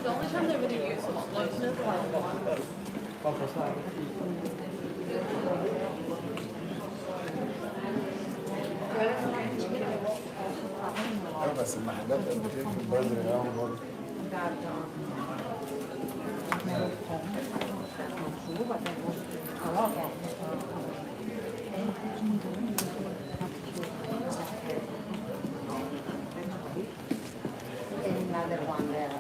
Speaker 2: The only time they really use explosive
Speaker 6: بس المحلات قد ايه في البدري قوي برضه.
Speaker 7: Another one there.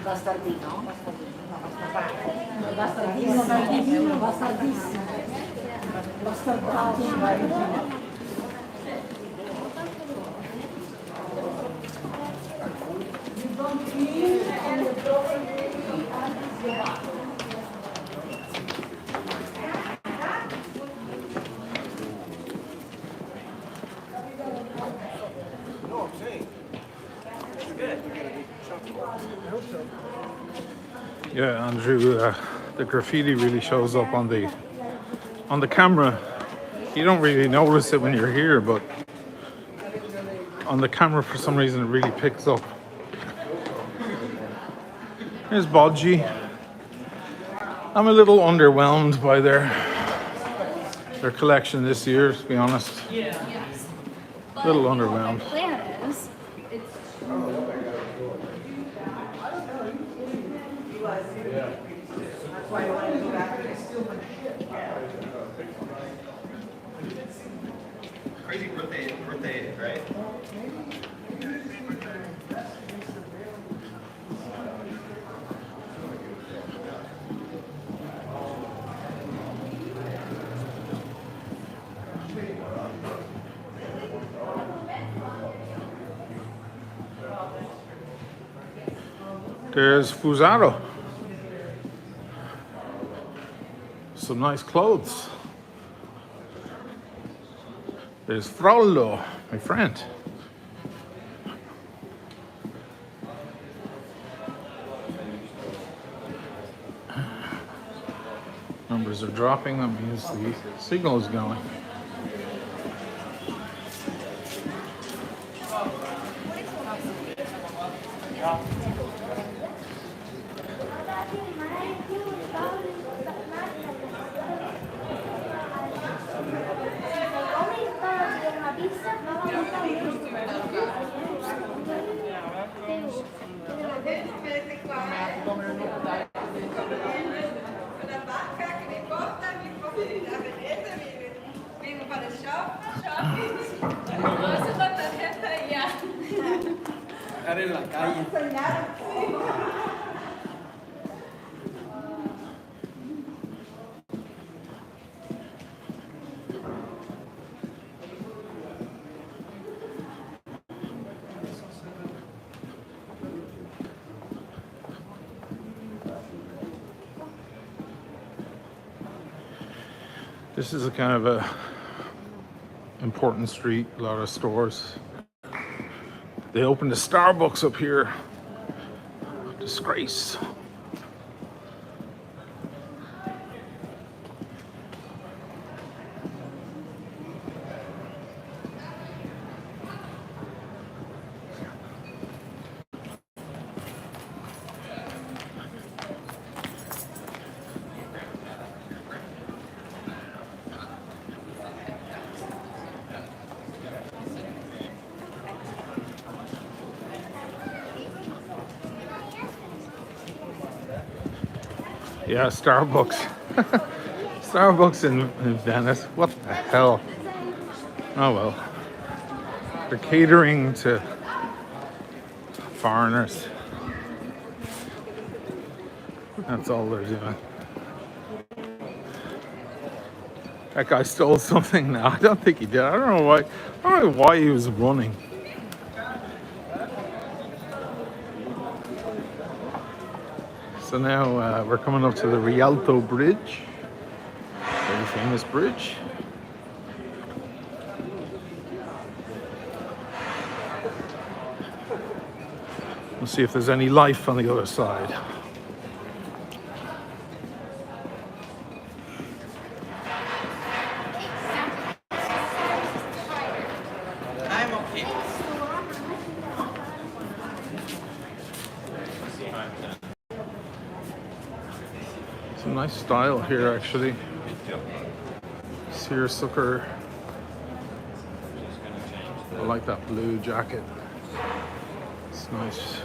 Speaker 7: Bastardino? Bastardino, bastardissimo. Bastardissimo.
Speaker 1: Yeah, Andrew, the graffiti really shows up on the camera. You don't really notice it when you're here, but on the camera for some reason it really picks up. Here's Bodgy. I'm a little underwhelmed by their collection this year, to be honest. A little underwhelmed.
Speaker 2: The plan is
Speaker 6: Crazy birthday, right?
Speaker 1: There's Fusaro. Some nice clothes. There's Frollo, my friend. Numbers are dropping, that means the signal is going.
Speaker 5: En la calle.
Speaker 1: This is a kind of a important street, a lot of stores. They opened a Starbucks up here. Disgrace. Yeah, Starbucks. Starbucks in Venice. What the hell? Oh well. They're catering to foreigners. That's all they're doing. That guy stole something now. I don't think he did. I don't know why. I don't know why he was running. So now we're coming up to the Rialto Bridge, very famous bridge. Let's see if there's any life on the other side. It's a nice style here, actually. Seersucker. I like that blue jacket. It's nice.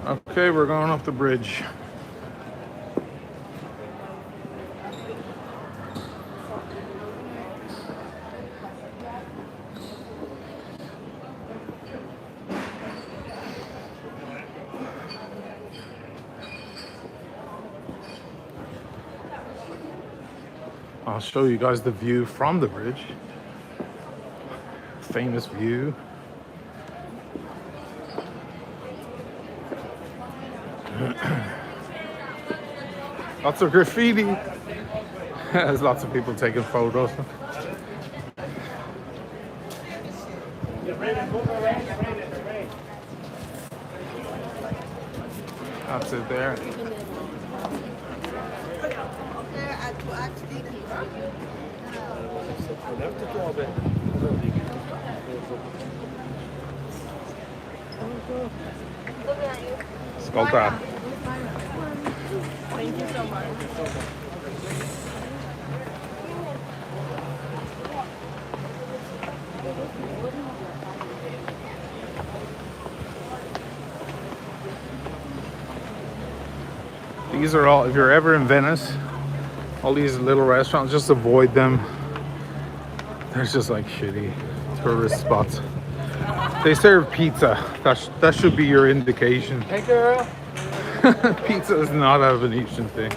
Speaker 1: Okay, we're going up the bridge. I'll show you guys the view from the bridge. Famous view. Lots of graffiti. There's lots of people taking photos. That's it there. Skolta.
Speaker 2: Thank you so much.
Speaker 1: These are all, if you're ever in Venice, all these little restaurants, just avoid them. They're just like shitty tourist spots. They serve pizza. That should be your indication.
Speaker 5: Hey girl.
Speaker 1: Pizza is not a Venetian thing.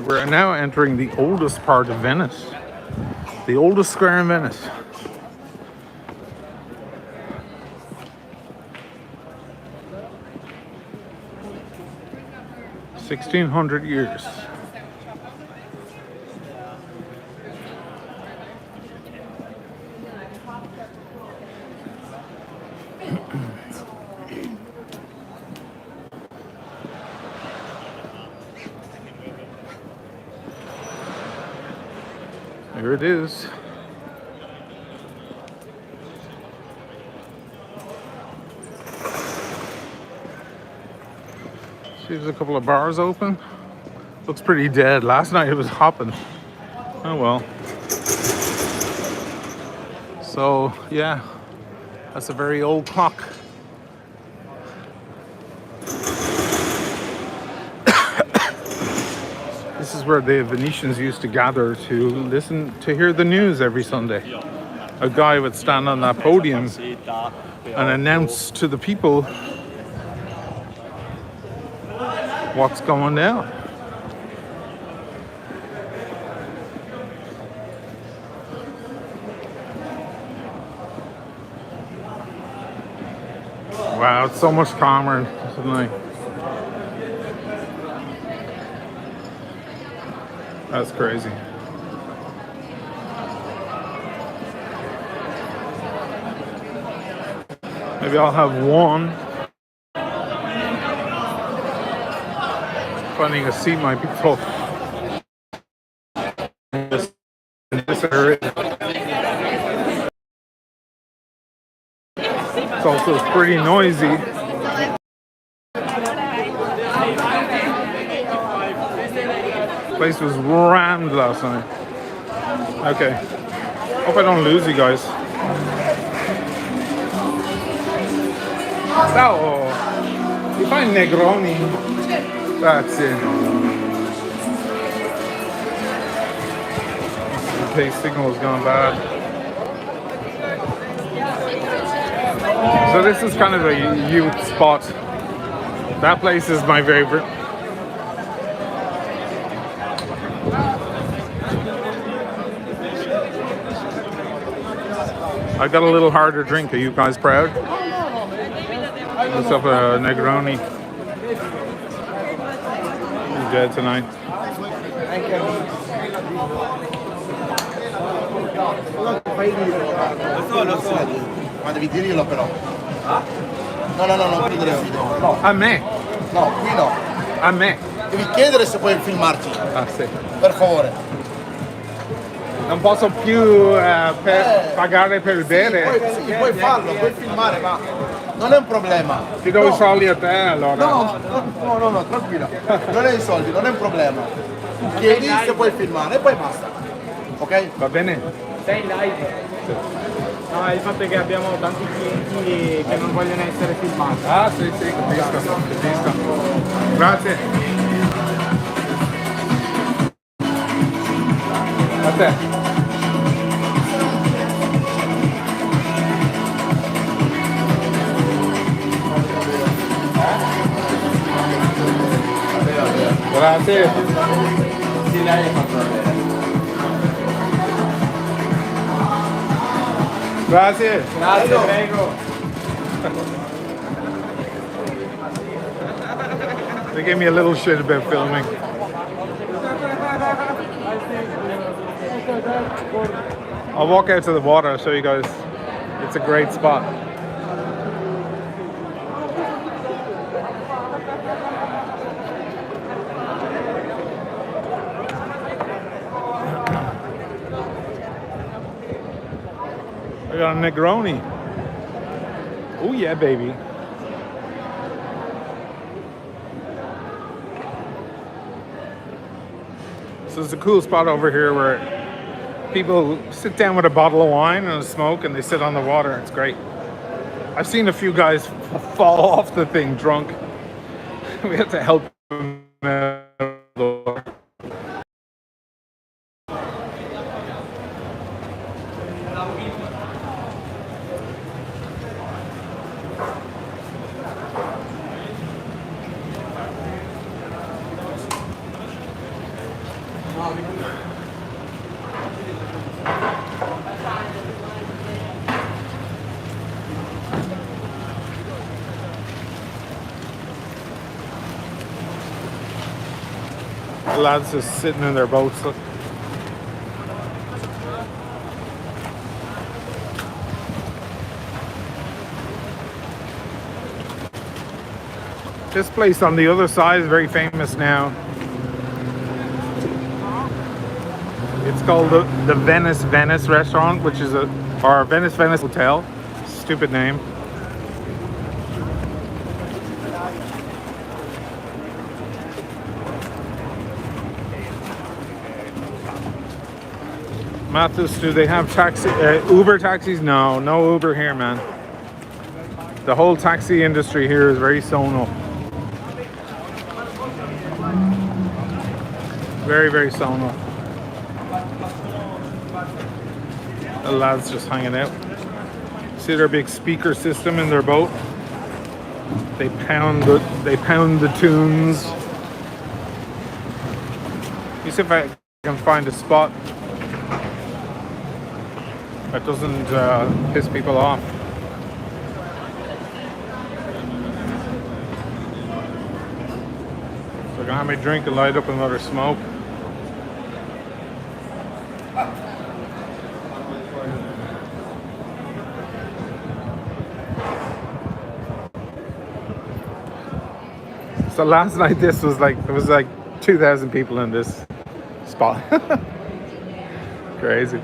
Speaker 1: We're now entering the oldest part of Venice. The oldest square in Venice. $1,600 years. Here it is. See, there's a couple of bars open. Looks pretty dead. Last night it was hopping. Oh well. So yeah, that's a very old clock. This is where the Venetians used to gather to listen, to hear the news every Sunday. A guy would stand on that podium and announce to the people what's going down. Wow, it's so much calmer tonight. That's crazy. Maybe I'll have one. Finding a seat might be tough. In this area. It's also pretty noisy. Place was rammed last night. Okay. Hope I don't lose you guys. Ciao. You find Negroni. That's it. Okay, signal's gone bad. So this is kind of a youth spot. That place is my favorite. I got a little harder drink. Are you guys proud? What's up, Negroni? He's dead tonight.
Speaker 6: Ma devi dirglielo però. No, non prendere video. No,
Speaker 1: A me.
Speaker 6: no, qui no.
Speaker 1: A me.
Speaker 6: Devi chiedere se puoi filmarci,
Speaker 1: Ah, sì.
Speaker 6: per favore.
Speaker 1: Non posso più pagare per bere.
Speaker 6: Sì, puoi farlo, puoi filmare, ma non è un problema.
Speaker 1: Ti do i soldi a te allora.
Speaker 6: No, tranquilla. Non è i soldi, non è un problema. Tu chiedi se puoi filmare e poi basta. Ok?
Speaker 1: Va bene?
Speaker 8: Sei in live? No, il fatto è che abbiamo tanti clienti che non vogliono essere filmati.
Speaker 1: Ah, sì, capisco. Grazie. A te. Grazie. Grazie.
Speaker 8: Grazie, prego.
Speaker 1: They gave me a little shit about filming. I'll walk out to the water, I'll show you guys. It's a great spot. I got a Negroni. Oh yeah, baby. So there's a cool spot over here where people sit down with a bottle of wine and a smoke and they sit on the water. It's great. I've seen a few guys fall off the thing drunk. We had to help them out. The lads just sitting in their boats. Look. This place on the other side is very famous now. It's called the Venice restaurant, which is or Venice Hotel. Stupid name. Mathis, do they have Uber taxis? No Uber here, man. The whole taxi industry here is very zonal. Very, very zonal. The lads just hanging out. See their big speaker system in their boat. They pound the tunes. Let me see if I can find a spot that doesn't piss people off. So I'm gonna have my drink and light up another smoke. So last night there was like 2,000 people in this spot. Crazy.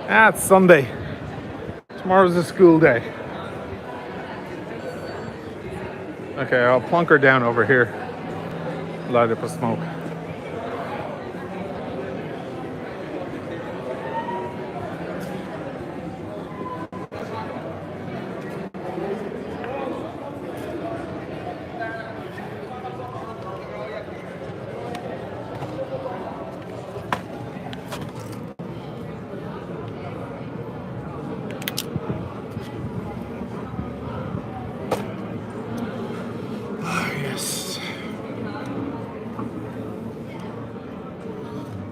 Speaker 1: Ah, it's Sunday. Tomorrow's a school day. Okay, I'll plunk her down over here. Light up a smoke.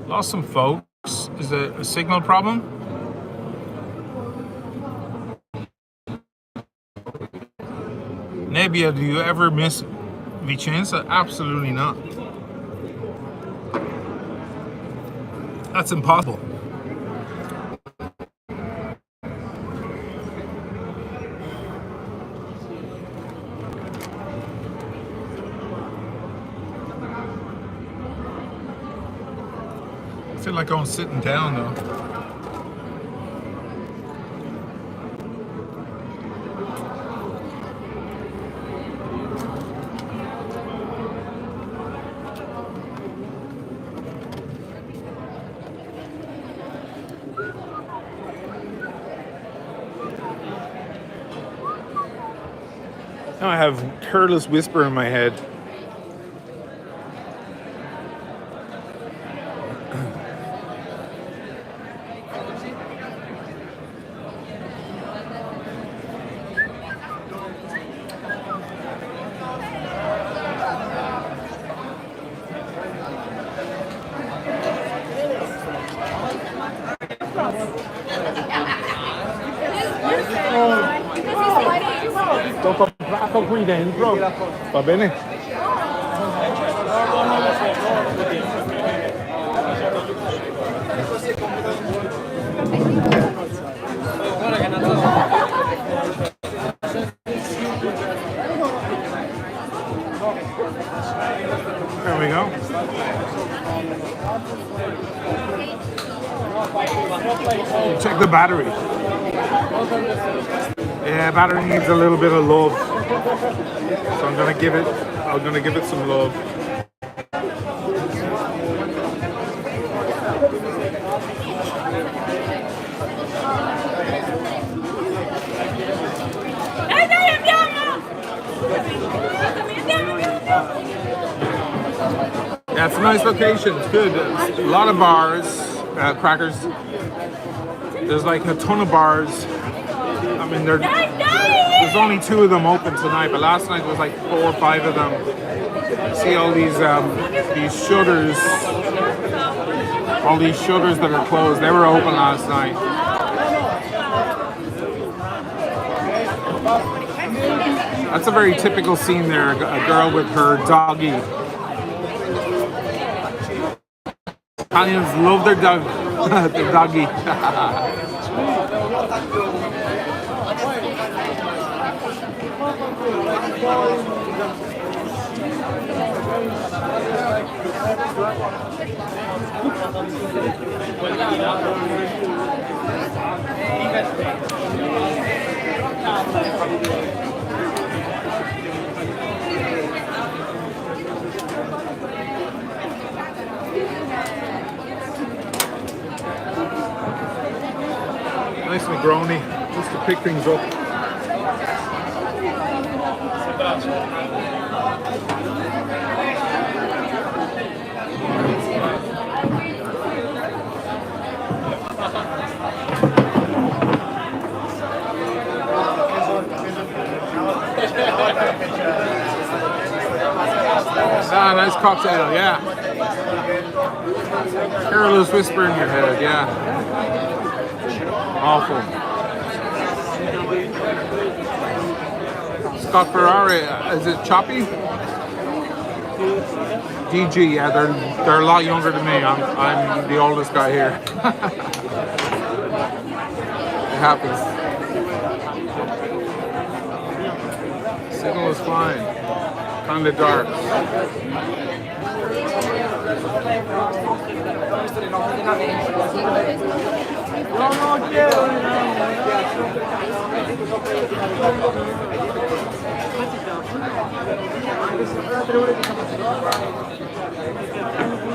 Speaker 1: Lost some folks. Is it a signal problem? Nebbia, do you ever miss Vicenza? Absolutely not. That's impossible. I feel like I'm sitting down though. Now I have Careless Whisper in my head. L'ho comprato qui dentro, va bene? There we go. Check the battery. Yeah, battery needs a little bit of love. So I'm gonna give it some love. Yeah, it's a nice location. It's good. It's a lot of bars, crackers. There's like a ton of bars. I mean, there's only 2 of them open tonight, but last night there was like 4 or 5 of them. You see all these shutters, that are closed. They were open last night. That's a very typical scene there. A girl with her doggy. Italians love their dog, their doggy. Nice Negroni, just to pick things up. Ah, nice cocktail, yeah. Careless Whisper in your head, yeah. Awful. Scott Ferrari, is it Choppy? DG, yeah, they're a lot younger than me. I'm the oldest guy here. It happens. Signal is fine. Kind of dark.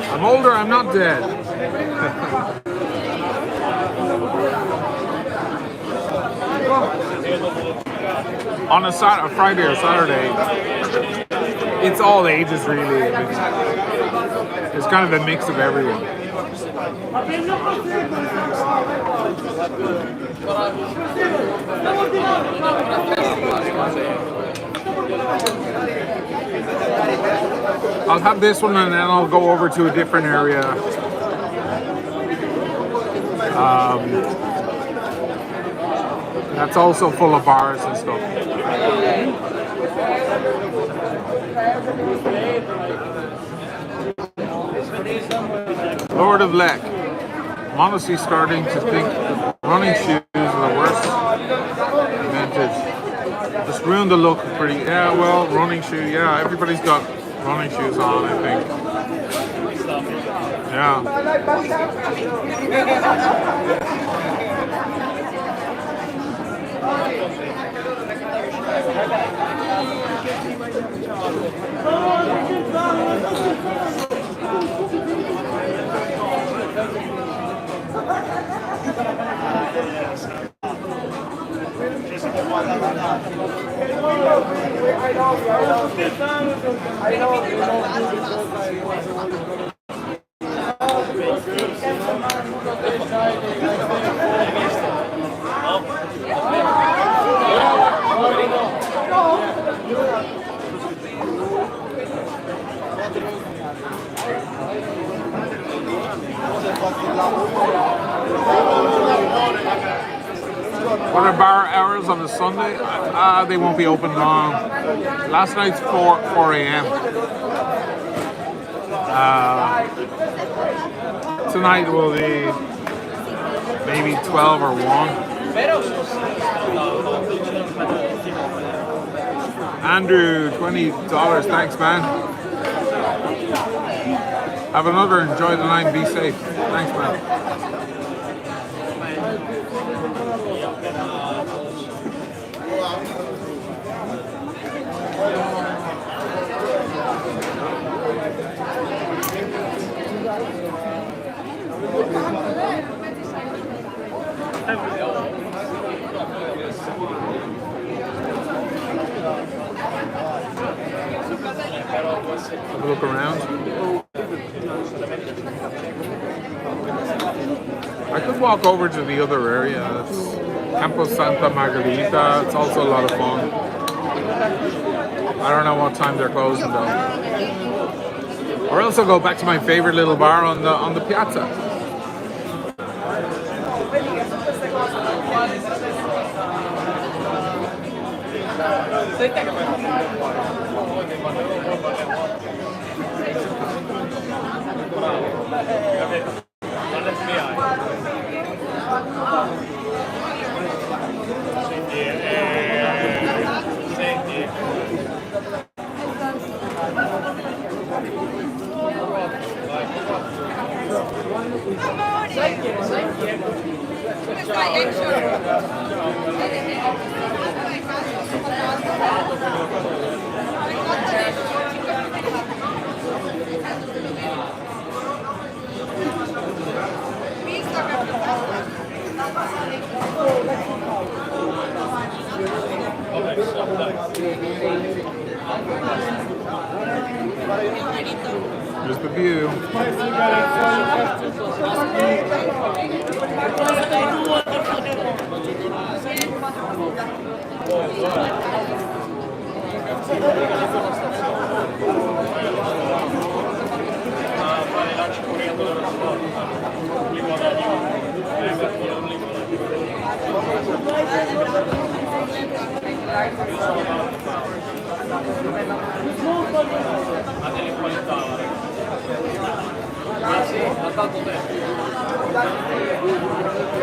Speaker 1: I'm older, I'm not dead. On a Friday or Saturday, it's all ages really. It's kind of a mix of everyone. I'll have this one and then I'll go over to a different area. That's also full of bars and stuff. Lord of Leck. I'm honestly starting to think that running shoes are the worst invented. Just ruined the look pretty. Yeah, well, running shoe. Yeah, everybody's got running shoes on, I think. Yeah. What are bar hours on a Sunday? They won't be open long. Last night's 4 a.m. Tonight will be maybe 12 or 1. Andrew, $20. Thanks, man. Have another. Enjoy the night. Be safe. Thanks, man. Have a look around. I could walk over to the other area. It's Campo Santa Margarita. It's also a lot of fun. I don't know what time they're closing though. Or else I'll go back to my favorite little bar on the piazza. Here's the view.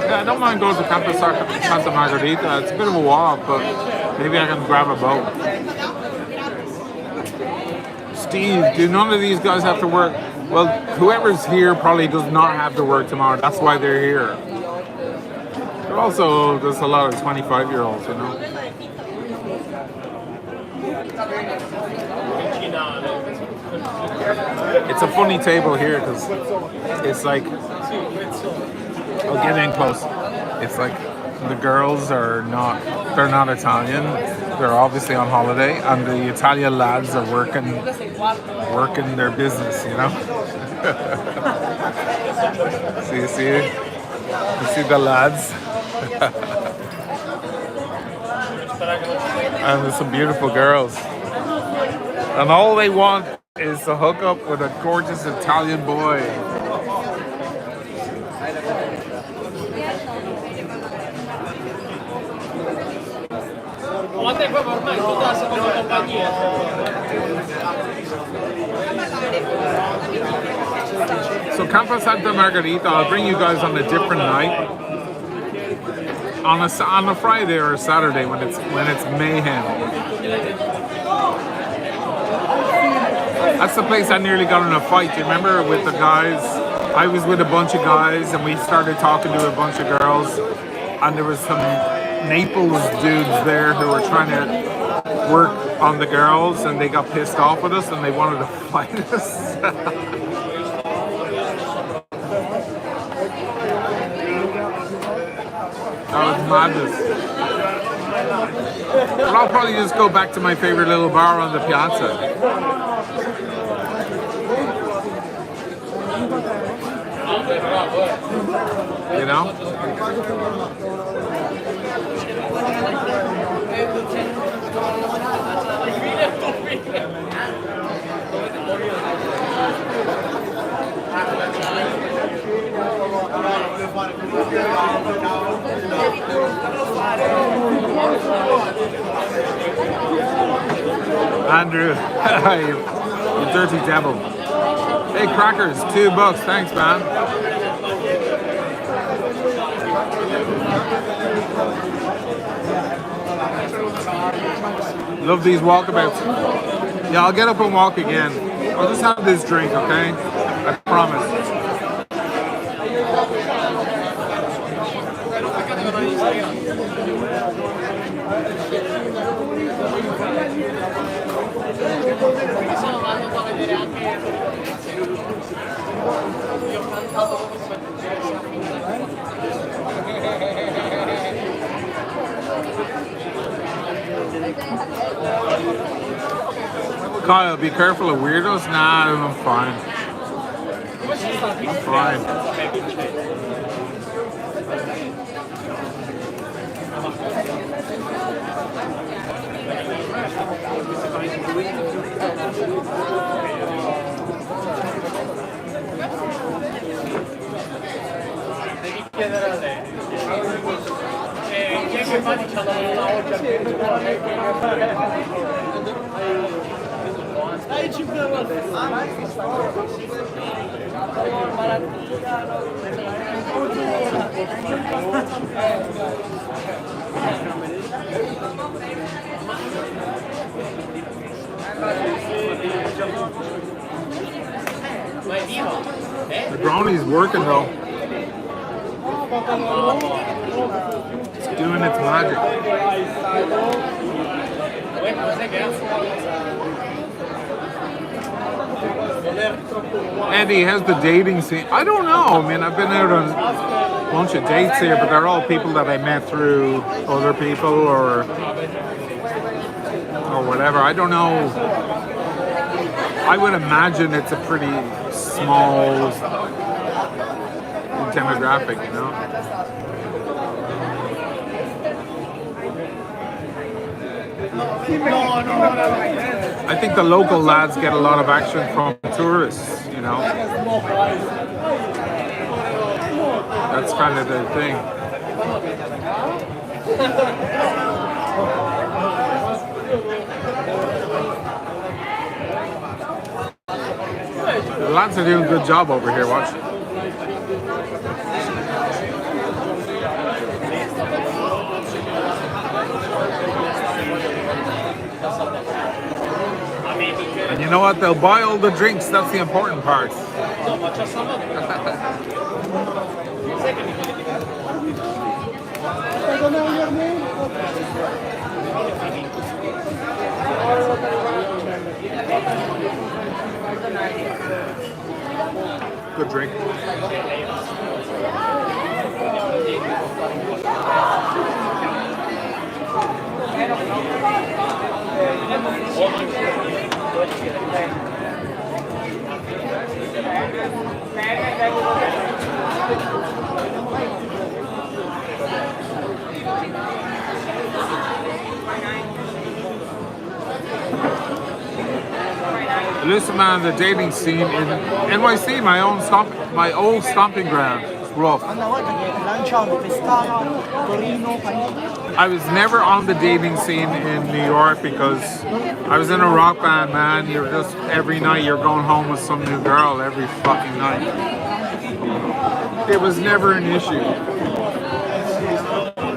Speaker 1: Yeah, I don't mind going to Campo Santa Margarita. It's a bit of a walk, but maybe I can grab a boat. Steve, do none of these guys have to work? Well, whoever's here probably does not have to work tomorrow. That's why they're here. But also, there's a lot of 25-year-olds, you know. It's a funny table here because it's like, I'll get in close. It's like the girls they're not Italian. They're obviously on holiday, and the Italian lads are working their business, you know. You see the lads. And there's some beautiful girls. And all they want is to hook up with a gorgeous Italian boy.
Speaker 5: quando è proprio ormai tutta la seconda compagnia.
Speaker 1: So Campo Santa Margarita, I'll bring you guys on a different night. On a Friday or a Saturday when it's mayhem. That's the place I nearly got in a fight. Do you remember with the guys? I was with a bunch of guys and we started talking to a bunch of girls, and there was some Naples dudes there who were trying to work on the girls, and they got pissed off with us and they wanted to fight us. That was madness. But I'll probably just go back to my favorite little bar on the piazza. You know? Andrew, you dirty devil. Hey, crackers, $2. Thanks, man. Love these walkabouts. Yeah, I'll get up and walk again. I'll just have this drink, okay? I promise. Kyle, be careful of weirdos. Nah, I'm fine. I'm fine.
Speaker 5: Devi chiedere a lei. Chi è che fa diciamo una volta dai 5 volte.
Speaker 1: The brownie's working though. It's doing its magic. Andy, how's the dating scene? I don't know. I mean, I've been out on a bunch of dates here, but they're all people that I met through other people or whatever. I don't know. I would imagine it's a pretty small demographic, you know? I think the local lads get a lot of action from tourists, you know? That's kind of the thing. The lads are doing a good job over here, watch. And you know what? They'll buy all the drinks. That's the important part. Good drink. Listen, man, the dating scene in NYC, my old stomping ground, it's rough.
Speaker 4: Una volta che lanciamo Pescara, Torino,
Speaker 1: I was never on the dating scene in New York because I was in a rock band, man. You're just, every night you're going home with some new girl every fucking night. It was never an issue.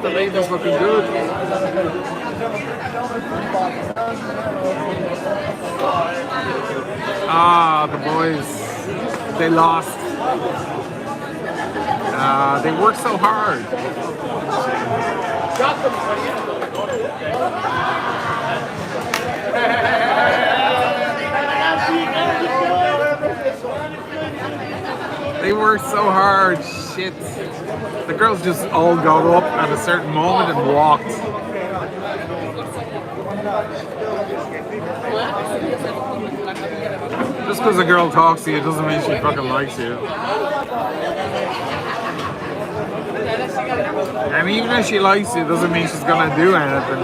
Speaker 1: The lady's looking good. Ah, the boys, they lost. They worked so hard. They worked so hard. Shit. The girls just all got up at a certain moment and walked. Just because a girl talks to you doesn't mean she fucking likes you. And even if she likes you, doesn't mean she's gonna do anything.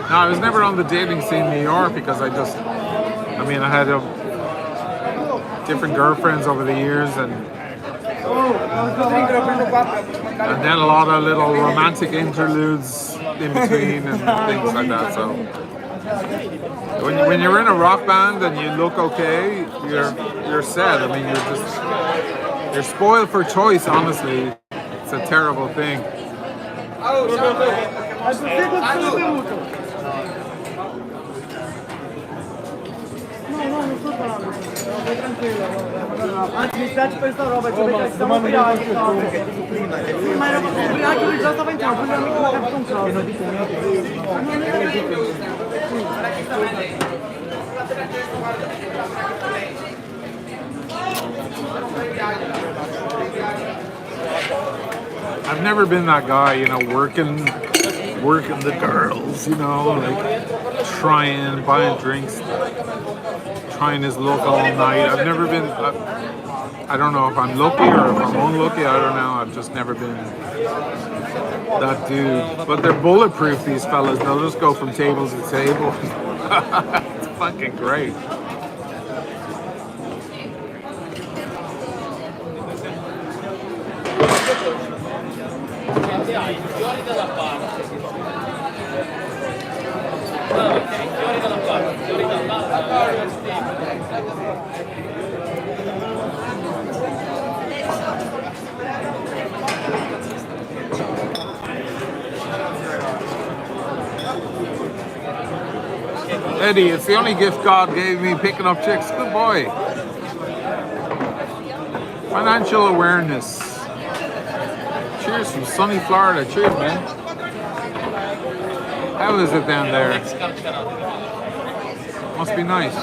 Speaker 1: No, I was never on the dating scene in New York because I had different girlfriends over the years and then a lot of little romantic interludes in between and things like that. So when you're in a rock band and you look okay, you're set. I mean, you're spoiled for choice. Honestly, it's a terrible thing.
Speaker 4: Vai tranquillo, anzi mi spiace per sta roba, cioè perché siamo ubriachi, no? Sì, ma eravamo ubriachi, lui già stava entrando, lui amico mi ha capito un
Speaker 1: I've never been that guy, you know, working the girls, you know, like trying, buying drinks, trying his luck all night. I've never been, I don't know if I'm lucky or if I'm unlucky, I don't know. I've just never been that dude. But they're bulletproof, these fellas. They'll just go from table to table. It's fucking great. Eddie, it's the only gift God gave me, picking up chicks. Good boy. Financial awareness. Cheers from sunny Florida. Cheers, man. How is it down there? Must be nice.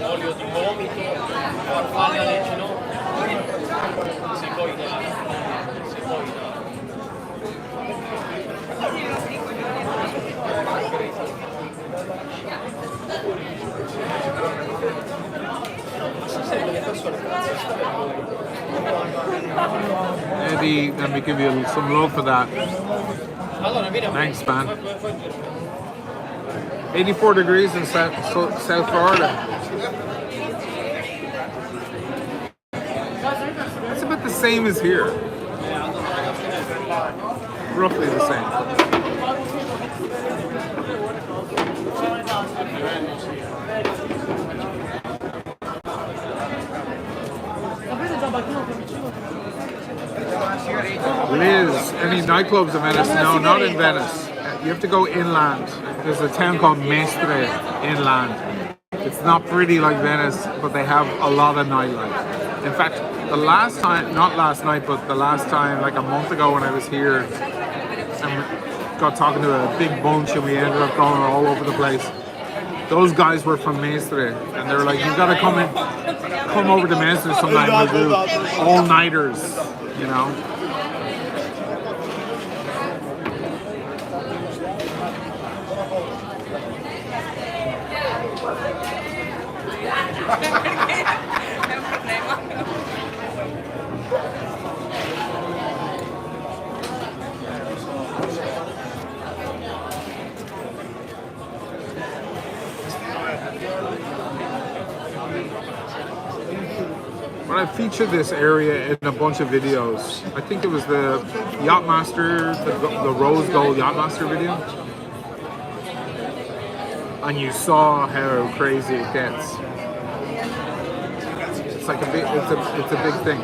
Speaker 5: Olio di vomito, farfalle alle ginocchia, se poi
Speaker 1: Eddie, let me give you some love for that. Thanks, man. 84 degrees in South Florida. It's about the same as here. Roughly the same. Liz, any nightclubs in Venice? No, not in Venice. You have to go inland. There's a town called Mestre inland. It's not pretty like Venice, but they have a lot of nightlife. In fact, the last time, not last night, but the last time, like a month ago when I was here, and got talking to a big bunch and we ended up going all over the place. Those guys were from Mestre, and they were like, "You've got to come over to Mestre sometime. We'll do all-nighters, you know." But I featured this area in a bunch of videos. I think it was the Yachtmaster, the Rose Gold Yachtmaster video. And you saw how crazy it gets. It's like a big, it's a big thing.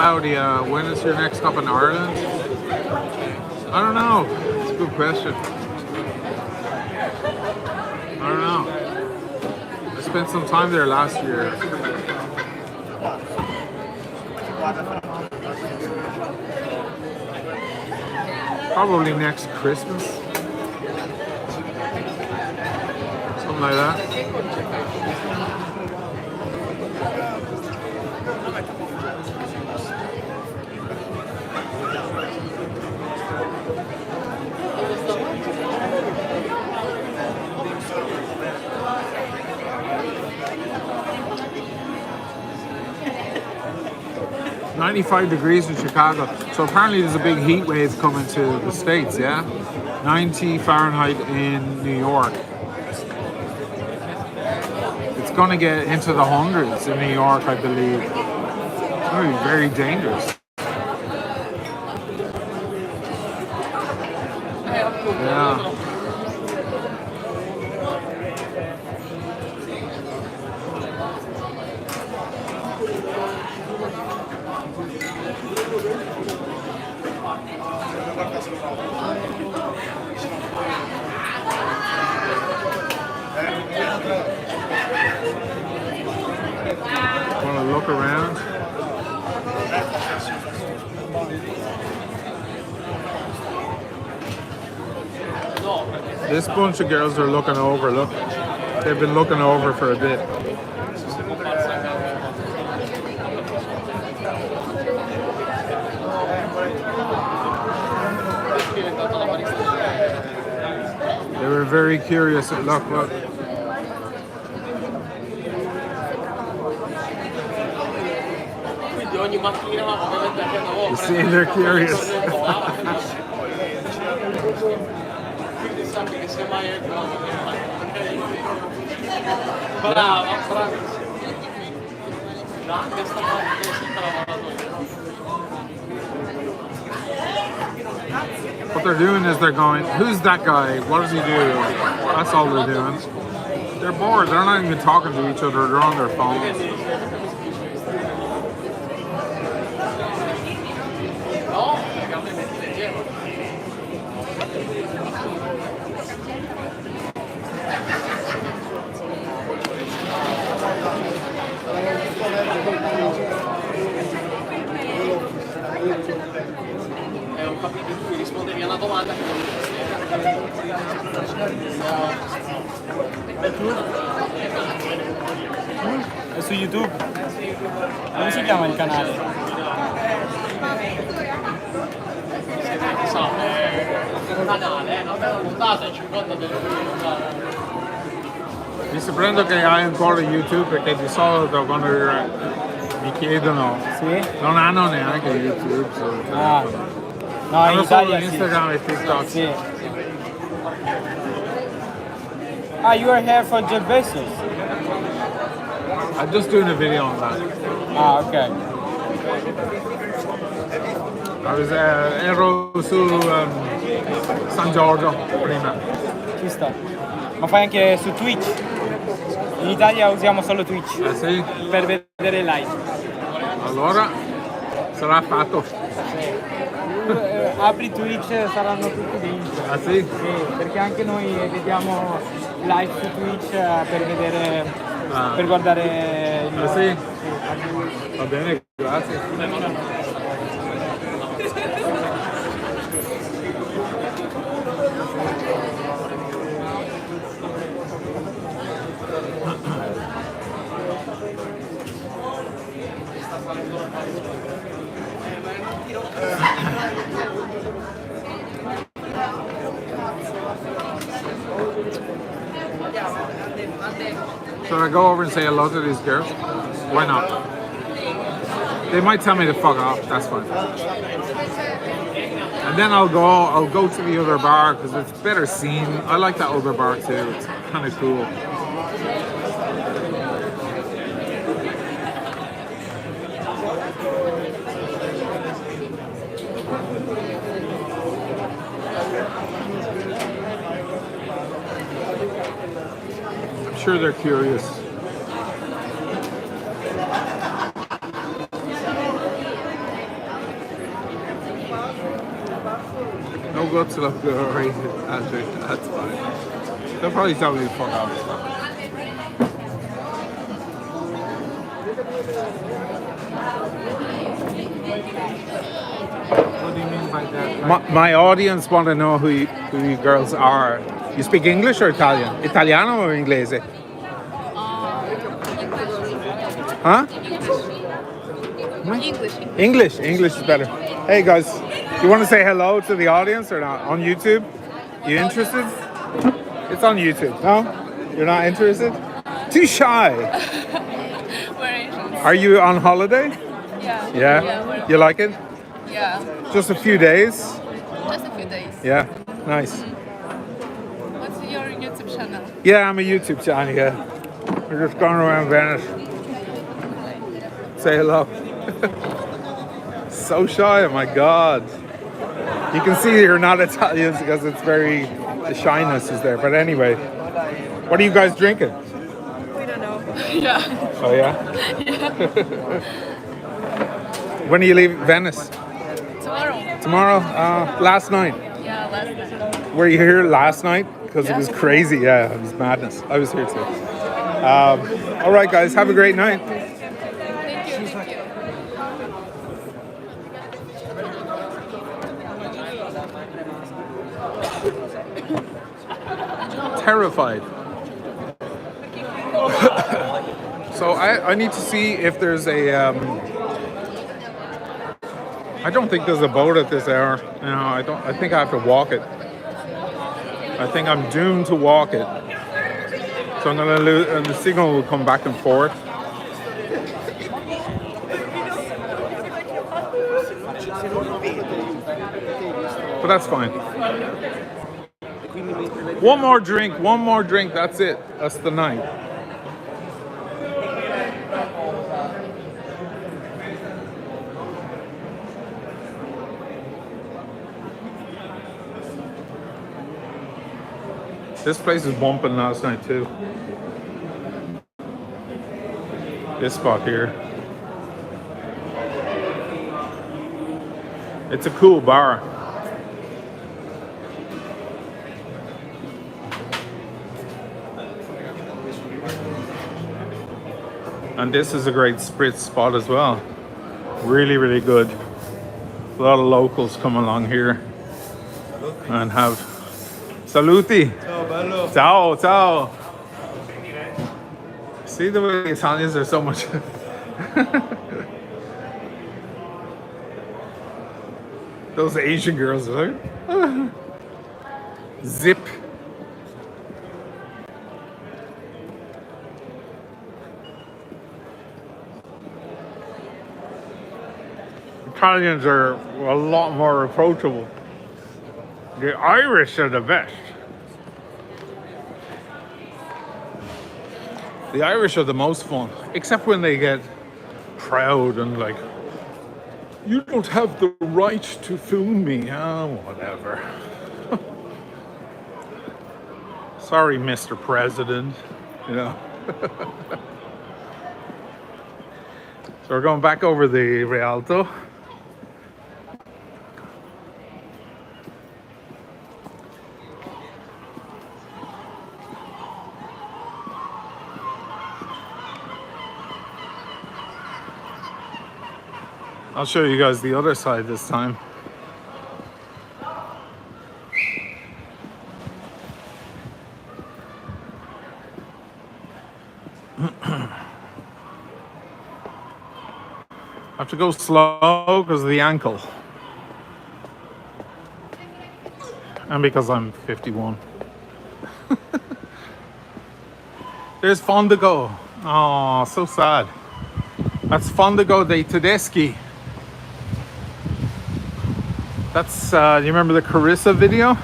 Speaker 1: Claudia, when is your next stop in Ireland? I don't know. It's a good question. I don't know. I spent some time there last year. Probably next Christmas. Something like that. 95 degrees in Chicago. So apparently there's a big heat wave coming to the States, yeah? 90 Fahrenheit in New York. It's going to get into the hundreds in New York, I believe. It's going to be very dangerous. Yeah. Want to look around? This bunch of girls are looking over. Look, they've been looking over for a bit. They were very curious. Look, look. You see, they're curious. What they're doing is they're going, who's that guy? What does he do? That's all they're doing. They're bored. They're not even talking to each other. They're on their phones.
Speaker 5: Ho capito in cui rispondevi a una domanda che non
Speaker 8: È su YouTube. Come si chiama il canale?
Speaker 5: un canale, una bella puntata, 50 minuti.
Speaker 1: Mi sta prendendo che hai ancora YouTube perché di solito quando mi chiedono
Speaker 8: Sì?
Speaker 1: non hanno neanche YouTube sul
Speaker 8: Ah.
Speaker 1: telefono.
Speaker 8: No, in
Speaker 1: Hanno solo
Speaker 8: Italia sì.
Speaker 1: Instagram e TikTok.
Speaker 8: Sì. Ah, you are here for Jeff Bezos?
Speaker 1: I'm just doing a video on that.
Speaker 8: Ah, ok.
Speaker 1: Ero su San Giorgio prima.
Speaker 8: Ci sta. Ma fai anche su Twitch? In Italia usiamo solo Twitch
Speaker 1: Ah sì?
Speaker 8: per vedere live.
Speaker 1: Allora sarà fatto.
Speaker 8: Apri Twitch, saranno tutti dentro.
Speaker 1: Ah sì?
Speaker 8: Sì, perché anche noi vediamo live su Twitch per vedere, per guardare il...
Speaker 1: Ah sì? Va bene, grazie. Should I go over and say hello to these girls? Why not? They might tell me to fuck off. That's fine. And then I'll go to the other bar because it's better seen. I like that other bar too. It's kind of cool. I'm sure they're curious. No guts left to raise it. That's fine. They'll probably tell me to fuck off.
Speaker 8: What do you mean by that?
Speaker 1: My audience want to know who you girls are. You speak English or Italian? Italiano or inglese? Huh?
Speaker 2: English.
Speaker 1: English is better. Hey guys, you want to say hello to the audience or not? On YouTube? You interested? It's on YouTube. No? You're not interested? Too shy.
Speaker 2: We're Asians.
Speaker 1: Are you on holiday?
Speaker 2: Yeah.
Speaker 1: Yeah? You like it?
Speaker 2: Yeah.
Speaker 1: Just a few days?
Speaker 2: Just a few days.
Speaker 1: Yeah, nice.
Speaker 2: What's your YouTube channel?
Speaker 1: Yeah, I'm a YouTube channel, yeah. We're just going around Venice. Say hello. So shy, oh my god. You can see you're not Italians because it's the shyness is there. But anyway, what are you guys drinking?
Speaker 2: We don't know. Yeah.
Speaker 1: Oh yeah? When are you leaving Venice?
Speaker 2: Tomorrow.
Speaker 1: Tomorrow? Last night.
Speaker 2: Yeah, last night.
Speaker 1: Were you here last night? Because it was
Speaker 2: Yeah.
Speaker 1: crazy. Yeah, it was madness. I was here too. All right, guys. Have a great night.
Speaker 2: Thank you.
Speaker 1: Terrified. So I need to see if there's a. I don't think there's a boat at this hour. You know, I think I have to walk it. I think I'm doomed to walk it. So I'm gonna lose, and the signal will come back and forth. But that's fine. One more drink, that's it. That's the night. This place is bumping last night too. This spot here. It's a cool bar. And this is a great spritz spot as well. Really, really good. A lot of locals come along here and have saluti.
Speaker 3: Ciao, bello.
Speaker 1: Ciao, ciao. See the way the Italians are so much. Those Asian girls are like, zip. Italians are a lot more approachable. The Irish are the best. The Irish are the most fun, except when they get proud and like, you don't have the right to film me. Oh, whatever. Sorry, Mr. President. You know. So we're going back over the Rialto. I'll show you guys the other side this time. I have to go slow because of the ankle. And because I'm 51. There's Fondago. Oh, so sad. That's Fondaco dei Tedeschi. That's, you remember the Carissa video?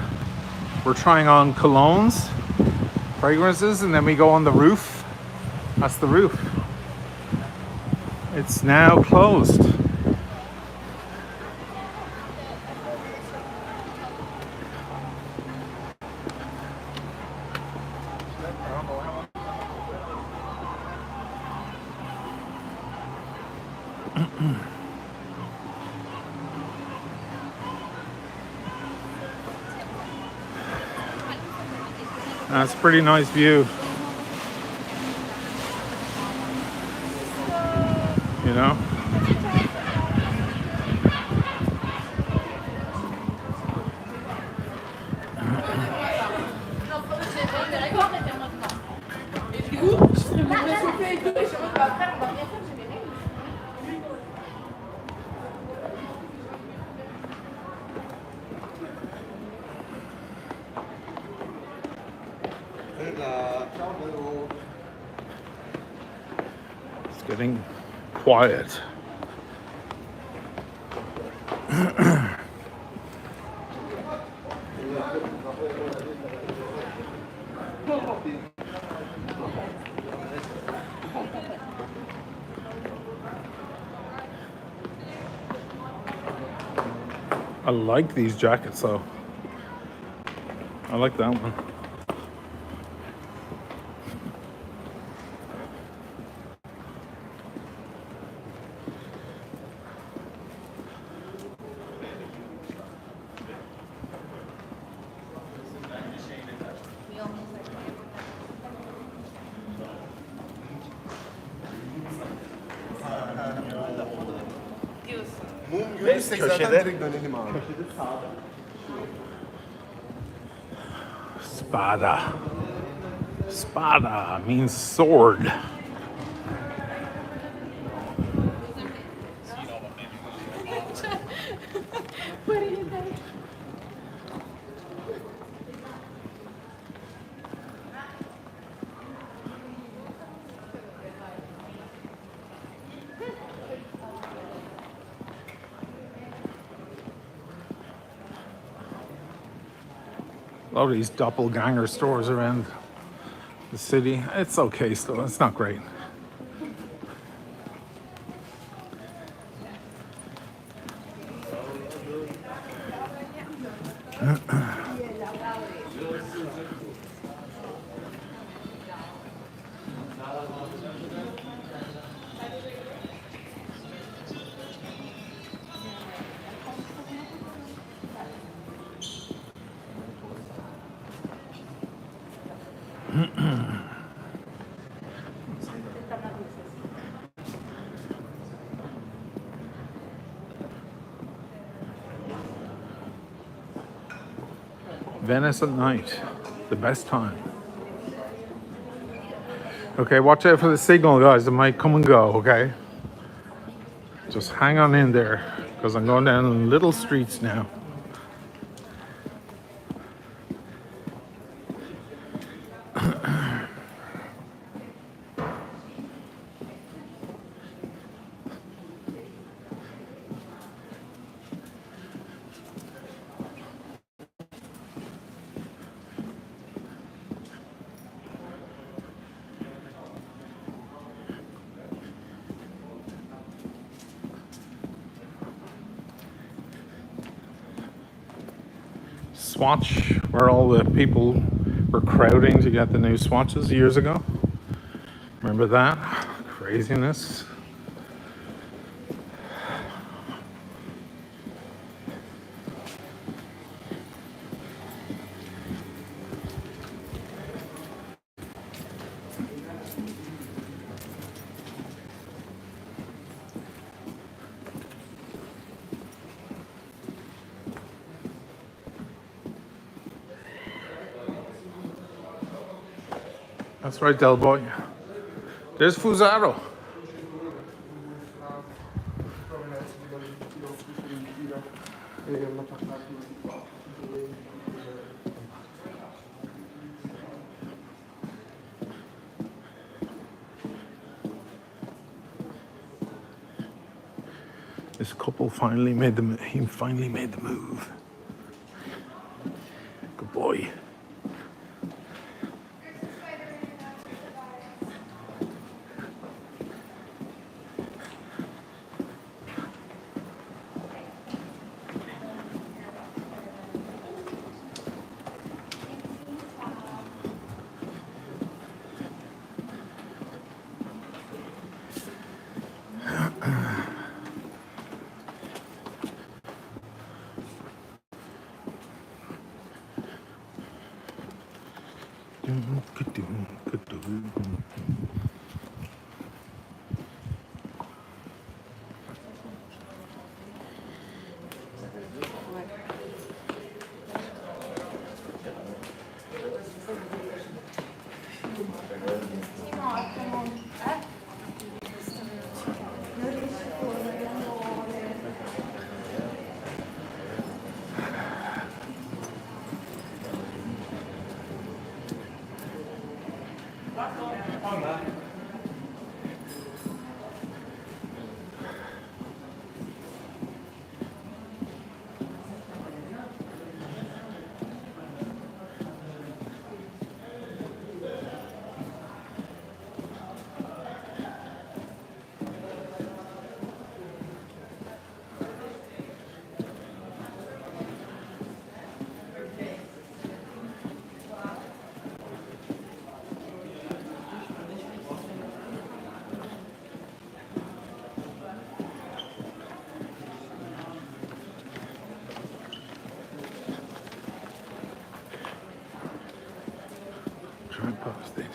Speaker 1: We're trying on colognes, fragrances, and then we go on the roof. That's the roof. It's now closed. That's a pretty nice view. You know? It's getting quiet. I like these jackets though. I like that one. Spada. Spada means sword. A lot of these doppelganger stores around the city. It's okay still, it's not great. Venice at night, the best time. Okay, watch out for the signal, guys. It might come and go, okay? Just hang on in there, because I'm going down little streets now. Swatch, where all the people were crowding to get the new swatches years ago. Remember that? Craziness. That's right, Del Boy. There's Fusaro. This couple finally made the he finally made the move. Good boy. Try and pause this.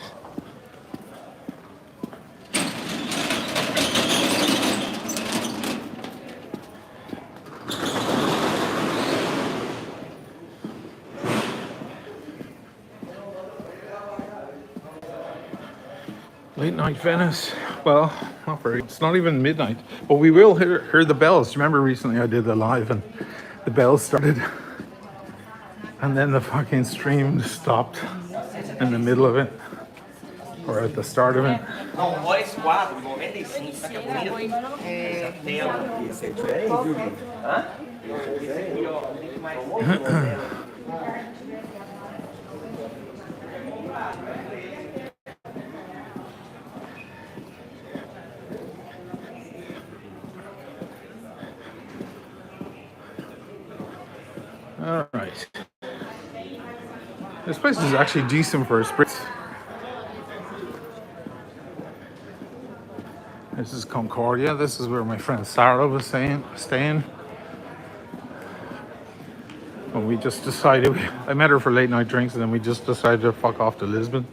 Speaker 1: Late night Venice. Well, not very. It's not even midnight, but we will hear the bells. Remember recently I did the live and the bells started, and then the fucking stream stopped in the middle of it, or at the start of it.
Speaker 5: No, vuoi squadro, muovendi in sinistra
Speaker 1: All right. This place is actually decent for a spritz. This is Concordia. This is where my friend Sarah was staying. And we just decided, I met her for late night drinks and then we just decided to fuck off to Lisbon.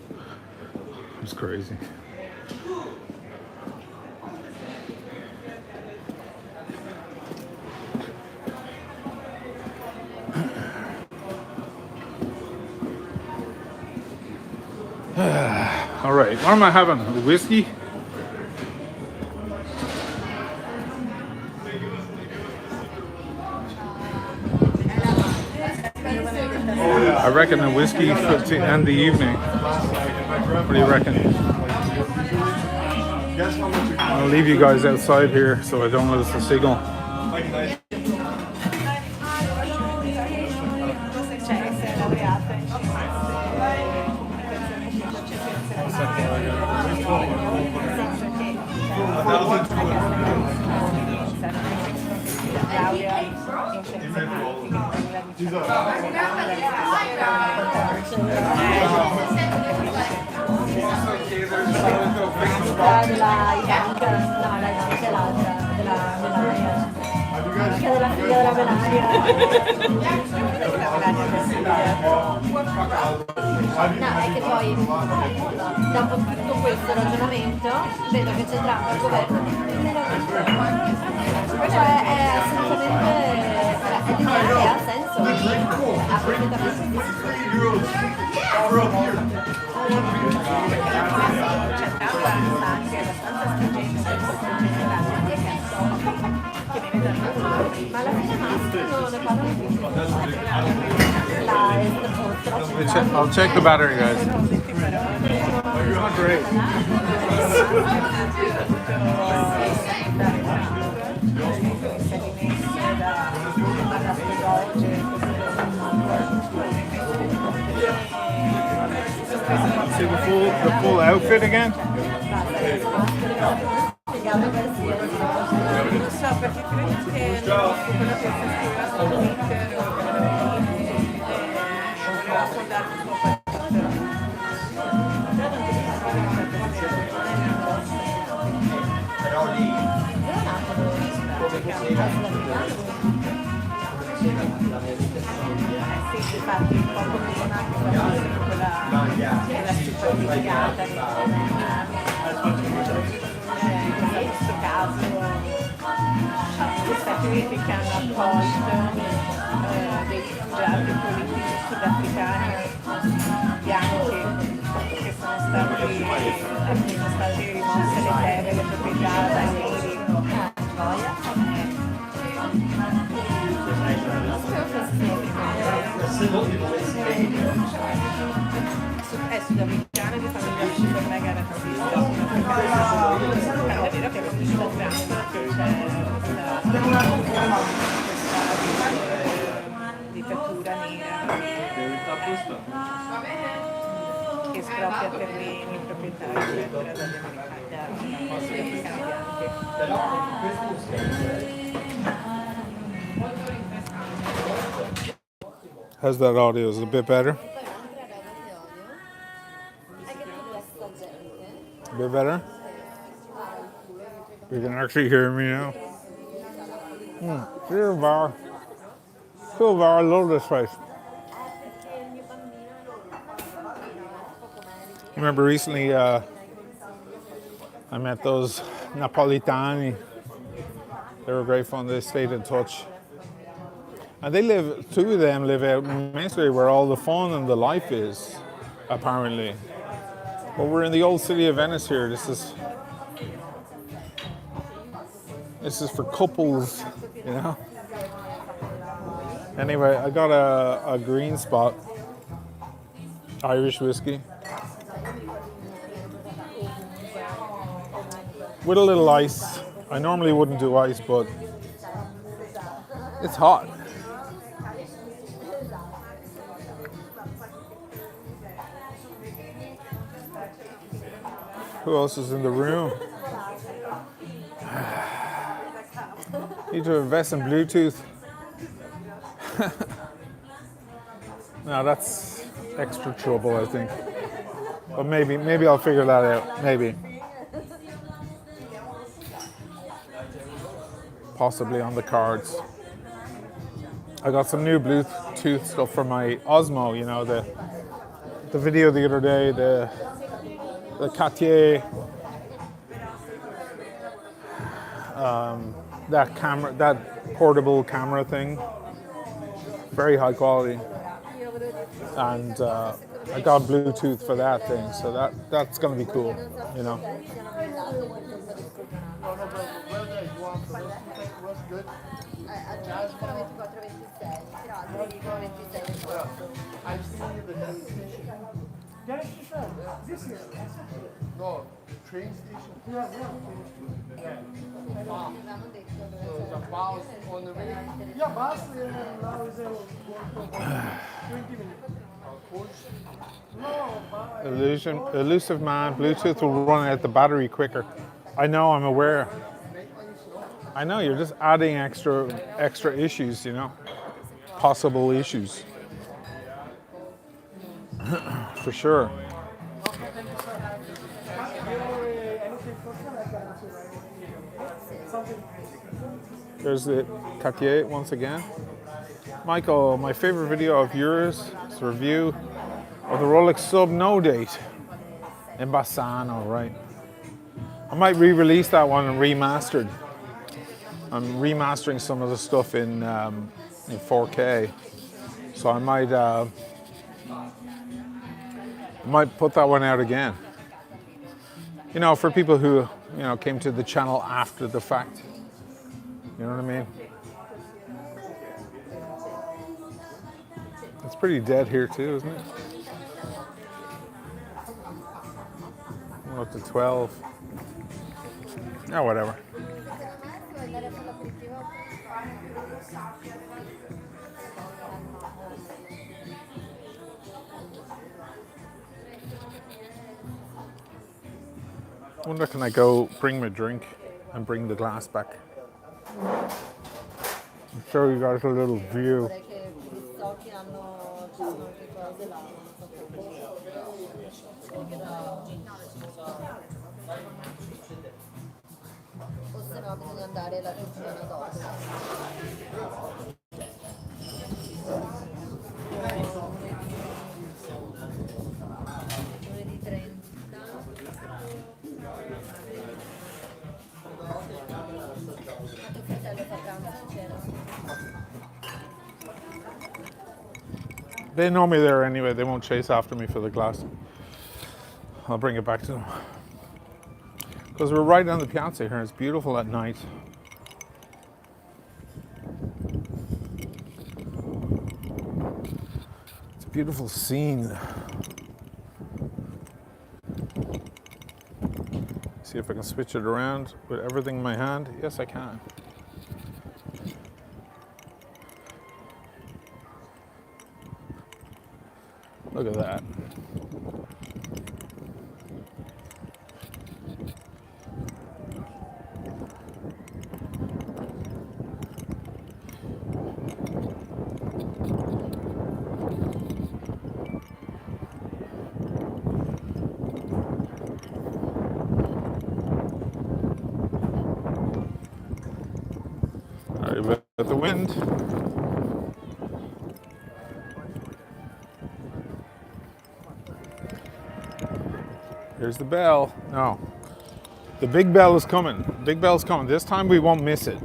Speaker 1: It's crazy. All right, what am I having? Whiskey? I reckon a whiskey to end the evening. What do you reckon? I'll leave you guys outside here so I don't lose the signal.
Speaker 2: No, è che poi dopo tutto questo ragionamento vedo che c'è entrambi al governo. Cioè è assolutamente è lineare, ha senso, ha perfettamente ma alla fine Mastro ne parla più.
Speaker 1: I'll check the battery, guys. It's not great. the full outfit again?
Speaker 2: Spiegato qualsiasi.
Speaker 9: Non so perché credo che quello che si scriveva su Twitter voleva fondare un po' sì, infatti un po' come quella supermercata in questo caso gli Stati Uniti che hanno accolto dei rifugiati politici sudafricani bianchi che sono stati, a cui sono state rimosse le terre, le proprietà dai neri. È sudamericana di famiglia super mega razzista, però è vero che è conosciuta Trump che c'è questa dittatura nera che espropria terreni, proprietà eccetera dagli africani bianchi.
Speaker 1: How's that audio? Is it a bit better? A bit better? You can actually hear me now. Cool bar. Cool bar, I love this place. Remember recently I met those Napolitani. They were great fun, they stayed in touch. And they live, two of them live out in Manchester where all the fun and the life is, apparently. But we're in the old city of Venice here. This is for couples, you know. Anyway, I got a green spot, Irish whiskey. With a little ice. I normally wouldn't do ice, but it's hot. Who else is in the room? Need to invest in Bluetooth. No, that's extra trouble, I think. But maybe I'll figure that out. Maybe. Possibly on the cards. I got some new Bluetooth stuff for my Osmo, you know, the video the other day, the Cartier, that portable camera thing, very high quality, and I got Bluetooth for that thing, so that's gonna be cool, you know.
Speaker 6: No, train station. On the way.
Speaker 3: Yeah, bus now is 20 minutes.
Speaker 1: Elusive man, Bluetooth will run out the battery quicker. I know, I'm aware. I know, you're just adding extra issues, you know, possible issues. For sure. There's the Cartier once again. Michael, my favorite video of yours is a review of the Rolex Sub No Date in Bassano, right? I might re-release that one and remastered. I'm remastering some of the stuff in 4K, so I might put that one out again. You know, for people who, you know, came to the channel after the fact. You know what I mean? It's pretty dead here too, isn't it? We're up to 12. Yeah, whatever. Wonder can I go bring my drink and bring the glass back? Show you guys a little view.
Speaker 2: Vorrei che gli stocchi hanno anche cose là, non so o se no bisogna andare la settimana dopo. Lunedì 30. Ma tuo fratello fa pranzo o cena?
Speaker 1: They know me there anyway. They won't chase after me for the glass. I'll bring it back to them. Because we're right on the piazza here. It's beautiful at night. It's a beautiful scene. See if I can switch it around with everything in my hand. Yes, I can. Look at that. Sorry about the wind. Here's the bell. No. The big bell is coming. Big bell's coming. This time we won't miss it.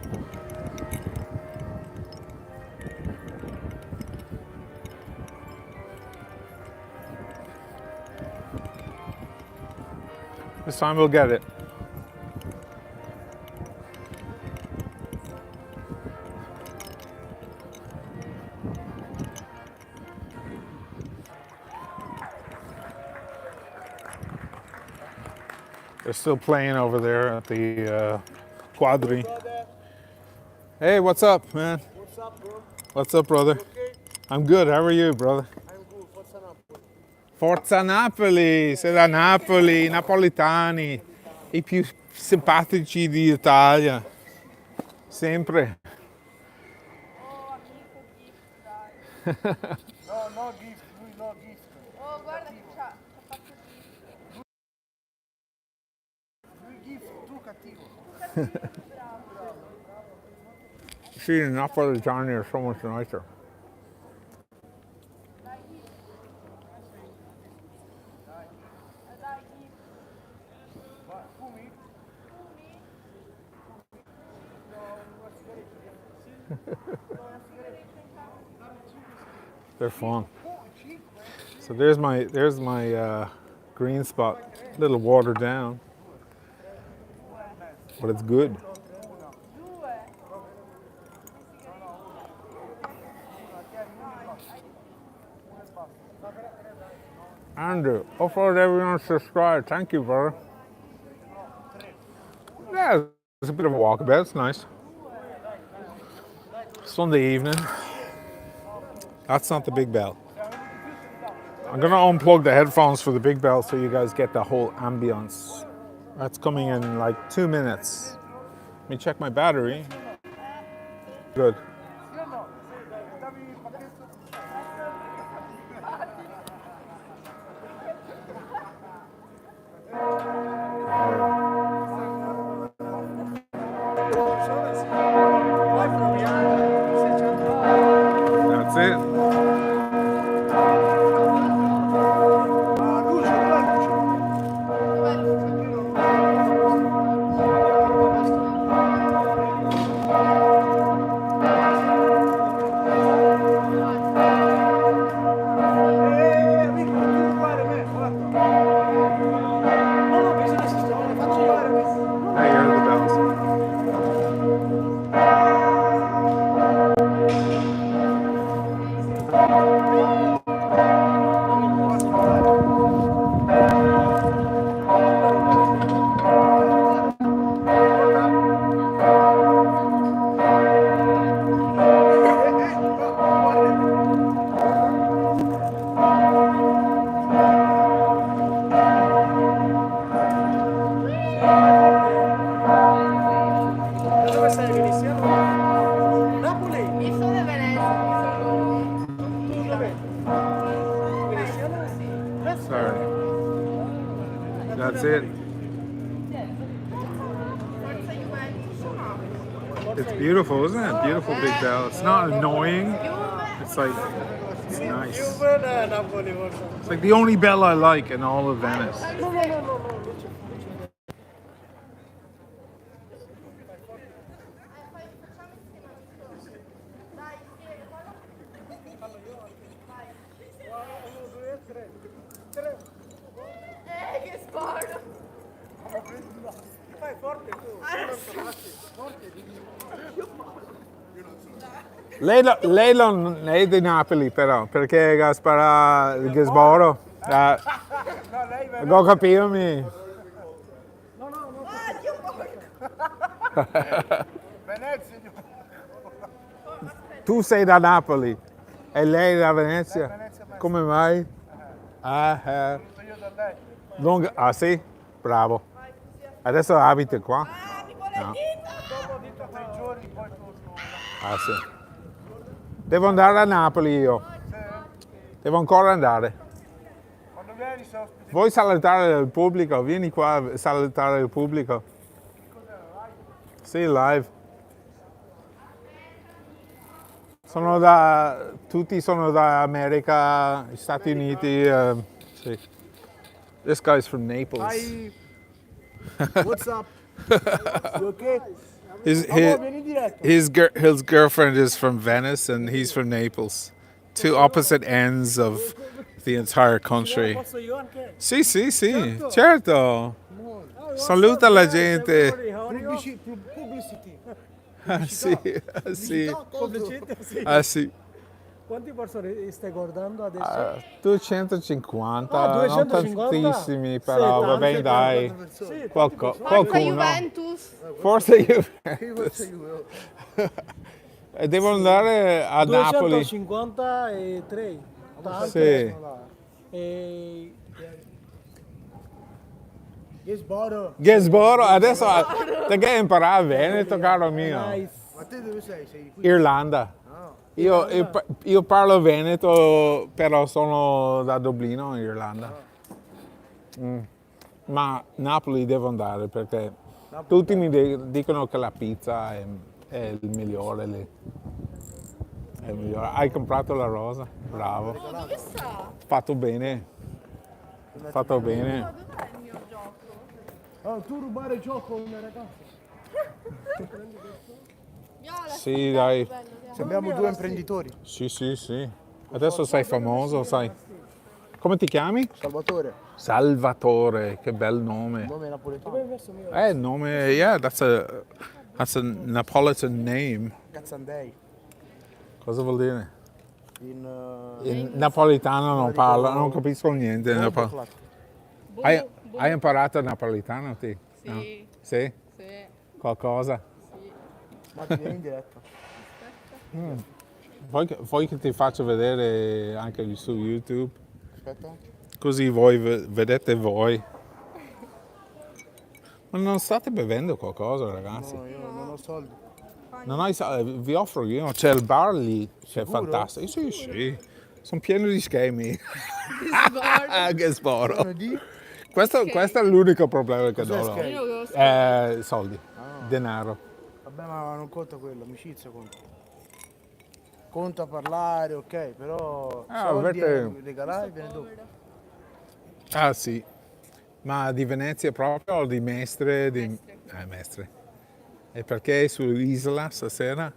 Speaker 1: This time we'll get it. They're still playing over there at the Quadri. Hey, what's up, man?
Speaker 3: What's up, bro?
Speaker 1: What's up, brother?
Speaker 3: Okay,
Speaker 1: I'm good. How are you, brother?
Speaker 3: I'm good. What's up?
Speaker 1: Forza Napoli! Sei da Napoli, i napolitani, i più simpatici d'Italia. Sempre.
Speaker 3: No, no gift. Lui no gift.
Speaker 9: Oh, guarda che c'ha fatto
Speaker 3: Lui gift, tu cattivo.
Speaker 1: See, the Napolitani are so much nicer. They're fun. So there's my green spot. A little watered down, but it's good. Andrew, hopefully everyone subscribed. Thank you, brother. Yeah, it's a bit of a walkabout. It's nice. Sunday evening. That's not the big bell. I'm gonna unplug the headphones for the big bell so you guys get the whole ambience. That's coming in like 2 minutes. Let me check my battery. Good. That's it. I hear the bells. That's it. It's beautiful, isn't it? Beautiful big bell. It's not annoying. It's like, it's nice. It's like the only bell I like in all of Venice.
Speaker 9: Che sporco!
Speaker 3: Fai forte tu.
Speaker 1: Lei non è di Napoli però, perché Gaspara il Gisboro. Go capirmi.
Speaker 3: Venezia.
Speaker 1: Tu sei da Napoli e lei da Venezia? Come mai?
Speaker 3: Io da lei.
Speaker 1: Ah sì? Bravo. Adesso abiti qua? No.
Speaker 3: Dopo dito 3 giorni poi torno.
Speaker 1: Ah sì. Devo andare a Napoli io. Devo ancora andare.
Speaker 3: Quando vieni sei ospite.
Speaker 1: Vuoi salutare il pubblico? Vieni qua a salutare il pubblico. Sì, live. Tutti sono da America, Stati Uniti. Sì. This guy's from Naples.
Speaker 3: Hi. What's up? You okay?
Speaker 1: His
Speaker 3: Vieni diretto.
Speaker 1: his girlfriend is from Venice and he's from Naples. Two opposite ends of the entire country.
Speaker 3: Posso io anche?
Speaker 1: Sì, sì, sì, certo. Saluta la gente.
Speaker 3: Publicity.
Speaker 1: Ah, sì, ah, sì.
Speaker 3: Pubblicità, sì.
Speaker 1: Ah, sì.
Speaker 3: Quante persone stai guardando adesso?
Speaker 1: 250,
Speaker 3: Ah,
Speaker 1: non
Speaker 3: 250?
Speaker 1: tantissimi, però va bene, dai.
Speaker 3: Sì,
Speaker 1: Qualcuno.
Speaker 9: Juventus.
Speaker 1: Forse Juventus. E devo andare a Napoli.
Speaker 3: 253. Tante
Speaker 1: Sì.
Speaker 3: sono là. E... Gisboro.
Speaker 1: Gisboro, adesso devi imparare Veneto, caro mio.
Speaker 3: Nice.
Speaker 6: Ma te dove sei? Sei qui?
Speaker 1: Irlanda. Io parlo Veneto, però sono da Dublino, in Irlanda. Ma Napoli devo andare perché tutti mi dicono che la pizza è il migliore lì. È il migliore. Hai comprato la rosa? Bravo.
Speaker 9: Dove sta?
Speaker 1: Fatto bene. Fatto bene.
Speaker 9: Dov'è il mio gioco?
Speaker 3: Oh, tu rubare gioco a una ragazza.
Speaker 9: Viola,
Speaker 1: Sì, dai.
Speaker 9: bello,
Speaker 6: Abbiamo due imprenditori.
Speaker 1: Sì, sì, sì. Adesso sei famoso, sai. Come ti chiami?
Speaker 6: Salvatore,
Speaker 1: Salvatore, che bel nome.
Speaker 6: nome napoletano.
Speaker 1: Nome, yeah, that's a Napolitan name.
Speaker 6: Cazzandei.
Speaker 1: Cosa vuol dire?
Speaker 6: In
Speaker 1: In napolitano non parlo, non capisco niente. Hai imparato napolitano, te?
Speaker 9: Sì.
Speaker 1: No? Sì?
Speaker 9: Sì.
Speaker 1: Qualcosa?
Speaker 6: Ma ti vieni in diretta.
Speaker 1: Vuoi che ti faccio vedere anche su YouTube?
Speaker 6: Aspetta.
Speaker 1: Così voi vedete voi. Ma non state bevendo qualcosa, ragazzi?
Speaker 6: No, io non ho soldi.
Speaker 1: Non hai vi offro io, c'è il bar lì, c'è fantastico. Sì, sì, sono pieno di schemi. Che sporo.
Speaker 6: Di?
Speaker 1: Questo è l'unico problema che
Speaker 6: Cos'è
Speaker 1: do.
Speaker 6: schemi?
Speaker 1: Soldi, denaro.
Speaker 6: Vabbè, ma non conta quello, amicizia conta. Conta parlare, ok, però soldi
Speaker 1: avete-
Speaker 6: regalare viene dopo.
Speaker 1: Ah sì, ma di Venezia proprio o di Mestre? Mestre. E perché sull'isola stasera?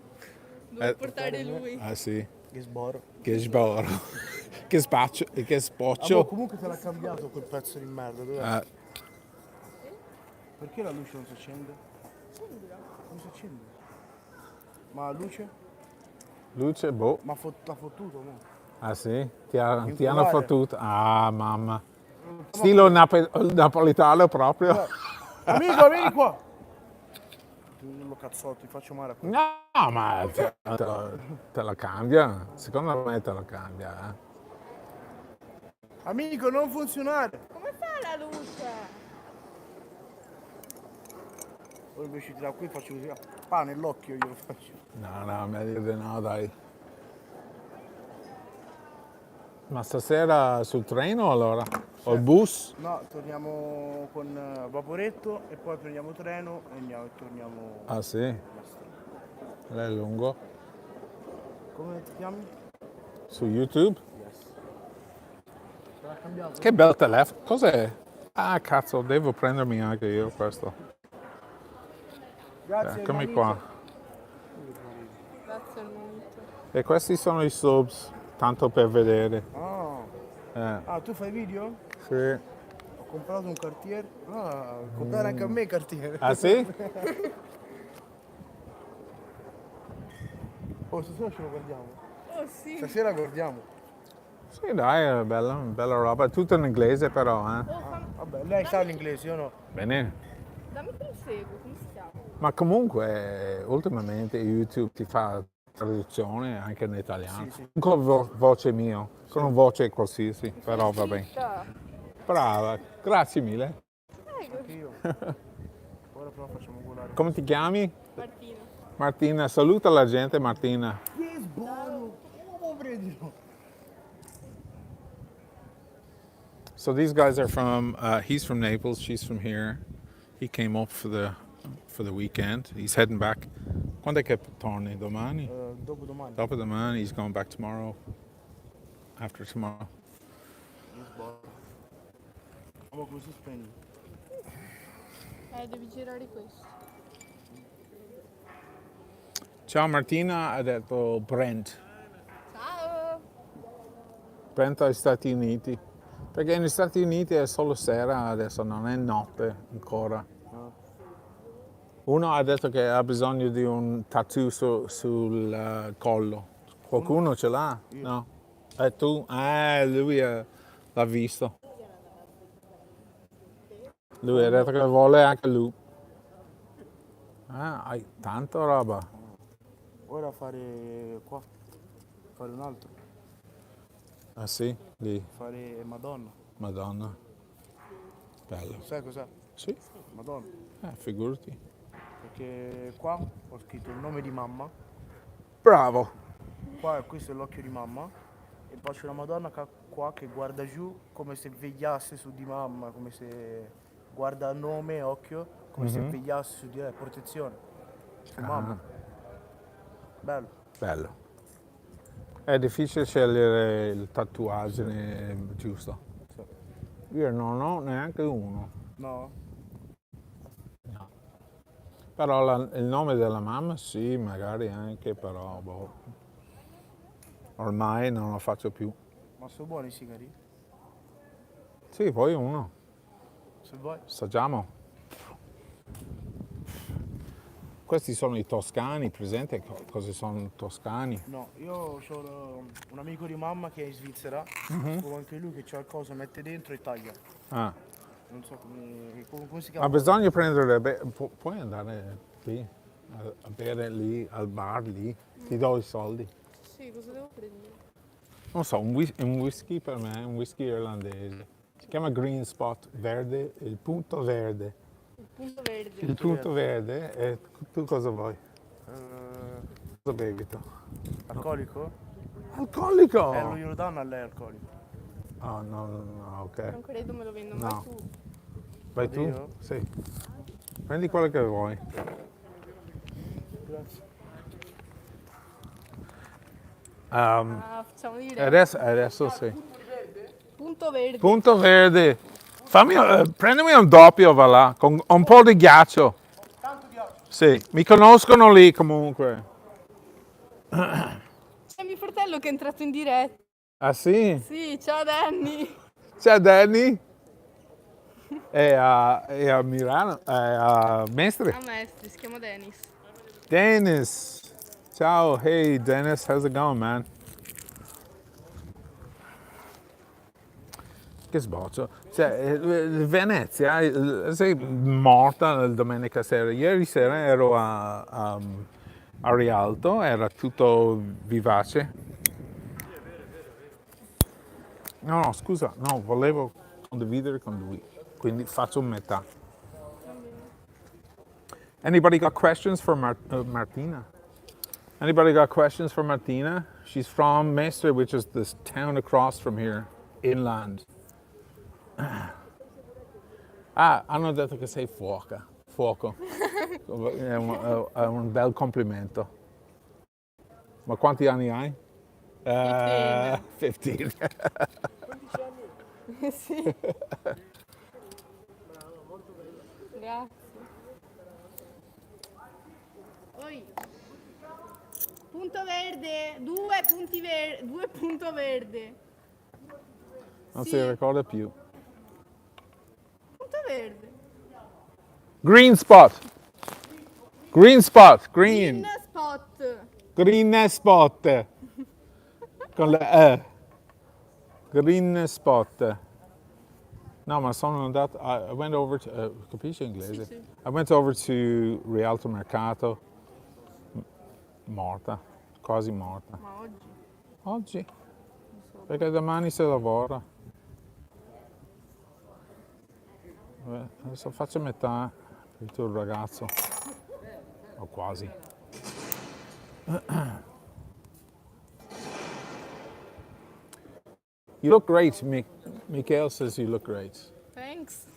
Speaker 9: Devo portare lui.
Speaker 1: Ah sì,
Speaker 6: Gisboro.
Speaker 1: che sboro. Che spaccio, che
Speaker 6: Ah,
Speaker 1: spoccio.
Speaker 6: comunque te l'ha cambiato quel pezzo di merda, dov'è?
Speaker 1: Ah,
Speaker 6: Perché la luce non si accende? Non si accende. Ma la luce?
Speaker 1: luce, boh.
Speaker 6: Ma t'ha fottuto, no?
Speaker 1: Ah sì? Ti hanno
Speaker 6: Inculare.
Speaker 1: fottuto? Ah, mamma. Stilo napolitano proprio.
Speaker 6: Amico, vieni qua! Non lo cazzotto, ti faccio male a quello.
Speaker 1: No, ma te la cambia. Secondo me te la cambia.
Speaker 6: Amico, non funzionare!
Speaker 9: Come fa la luce?
Speaker 6: Poi invece da qui faccio così. Ah, nell'occhio glielo faccio.
Speaker 1: No, meglio di no, dai. Ma stasera sul treno allora? O il bus?
Speaker 4: No, torniamo con vaporetto e poi prendiamo treno e andiamo e torniamo.
Speaker 1: Ah sì? È lungo.
Speaker 4: Come ti chiami?
Speaker 1: Su YouTube?
Speaker 4: L'ha cambiato?
Speaker 1: Che bel telefono. Cos'è? Ah cazzo, devo prendermi anche io questo.
Speaker 4: Grazie.
Speaker 1: Eccomi
Speaker 4: Manito.
Speaker 1: qua.
Speaker 9: Grazie al momento.
Speaker 1: E questi sono i subs, tanto per vedere.
Speaker 4: Ah, tu fai video?
Speaker 1: Sì.
Speaker 4: Ho comprato un Cartier. Ah, comprare anche a me Cartier.
Speaker 1: Ah sì?
Speaker 4: Oh, stasera ce lo guardiamo.
Speaker 9: Oh sì.
Speaker 4: Stasera guardiamo.
Speaker 1: Sì dai, è bella roba. Tutto in inglese però, eh.
Speaker 4: Vabbè, lei sa l'inglese, io no.
Speaker 1: Bene.
Speaker 9: Dammi che lo seguo, come si chiama?
Speaker 1: Ma comunque ultimamente YouTube ti fa traduzione anche in italiano.
Speaker 4: Sì.
Speaker 1: Con voce mia, con una voce qualsiasi, però va bene. Brava, grazie mille.
Speaker 4: Anche io. Ora però facciamo volare.
Speaker 1: Come ti chiami?
Speaker 9: Martina.
Speaker 1: Martina, saluta la gente Martina.
Speaker 4: Che buono! Come prendilo?
Speaker 1: So these guys are from, he's from Naples, she's from here. He came up for the weekend. He's heading back. Quando è che torni? Domani?
Speaker 4: Dopodomani.
Speaker 1: Dopodomani, he's going back tomorrow. After tomorrow.
Speaker 4: Ma come si spegne?
Speaker 9: Devi girare questo.
Speaker 1: Ciao Martina, ha detto Brent.
Speaker 9: Ciao!
Speaker 1: Brent agli Stati Uniti. Perché negli Stati Uniti è solo sera, adesso non è notte ancora. Uno ha detto che ha bisogno di un tattoo sul collo. Qualcuno ce l'ha? No? E tu? Lui l'ha visto. Lui ha detto che vuole anche lui. Ah, hai tanta roba.
Speaker 4: Ora fare qua. Fare un altro.
Speaker 1: Ah sì? Lì.
Speaker 4: Fare Madonna.
Speaker 1: Madonna. Bello.
Speaker 4: Sai cos'è?
Speaker 1: Sì?
Speaker 4: Madonna.
Speaker 1: Figurati.
Speaker 4: Perché qua ho scritto il nome di mamma.
Speaker 1: Bravo.
Speaker 4: Qua questo è l'occhio di mamma. E poi c'è una Madonna qua che guarda giù come se vegliasse su di mamma, come se guarda a nome, occhio, come se vegliasse su di lei, protezione. Su mamma. Bello.
Speaker 1: Bello. È difficile scegliere il tatuaggio giusto. Io non ho neanche uno.
Speaker 4: No?
Speaker 1: No. Però il nome della mamma sì, magari anche, però boh. Ormai non lo faccio più.
Speaker 4: Ma sono buoni i sigari?
Speaker 1: Sì, poi uno.
Speaker 4: Se vuoi.
Speaker 1: Assaggiamo. Questi sono i toscani, presente cosa sono i toscani?
Speaker 4: No, io ho un amico di mamma che è in Svizzera, o anche lui che c'ha il coso, mette dentro e taglia.
Speaker 1: Ah.
Speaker 4: Non so come si chiama.
Speaker 1: Ma bisogna prendere, puoi andare lì, a bere lì, al bar lì, ti do i soldi.
Speaker 9: Sì, cosa devo prendere?
Speaker 1: Non so, un whisky per me, un whisky irlandese. Si chiama Green Spot, verde, il punto verde.
Speaker 9: Il punto verde.
Speaker 1: Il punto verde, e tu cosa vuoi? Cosa bevi tu?
Speaker 4: Alcolico?
Speaker 1: Alcolico!
Speaker 4: Lo glielo danno a lei alcolico.
Speaker 1: Ah, no, ok.
Speaker 9: Non credo me lo vendo
Speaker 1: No.
Speaker 9: mai tu.
Speaker 1: Vai tu?
Speaker 4: io?
Speaker 1: Sì. Prendi quello che vuoi.
Speaker 4: Grazie.
Speaker 9: Facciamo dire.
Speaker 1: Adesso sì.
Speaker 9: Punto verde.
Speaker 1: Punto verde. Prendimi un doppio, va là, con un po' di ghiaccio.
Speaker 4: Tanto ghiaccio.
Speaker 1: Sì, mi conoscono lì comunque.
Speaker 9: C'è mio fratello che è entrato in diretta.
Speaker 1: Ah sì?
Speaker 9: Sì, ciao Danny.
Speaker 1: Ciao Danny. È a Milano, è a Mestre.
Speaker 9: Ah, maestri, si chiama Dennis.
Speaker 1: Dennis. Ciao, hey Dennis, how's it going, man? Che sboccio. Cioè, Venezia, sei morta domenica sera. Ieri sera ero a Rialto, era tutto vivace. No, scusa, no, volevo condividere con lui, quindi faccio metà. Anybody got questions for Martina? Anybody got questions for Martina? She's from Mestre, which is this town across from here, inland. Ah, hanno detto che sei fuoco. È un bel complimento. Ma quanti anni hai? 15.
Speaker 9: Sì. Grazie. Poi, punto verde, 2 punto verde.
Speaker 1: Non
Speaker 9: Sì.
Speaker 1: si ricorda più.
Speaker 9: Punto verde.
Speaker 1: Green spot. Green spot.
Speaker 9: Green
Speaker 1: Green.
Speaker 9: spot.
Speaker 1: Green spot. Con le E. Green spot. No, ma sono andato. I went over to. Capisci inglese?
Speaker 9: Sì.
Speaker 1: I went over to Rialto Mercato. Morta. Quasi morta.
Speaker 9: Ma oggi?
Speaker 1: Oggi. Perché domani si lavora. Adesso faccio metà per il tuo ragazzo. O quasi. You look great. Mikhail says you look great.
Speaker 9: Thanks.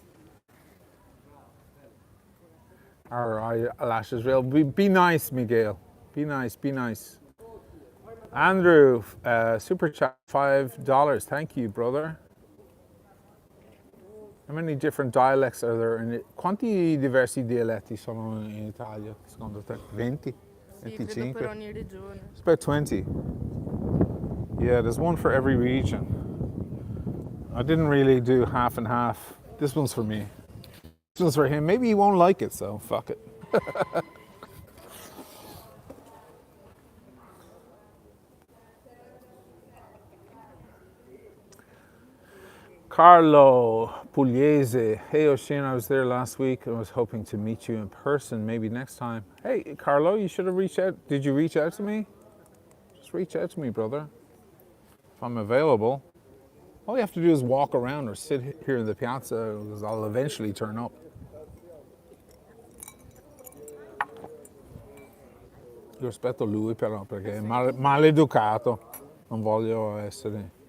Speaker 1: Our eyelashes real. Be nice, Miguel. Be nice. Andrew, super chat, $5. Thank you, brother. How many different dialects are there? Quanti diversi dialetti sono in Italia, secondo te? 20?
Speaker 9: Sì, credo per
Speaker 1: 25?
Speaker 9: ogni regione.
Speaker 1: It's about 20. Yeah, there's one for every region. I didn't really do half and half. This one's for me. This one's for him. Maybe he won't like it, so fuck it. Carlo Pugliese. Hey Ocean, I was there last week. I was hoping to meet you in person, maybe next time. Hey Carlo, you should have reached out. Did you reach out to me? Just reach out to me, brother. If I'm available. All you have to do is walk around or sit here in the piazza because I'll eventually turn up. Io rispetto lui però perché è maleducato. Non voglio essere...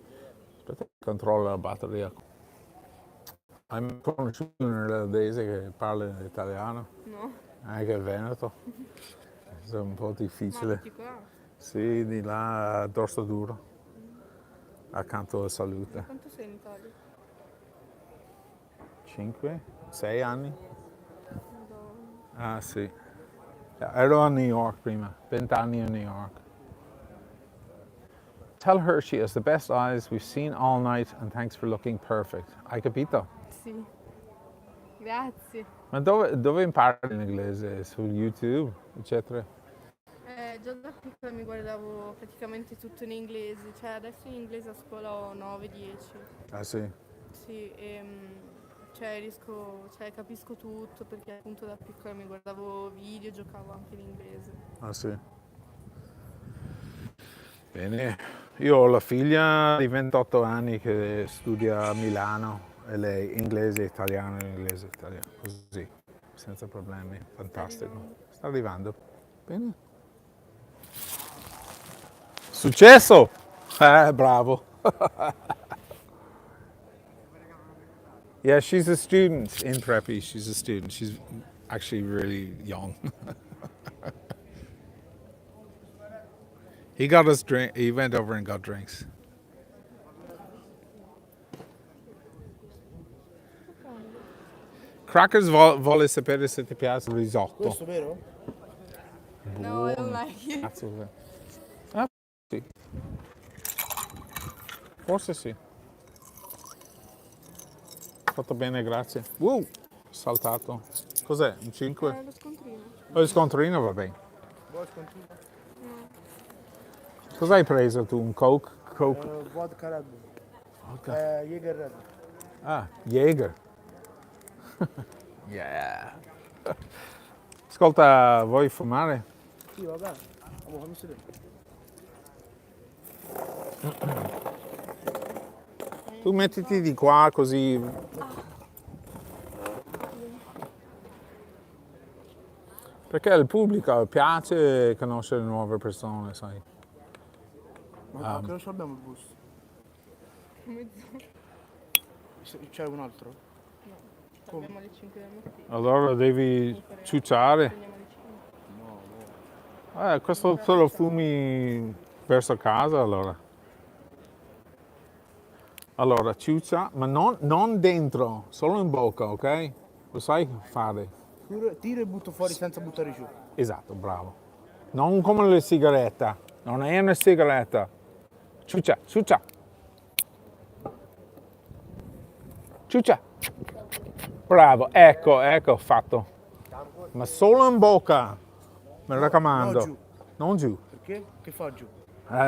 Speaker 1: Aspetta che controllo la batteria. Hai mai conosciuto un irlandese che parla italiano?
Speaker 9: No.
Speaker 1: Anche il Veneto. È un po' difficile.
Speaker 9: Ma qua?
Speaker 1: Sì, di là a Dorso Duro, accanto alla Salute.
Speaker 9: Quanto sei in Italia?
Speaker 1: 5, 6 anni?
Speaker 9: Madonna.
Speaker 1: Ah sì. Ero a New York prima, 20 anni a New York. Tell her she has the best eyes we've seen all night and thanks for looking perfect. Hai capito?
Speaker 9: Sì. Grazie.
Speaker 1: Ma dove impari l'inglese? Su YouTube, eccetera?
Speaker 9: Già da piccola mi guardavo praticamente tutto in inglese, cioè adesso in inglese a scuola ho 9-10.
Speaker 1: Ah sì?
Speaker 9: Sì, cioè capisco tutto perché appunto da piccola mi guardavo video, giocavo anche in inglese.
Speaker 1: Ah sì? Bene. Io ho la figlia di 28 anni che studia a Milano e lei inglese e italiano, così, senza problemi, fantastico. Sta arrivando. Bene. Successo! Bravo. Yeah, she's a student in Preppy. She's a student. She's actually really young. He got us drink. He went over and got drinks. Crackers volle sapere se ti piace il risotto.
Speaker 4: Questo vero?
Speaker 9: No, I don't like it.
Speaker 1: Cazzo. Ah, sì. Forse sì. Fatto bene, grazie. Saltato. Cos'è? Un 5?
Speaker 9: Lo scontrino.
Speaker 1: Lo scontrino va bene.
Speaker 4: Vuoi scontrino?
Speaker 1: Cosa hai preso tu? Un Coke?
Speaker 4: Vodka Red Bull.
Speaker 1: Vodka.
Speaker 4: Jäger Red.
Speaker 1: Ah, Jäger. Yeah. Ascolta, vuoi fumare?
Speaker 4: Sì, va bene. Allora, fammi sedere.
Speaker 1: Tu mettiti di qua così. Perché al pubblico piace conoscere nuove persone, sai.
Speaker 4: Ma che non abbiamo il bus? C'è un altro?
Speaker 9: Abbiamo le 5 del mattino.
Speaker 1: Allora devi ciucciare. Questo te lo fumi verso casa allora. Allora, ciuccia, ma non dentro, solo in bocca, ok? Lo sai fare?
Speaker 4: Tiro e butto fuori senza buttare giù.
Speaker 1: Esatto, bravo. Non come le sigarette. Non è una sigaretta. Ciuccia, ciuccia. Ciuccia. Bravo, ecco, fatto. Ma solo in bocca. Mi raccomando.
Speaker 4: No, giù.
Speaker 1: Non giù.
Speaker 4: Perché? Che fa giù?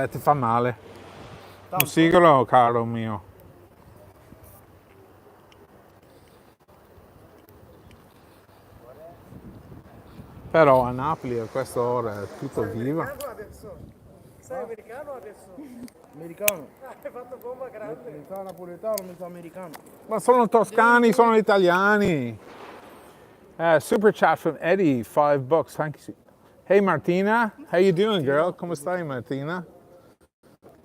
Speaker 1: Ti fa male.
Speaker 4: Tanto.
Speaker 1: Un sigaro, caro mio. Però a Napoli a quest'ora è tutto vivo.
Speaker 3: Sei americano adesso?
Speaker 4: Americano.
Speaker 3: Hai fatto bomba grande.
Speaker 4: Metà napoletano, metà americano.
Speaker 1: Ma sono toscani, sono italiani. Super chat from Eddie, $5. Thank you. Hey Martina, how you doing, girl? Come stai, Martina?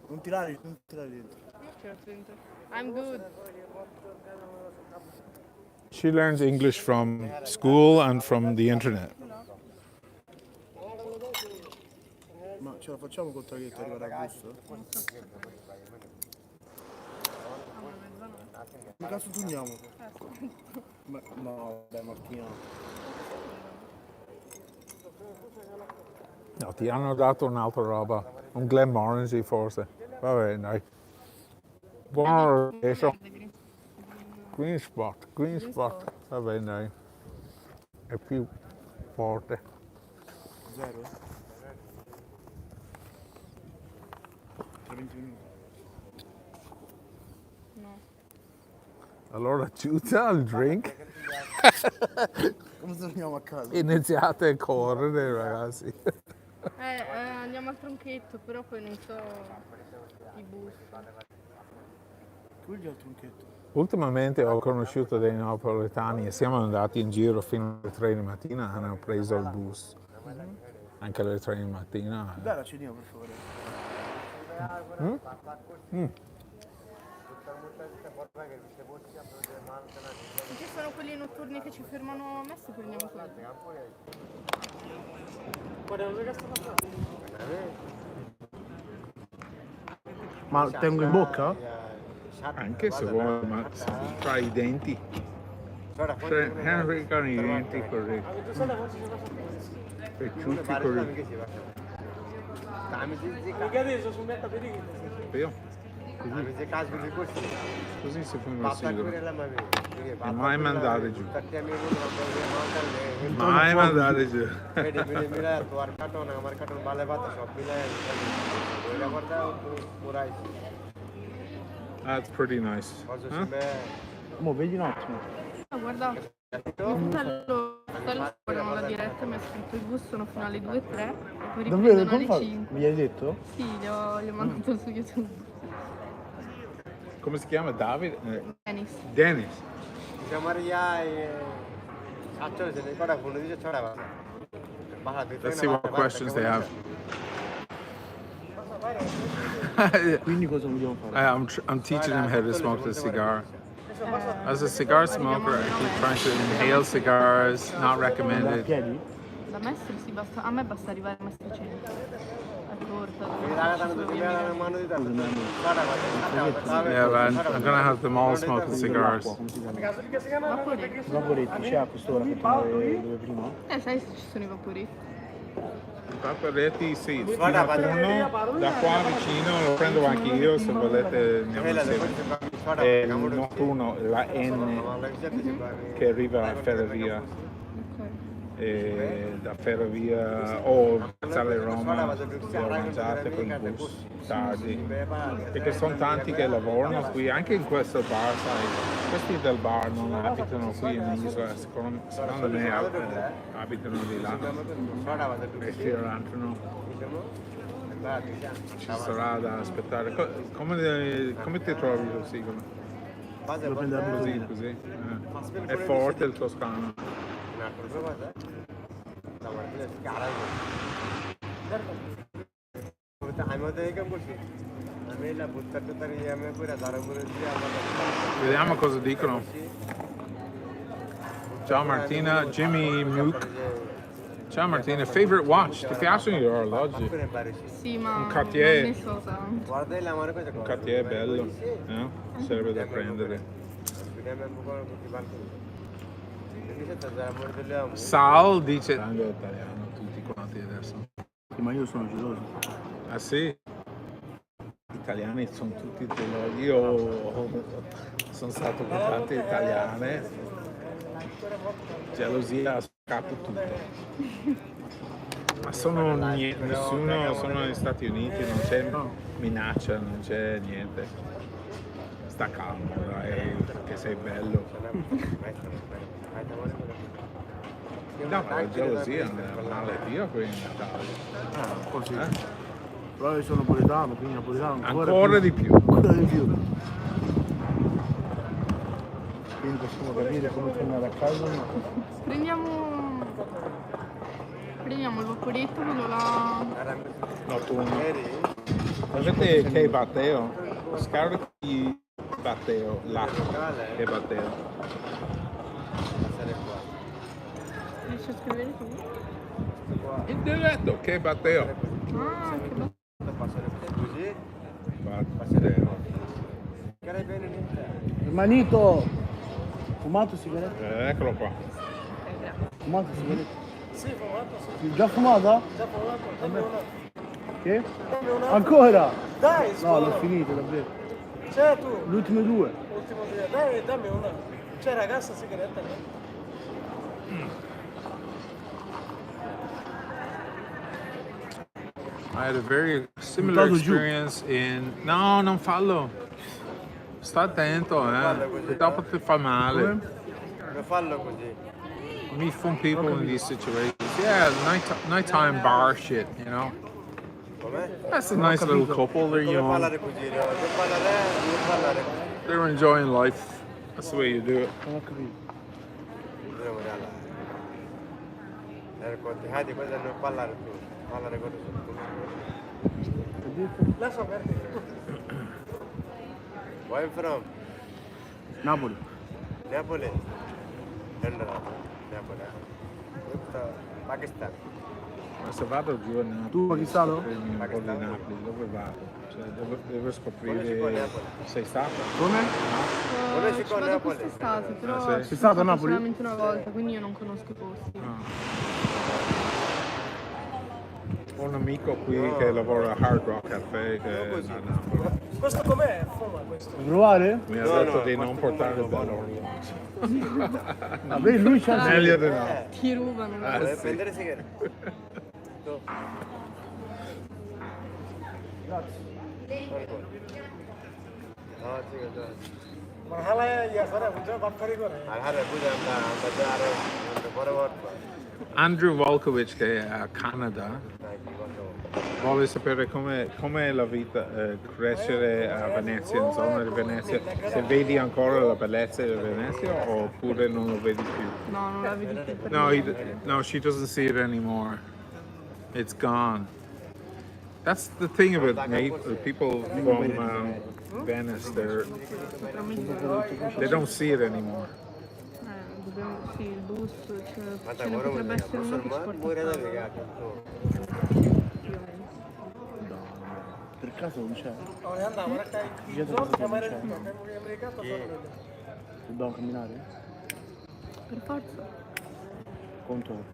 Speaker 4: Non tirare dentro.
Speaker 9: I'm good.
Speaker 1: She learns English from school and from the internet.
Speaker 4: Ma ce la facciamo col traghetto arrivare a Busto? Che cazzo torniamo? Ma, no, dai Martina.
Speaker 1: No, ti hanno dato un'altra roba, un Glenmorangie forse. Va bene, dai. Buon riso. Green spot. Va bene, dai. È più forte.
Speaker 4: Zero? Tra 20 minuti.
Speaker 1: Allora ciuccia il drink.
Speaker 4: Come torniamo a casa?
Speaker 1: Iniziate a correre, ragazzi.
Speaker 9: Andiamo al tronchetto, però poi non so i bus.
Speaker 4: Che vuol dire il tronchetto?
Speaker 1: Ultimamente ho conosciuto dei napoletani e siamo andati in giro fino alle 3 di mattina e hanno preso il bus. Anche alle 3 di mattina.
Speaker 4: Dai la cenina per favore.
Speaker 9: Ci sono quelli notturni che ci fermano a Messi, prendiamo quelli.
Speaker 4: Ma tengo in bocca?
Speaker 1: Anche se vuoi, ma tra i denti. Henry con i denti così. E ciucci così. Io? Così si fuma il sigaro. E mai mandare giù. Mai mandare giù. That's pretty nice. Huh?
Speaker 4: Mo vedi un attimo.
Speaker 9: Guarda, mio fratello guardano la diretta e mi ha scritto i bus sono fino alle 2 e 3 e poi riprendono alle 5.
Speaker 4: Mi hai detto?
Speaker 9: Sì, gli ho mandato su YouTube.
Speaker 1: Come si chiama? David?
Speaker 9: Venice.
Speaker 1: Dennis. Let's see what questions they have.
Speaker 4: Quindi cosa vogliamo fare?
Speaker 1: I'm teaching him how to smoke the cigar. As a cigar smoker, I keep trying to inhale cigars, not
Speaker 4: Da
Speaker 1: recommended.
Speaker 4: piedi?
Speaker 9: Da Mestre sì, basta, a me basta arrivare a Mestre 100. È corta.
Speaker 1: Yeah, but I'm gonna have them all smoke the cigars.
Speaker 4: Vaporetti, c'è a quest'ora che dove prima?
Speaker 9: Sai se ci sono i vaporetti.
Speaker 1: Vaporetti sì, fino a turno, da qua vicino lo prendo anche io se volete andiamo insieme. E il notturno, la N che arriva a Ferrovia. E da Ferrovia o Piazzale Roma le ho mangiate con il bus tardi perché sono tanti che lavorano qui anche in questo bar, sai, questi del bar non abitano qui in isola, secondo me abitano di là e si arrangiano. Ci sarà da aspettare. Come ti trovi lo sigaro?
Speaker 4: Lo prendo da
Speaker 1: Così. È forte il toscano.
Speaker 3: me la buttata via, me pure dare pure via.
Speaker 1: Vediamo cosa dicono. Ciao Martina, Jimmy Mook. Ciao Martina, favorite watch? Ti piacciono gli orologi?
Speaker 9: Sì, ma
Speaker 1: Un Cartier.
Speaker 9: non ne so tanto.
Speaker 3: Guarda la mano cosa
Speaker 1: Un Cartier è bello, sarebbe da prendere.
Speaker 3: vediamo un po' come tutti quanti.
Speaker 1: Sal dice tango italiano, tutti quanti adesso.
Speaker 4: Sì, ma io sono geloso.
Speaker 1: Ah sì? Gli italiani sono tutti gelosi. Io sono stato con tante italiane. Gelosia ha spaccato tutto. Ma sono nessuno, sono negli Stati Uniti, non c'è minaccia, non c'è niente. Sta calmo, dai, che sei bello. No, ma la gelosia non è male, io qui in Natale.
Speaker 4: Così. Però io sono napoletano, quindi napoletano
Speaker 1: Ancora di più.
Speaker 4: Ancora di più. Quindi possiamo capire come tornare a casa.
Speaker 9: Prendiamo il vaporetto, quello là.
Speaker 1: Notturno. Sapete che è batteo? Scarichi batteo, l'acqua che batteo.
Speaker 9: Riesci a scrivere tu?
Speaker 1: In diretto, che batteo?
Speaker 9: Ah, che bello.
Speaker 1: Batteo.
Speaker 4: Hermanito! Fumato sigaretta?
Speaker 1: Eccolo qua.
Speaker 4: Fumato sigaretta?
Speaker 3: Sì, fumato, sì.
Speaker 4: Già fumata?
Speaker 3: Già fumato,
Speaker 4: Che? Ancora?
Speaker 3: Dai,
Speaker 4: No, l'ho finito davvero.
Speaker 3: c'è tu,
Speaker 4: Le ultime due.
Speaker 3: ultimo dia. Dai, dammi una. C'è ragazza sigaretta, no?
Speaker 1: I had a very similar experience in... No, non fallo. Sta attento, dopo ti fa male.
Speaker 3: Non fallo così.
Speaker 1: Meet fun people in these situations. Yeah, nighttime bar shit, you know? That's a nice little couple, they're young.
Speaker 3: Parlare così, non parlare così.
Speaker 1: They're enjoying life. That's the way you do it.
Speaker 4: Non ho capito.
Speaker 3: Hadi, cosa non parlare tu? Parlare con Lascia perdere. Where from?
Speaker 4: Napoli.
Speaker 3: Napoli. Napoli. Pakistan.
Speaker 1: Ma se vado giù a Napoli,
Speaker 4: Tu pakistano?
Speaker 1: scoprirmi un po' di Napoli, dove vado? Cioè, devo scoprire... Sei stato?
Speaker 4: Come?
Speaker 9: Ci vado quest'estate, però
Speaker 1: sì.
Speaker 9: ci
Speaker 4: Sei
Speaker 9: sono
Speaker 4: stato a
Speaker 9: stata
Speaker 4: Napoli?
Speaker 9: solamente una volta, quindi io non conosco i posti.
Speaker 1: Ho un amico qui che lavora a Hard Rock Cafe che è a Napoli.
Speaker 3: Questo com'è? Fuma questo.
Speaker 4: Vuoi provare?
Speaker 1: Mi ha detto di non portare il bell'orologio.
Speaker 4: Vabbè, lui c'ha
Speaker 1: Meglio di no.
Speaker 9: Ti rubano.
Speaker 3: Vuoi
Speaker 1: Sì.
Speaker 3: prendere sigarette? Mahala ya sara buja baat kari kore. Alhara buja anda jare barabar.
Speaker 1: Andrew Walkabout che è a Canada vuole sapere com'è la vita, crescere a Venezia, in zona di Venezia, se vedi ancora la bellezza di Venezia oppure non lo vedi più.
Speaker 9: No, non la vedi più per
Speaker 1: No,
Speaker 9: niente.
Speaker 1: no, she doesn't see it anymore. It's gone. That's the thing about the people from Venice. They don't see it anymore.
Speaker 9: Sì, il bus, ce ne potrebbe essere uno che ci porta a casa.
Speaker 4: Per caso non c'è?
Speaker 3: Andiamo a
Speaker 4: Dietro
Speaker 3: casa
Speaker 4: casa non c'è.
Speaker 3: c'è.
Speaker 4: Dobbiamo camminare?
Speaker 9: Per forza.
Speaker 4: Conto.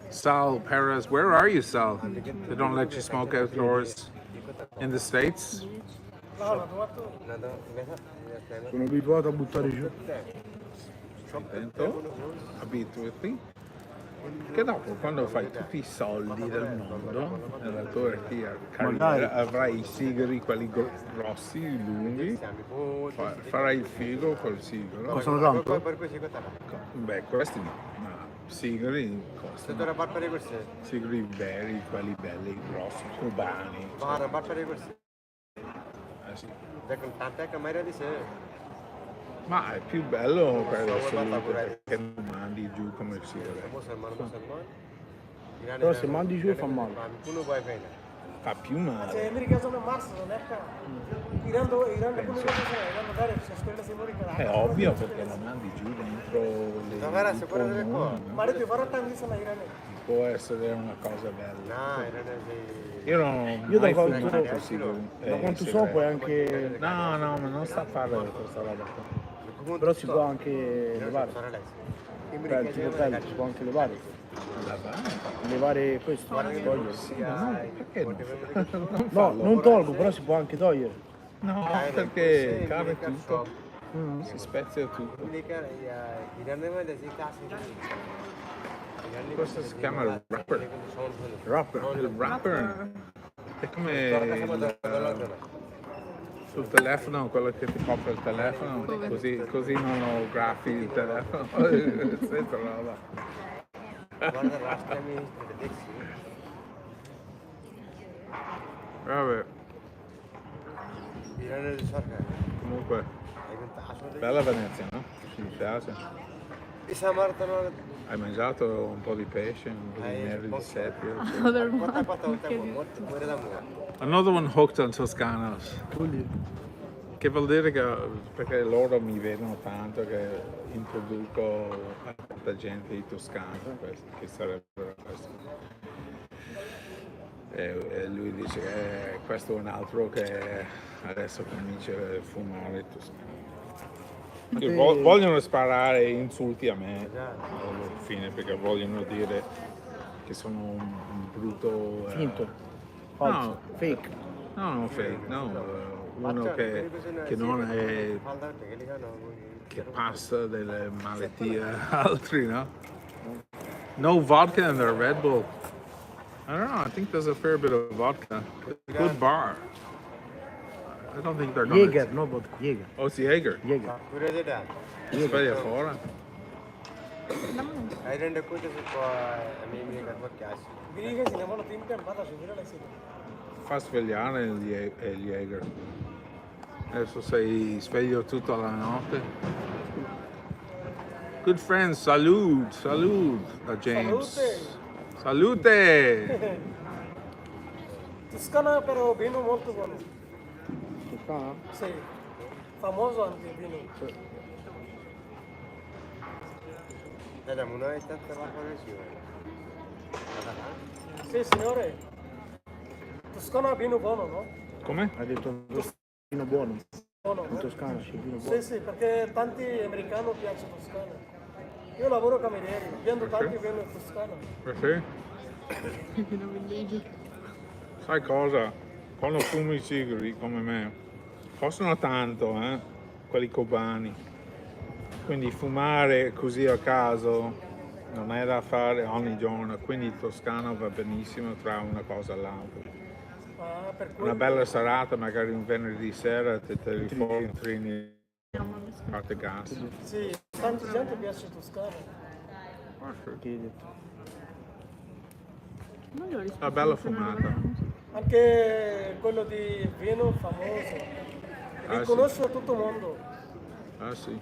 Speaker 1: Sal Perez, where are you, Sal? They don't let you smoke outdoors in the States?
Speaker 4: Sono abituato a buttare giù.
Speaker 1: Attento, abituati. Che dopo, quando fai tutti i soldi del mondo nella tua carriera, avrai i sigari, quelli grossi, lunghi, farai il figo col sigaro.
Speaker 4: Costano tanto?
Speaker 1: Beh, questi no, ma sigari costano. Sigari veri, quelli belli, grossi, cubani. Sì. Ma è più bello per la salute perché non mandi giù come sigarette.
Speaker 4: Però se mandi giù fa male.
Speaker 1: fa più male.
Speaker 3: Cioè, America sono Mars, non è Iran come cosa sono? Iran magari se squella si muore
Speaker 1: È ovvio perché la mandi giù dentro il polmone, no?
Speaker 3: Ma ti farò tanti sono Iran.
Speaker 1: Può essere una cosa bella.
Speaker 3: No, Iran è
Speaker 1: Io non
Speaker 4: Io da
Speaker 1: mai
Speaker 4: quanto,
Speaker 1: fumato così.
Speaker 4: da quanto so puoi anche...
Speaker 1: No, no, ma non sta a fare questa roba qua.
Speaker 4: Però si può anche levare. Beh, tipo bello, si può anche levare. Levare questo, togliere.
Speaker 1: Sì, ma no, perché no? Non
Speaker 4: No,
Speaker 1: farlo.
Speaker 4: non tolgo, però si può anche togliere.
Speaker 1: No, perché cade tutto. Si spezza tutto. Questo si chiama rapper. Il rapper è come sul telefono, quello che ti copre il telefono, così non ho graffi il telefono. Senza roba. Vabbè. Comunque, bella Venezia, no? Mi piace. Hai mangiato un po' di pesce, un po' di neri di seppia. Another one hooked on Toscanos. Che vuol dire che perché loro mi vedono tanto che introduco a tanta gente di Toscana, che sarebbero questo. E lui dice che questo è un altro che adesso comincia a fumare Toscana. Vogliono sparare insulti a me alla fine perché vogliono dire che sono un brutto
Speaker 4: Finto, falso, fake.
Speaker 1: No, non fake, no. Uno che non è che passa delle malattie a altri, no? No vodka in their Red Bull. I don't know, I think there's a fair bit of vodka. Good bar. I don't think they're gonna...
Speaker 4: Jäger, no vodka, Jäger.
Speaker 1: Oh, it's Jaeger.
Speaker 4: Jäger.
Speaker 1: Sveglia fuori.
Speaker 3: Viriga si chiamano Tim Cam, vada a seguire la sera.
Speaker 1: Fa svegliare il Jaeger. Adesso sei sveglio tutta la notte. Good friends, salute da James. Salute!
Speaker 3: Toscana però vino molto buono.
Speaker 4: Toscana?
Speaker 3: Sì, famoso anche il vino. Sì, signore. Toscana vino buono, no?
Speaker 1: Come?
Speaker 4: Ha detto vino buono.
Speaker 3: Buono,
Speaker 4: In
Speaker 3: no?
Speaker 4: Toscana c'è vino
Speaker 3: Sì,
Speaker 4: buono.
Speaker 3: sì, perché tanti americani piace Toscana. Io lavoro cameriere, vendo tanti vino in Toscana.
Speaker 1: Perché? Sai cosa? Quando fumi i sigari come me, costano tanto, quelli cubani. Quindi fumare così a caso non è da fare ogni giorno, quindi il toscano va benissimo tra una cosa e l'altra.
Speaker 3: Ah, per cui...
Speaker 1: Una bella serata, magari un venerdì sera, te fuori entrini a parte gas.
Speaker 3: Sì, tanta gente piace Toscana.
Speaker 1: Una bella fumata.
Speaker 3: Anche quello di vino famoso.
Speaker 1: Ah,
Speaker 3: Riconosce tutto il mondo.
Speaker 1: Ah sì.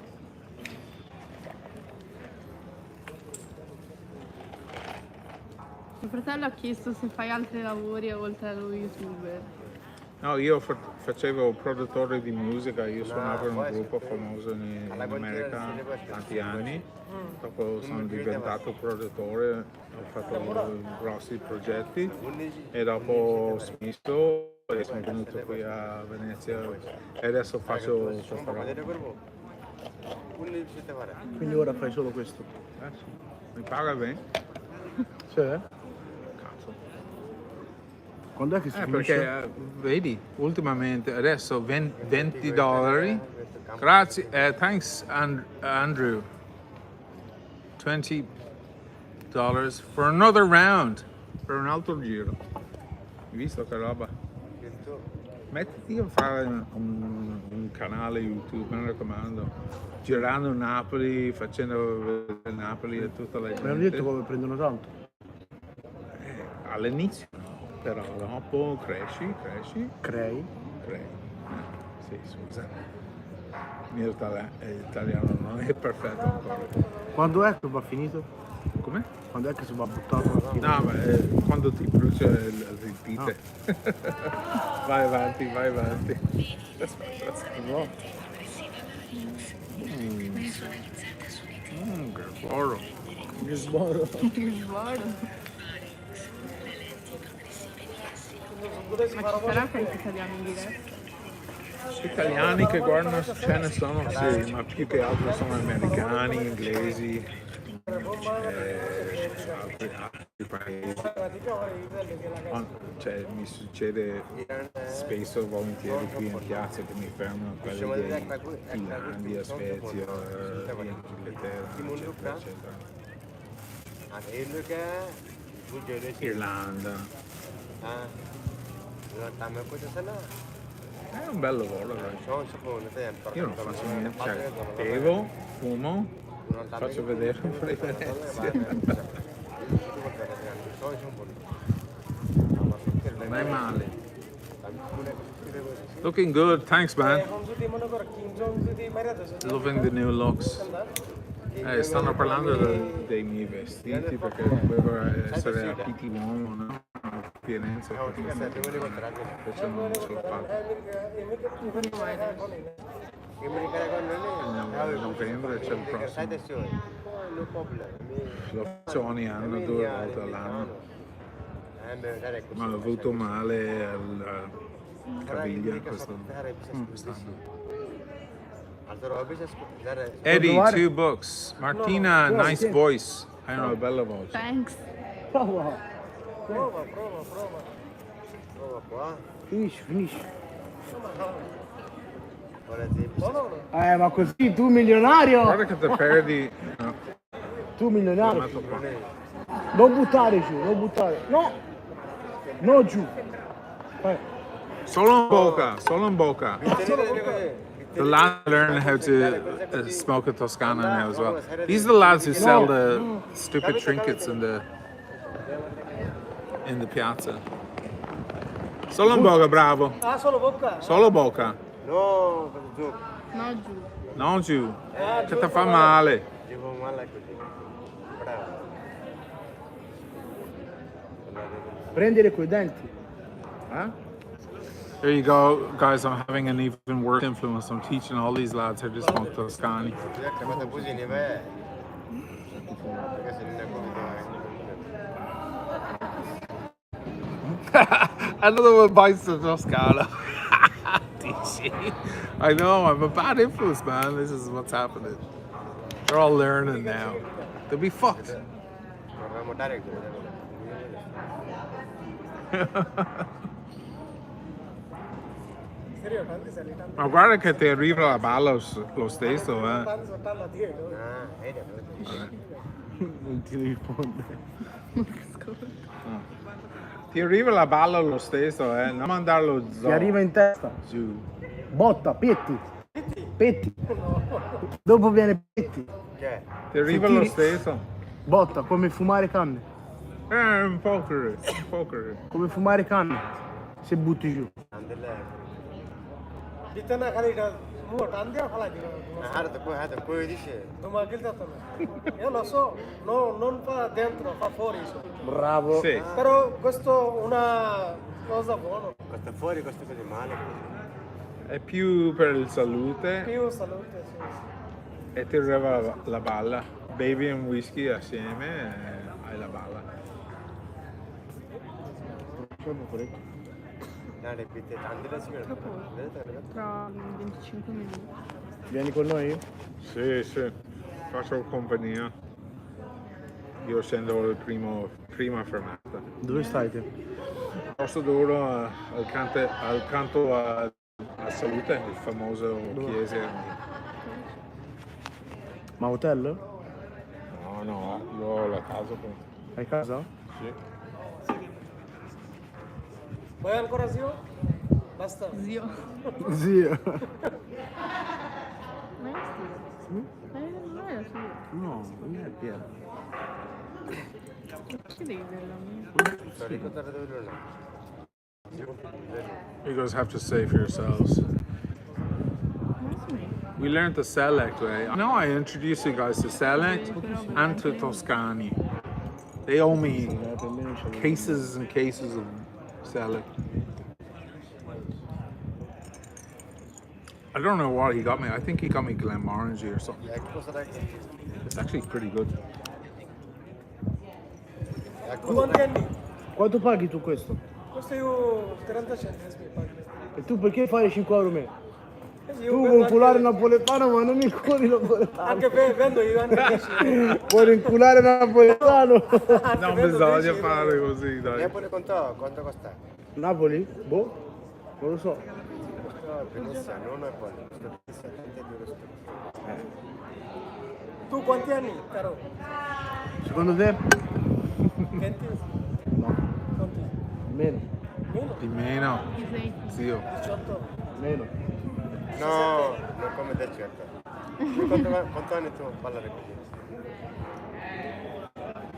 Speaker 10: Mio fratello ha chiesto se fai altri lavori oltre allo youtuber.
Speaker 1: No, io facevo produttore di musica, io suonavo in un gruppo famoso in America tanti anni, dopo sono diventato produttore, ho fatto grossi progetti e dopo ho smesso e sono venuto qui a Venezia e adesso faccio questa roba.
Speaker 4: Quindi ora fai solo questo?
Speaker 1: Sì. Mi paga bene?
Speaker 4: Sì?
Speaker 1: Cazzo.
Speaker 4: Quando è che si finisce?
Speaker 1: Perché vedi, ultimamente adesso $20. Grazie, thanks Andrew. $20 for another round, per un altro giro. Hai visto che roba? Mettiti a fare un canale YouTube, mi raccomando, girando Napoli, facendo vedere Napoli e tutta la gente.
Speaker 4: Mi hanno detto come prendono tanto.
Speaker 1: All'inizio no, però dopo cresci.
Speaker 4: Crei?
Speaker 1: Sì, scusa. Il mio italiano non è perfetto ancora.
Speaker 4: Quando è che va finito?
Speaker 1: Come?
Speaker 4: Quando è che si va buttato alla fine?
Speaker 1: No, ma quando ti brucia il dite. Vai avanti, vai avanti. Che buono.
Speaker 4: Che sboro.
Speaker 10: Ma ci sarà anche italiano in diretta?
Speaker 1: Italiani che guardano ce ne sono, sì, ma più che altro sono americani, inglesi, altri paesi. Cioè, mi succede spesso e volentieri qui in piazza che mi fermano quelli di Finlandia, Svezia, Inghilterra, eccetera, eccetera. Irlanda. È un bel lavoro, dai. Io non faccio niente, cioè, bevo, fumo, faccio vedere un po' di Venezia. Non è male. Looking good, thanks man. Loving the new looks. Stanno parlando dei miei vestiti perché dovevo essere a PT uomo, no? A Firenze. Invece non ce l'ho fatta. A novembre c'è il prossimo. Lo faccio ogni anno, 2 volte all'anno. Ma ho avuto male al caviglia quest'anno. Eddie, 2 books. Martina, nice voice. Hai una bella voce.
Speaker 10: Thanks.
Speaker 4: Prova.
Speaker 3: Prova qua.
Speaker 4: Finisci. Ma così tu milionario?
Speaker 1: Guarda che te perdi. No.
Speaker 4: Tu milionario.
Speaker 1: Lo metto qua.
Speaker 4: Non buttare giù, non buttare. No giù.
Speaker 1: Solo in bocca. The lads learn how to smoke a Toscana now as well. These are the lads who sell the stupid trinkets in the piazza. Solo in bocca, bravo.
Speaker 3: Solo bocca?
Speaker 1: Solo bocca.
Speaker 3: No, giù.
Speaker 10: No, giù.
Speaker 1: Non giù. Che ti fa male.
Speaker 3: Devo male così. Bravo.
Speaker 4: Prendere coi denti.
Speaker 1: There you go, guys. I'm having an even worse influence. I'm teaching all these lads how to smoke Toscani. Another one bites the Toscana. I know, I'm a bad influence, man. This is what's happening. They're all learning now. They'll be fucked. Ma guarda che ti arriva la balla lo stesso, eh.
Speaker 4: Non ti risponde.
Speaker 1: Ti arriva la balla lo stesso, eh. Non mandarlo
Speaker 4: Ti arriva in testa.
Speaker 1: giù.
Speaker 4: Botta, petti. Dopo viene petti.
Speaker 1: Ti arriva lo stesso.
Speaker 4: Botta, come fumare canne.
Speaker 1: Un po' così.
Speaker 4: Come fumare canne. Se butti giù.
Speaker 3: Ditana খালি এটা মুখ টান দিয়া ফলাই দিল হাতে কই দিছে তোমার গিলতা তো io lo so non fa dentro fa fuori
Speaker 4: Bravo.
Speaker 1: Sì.
Speaker 3: però questo una cosa buona questo fuori questo così male
Speaker 1: È più per il salute
Speaker 3: più salute sì.
Speaker 1: e ti arriva la balla. Bevi un whisky assieme e hai la balla.
Speaker 10: Tra 25 minuti.
Speaker 4: Vieni con noi?
Speaker 1: Sì, faccio compagnia. Io essendo prima fermata.
Speaker 4: Dove stai te?
Speaker 1: Posto d'oro accanto a Salute, il famoso chiesa.
Speaker 4: Ma hotel?
Speaker 1: No, io ho la casa qui.
Speaker 4: Hai casa?
Speaker 1: Sì.
Speaker 3: Vuoi ancora zio? Basta
Speaker 10: Zio.
Speaker 4: Zio.
Speaker 10: Ma è stile? Non è la sua.
Speaker 4: No, non è pieno.
Speaker 10: Ci devi vedere
Speaker 1: You guys have to say for yourselves. We learned the select way. No, I introduced you guys to select and to Toscani. They owe me cases and cases of sell it. I don't know what he got me. I think he got me Glenmorangie or something. It's actually pretty good.
Speaker 3: Tu quanti anni?
Speaker 4: Quanto paghi tu questo?
Speaker 3: Questo io 30 centesimi pago.
Speaker 4: E tu perché fai 5 euro meno?
Speaker 3: Io
Speaker 4: Tu
Speaker 3: vendo
Speaker 4: vuoi inculare
Speaker 3: anche-
Speaker 4: napoletano ma non inculi napoletano.
Speaker 3: Anche vendo io anche 10.
Speaker 4: Vuoi inculare napoletano?
Speaker 1: Non bisogna fare così, dai.
Speaker 6: Napoli quanto costa?
Speaker 4: Napoli? Boh, non lo so.
Speaker 6: No, Venezia, non Napoli. 72 euro.
Speaker 3: Tu quanti anni, caro?
Speaker 4: Secondo te?
Speaker 3: 20?
Speaker 4: No,
Speaker 3: Quanti?
Speaker 4: meno.
Speaker 3: Meno?
Speaker 1: Di meno,
Speaker 10: Chi sei?
Speaker 1: zio.
Speaker 3: 18?
Speaker 4: Meno.
Speaker 6: No, non come te certo. Tu quanto anni tu parlare così?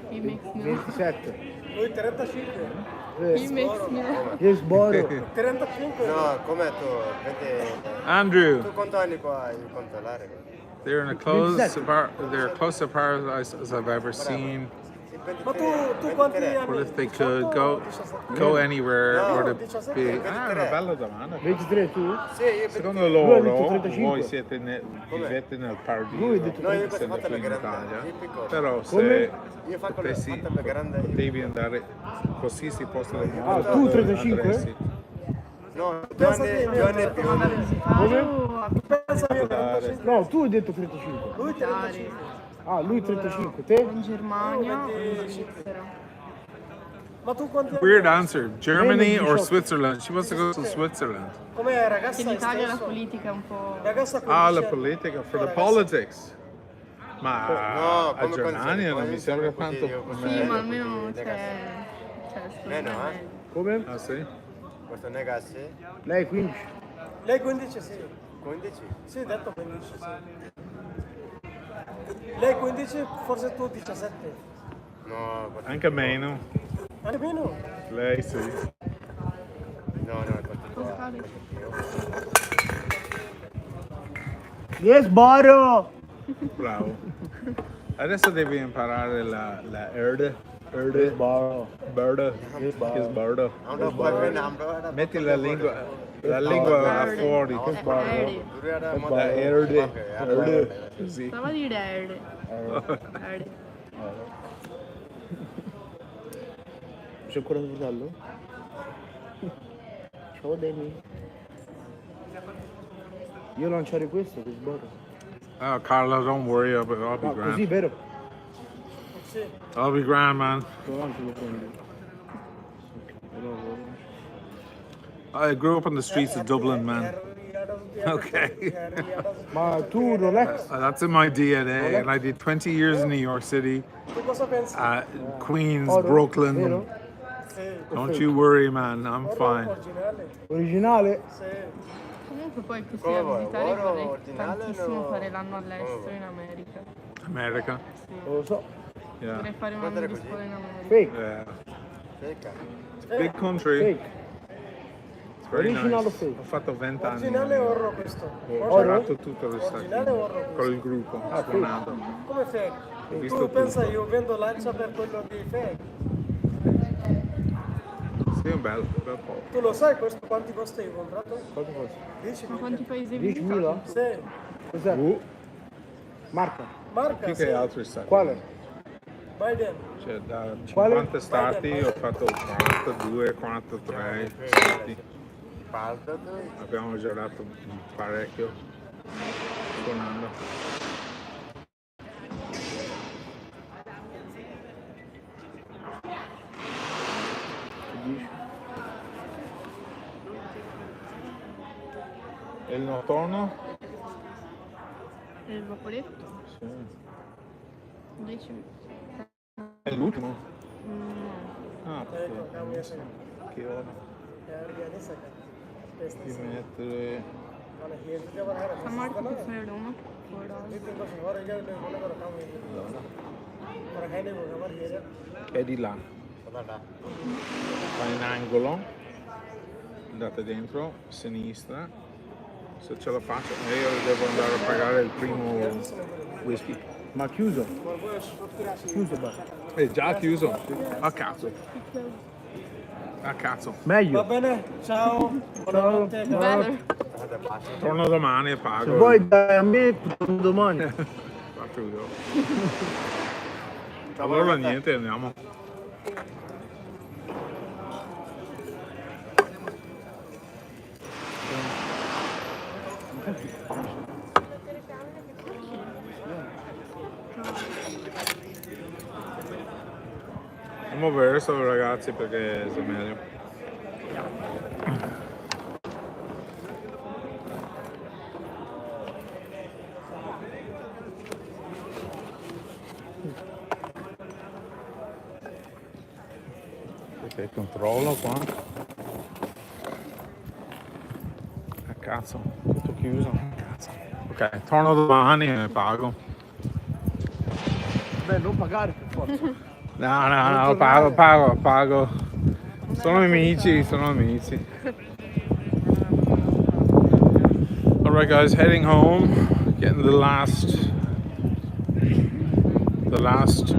Speaker 10: He makes me
Speaker 4: 27.
Speaker 3: Lui 35?
Speaker 10: He makes me
Speaker 4: Yes, Boro.
Speaker 3: 35?
Speaker 6: No, come tu? Vedi,
Speaker 1: Andrew,
Speaker 6: tu quanto anni qua hai controllare?
Speaker 1: they're in a they're close to paradise as I've ever seen.
Speaker 3: Ma tu quanti anni?
Speaker 1: What if they could go anywhere where the big... Ah, una bella domanda.
Speaker 4: 23 tu?
Speaker 6: Sì, io
Speaker 1: Secondo
Speaker 4: Lui ha detto
Speaker 1: loro,
Speaker 4: 35.
Speaker 1: voi vivete nel paradiso,
Speaker 4: Lui ha detto
Speaker 6: No, io
Speaker 1: essendo
Speaker 6: fatto
Speaker 1: qui
Speaker 6: la
Speaker 1: in
Speaker 6: grande,
Speaker 1: Italia,
Speaker 6: io piccolo.
Speaker 1: però se
Speaker 4: Come?
Speaker 6: Io faccio la
Speaker 1: potessi,
Speaker 6: fatta grande.
Speaker 1: potevi andare così si possa
Speaker 4: Ah, tu 35?
Speaker 6: No, due anni più.
Speaker 10: vado a visitare o a
Speaker 3: Pensa io
Speaker 1: Dare.
Speaker 4: No, tu hai detto 35.
Speaker 3: Lui
Speaker 10: visitare
Speaker 3: 35.
Speaker 4: Ah, lui 35. Te?
Speaker 10: in Germania o in Svizzera.
Speaker 3: Ma tu quanti anni?
Speaker 1: Weird answer. Germany or
Speaker 4: 18.
Speaker 1: Switzerland? She wants to go to Switzerland.
Speaker 3: Come ragazza
Speaker 10: In Italia la
Speaker 3: stesso?
Speaker 10: politica è un po'...
Speaker 3: Ragazza con
Speaker 1: Ah, la
Speaker 3: 15 anni.
Speaker 1: politica, for the
Speaker 3: Ragazza.
Speaker 1: politics. Ma
Speaker 6: No,
Speaker 1: a
Speaker 6: come
Speaker 1: Germania non mi sembra tanto
Speaker 10: Sì, ma almeno c'è... sto
Speaker 6: Meno,
Speaker 10: meglio.
Speaker 4: Come?
Speaker 1: Ah sì?
Speaker 6: Questo negassi?
Speaker 4: Lei 15.
Speaker 3: Lei 15 sì.
Speaker 6: 15?
Speaker 3: Sì, detto 15 sì. Lei 15, forse tu 17.
Speaker 6: No, questo-
Speaker 1: Anche meno.
Speaker 3: Anche meno?
Speaker 1: Lei sì.
Speaker 6: no, questo qua.
Speaker 4: Yes, Boro!
Speaker 1: Bravo. Adesso devi imparare la erde.
Speaker 4: Yes, Boro.
Speaker 1: Birdo. Yes, birdo.
Speaker 6: Amro boyfriend, amro.
Speaker 1: Metti la lingua fuori.
Speaker 10: Erde.
Speaker 1: La erde. Erde. Così.
Speaker 10: Stava a dire erde. Erde.
Speaker 4: C'è ancora tuo fratello? Ciao Danny. Io lanciare questo, che sboro.
Speaker 1: Oh, Carlo, don't worry, I'll be
Speaker 4: Ma
Speaker 1: grand.
Speaker 4: così, vero?
Speaker 1: I'll be grand, man.
Speaker 4: Lo lancio, lo prendi.
Speaker 1: I grew up on the streets of Dublin, man. Okay.
Speaker 4: Ma tu Rolex?
Speaker 1: That's in my DNA, and I did 20 years in New York City,
Speaker 3: Tu cosa pensi?
Speaker 1: Queens,
Speaker 4: Oro,
Speaker 1: Brooklyn.
Speaker 4: vero?
Speaker 3: Sì.
Speaker 1: Don't you worry, man. I'm fine.
Speaker 3: Originale?
Speaker 4: Originale?
Speaker 3: Sì.
Speaker 10: Comunque poi così a visitare
Speaker 6: Oro
Speaker 10: vorrei
Speaker 6: originale
Speaker 10: tantissimo
Speaker 6: o-
Speaker 10: fare l'anno all'estero in America.
Speaker 1: America.
Speaker 4: Non lo so.
Speaker 1: Yeah.
Speaker 10: Vorrei fare un anno di scuola in America.
Speaker 4: Fake.
Speaker 1: Yeah.
Speaker 6: Secca.
Speaker 1: It's a big country.
Speaker 4: Fake.
Speaker 1: It's very
Speaker 4: Original
Speaker 1: nice.
Speaker 4: o fake?
Speaker 1: Ho fatto 20 anni.
Speaker 3: Originale o oro questo?
Speaker 1: Ho girato tutto lo Stato
Speaker 3: Originale o oro
Speaker 1: con il gruppo, suonato.
Speaker 3: Come fake?
Speaker 1: Ho visto
Speaker 3: Tu pensa
Speaker 1: tutto.
Speaker 3: io vendo lancia per quello di fake?
Speaker 1: Sì, un bel po'.
Speaker 3: Tu lo sai questo quanti costa io ho comprato?
Speaker 4: Quanto costa?
Speaker 3: 10
Speaker 10: Ma quanti paesi hai
Speaker 4: 10.000?
Speaker 10: visitato?
Speaker 3: Sì.
Speaker 4: Cos'è? Marca.
Speaker 3: Marca,
Speaker 1: Più
Speaker 3: sì.
Speaker 1: che altri stati.
Speaker 4: Quale?
Speaker 3: Biden.
Speaker 1: Cioè, da
Speaker 4: Quale?
Speaker 1: 50 stati ho fatto 42, 43 stati.
Speaker 6: Parto tu.
Speaker 1: Abbiamo girato parecchio suonando.
Speaker 4: Che dici?
Speaker 1: E il notturno?
Speaker 10: E il vaporetto?
Speaker 1: Sì.
Speaker 10: 10.
Speaker 1: È l'ultimo?
Speaker 10: No.
Speaker 1: Ah,
Speaker 3: Ecco, cambia sì.
Speaker 1: che ora? Di mettere...
Speaker 10: Samarca kutu sayıyorum ama.
Speaker 1: È di là. Fa in angolo, andate dentro, sinistra. Se ce la faccio, io devo andare a pagare il primo whisky.
Speaker 4: Ma chiuso? Chiuso, basta.
Speaker 1: È già chiuso? A cazzo. Ah cazzo.
Speaker 3: Va
Speaker 4: Meglio.
Speaker 3: bene? Ciao. Buonanotte.
Speaker 10: Bene.
Speaker 1: Torno domani e
Speaker 4: Se
Speaker 1: pago.
Speaker 4: vuoi dai a me, torno domani.
Speaker 1: Faccio vedere. Allora niente, andiamo. Andiamo verso ragazzi perché è meglio. Che controllo qua. Cazzo, tutto chiuso. Cazzo. Ok, torno domani e pago.
Speaker 4: Beh, non pagare per forza.
Speaker 1: No, pago. Sono amici. Alright guys, heading home, getting the last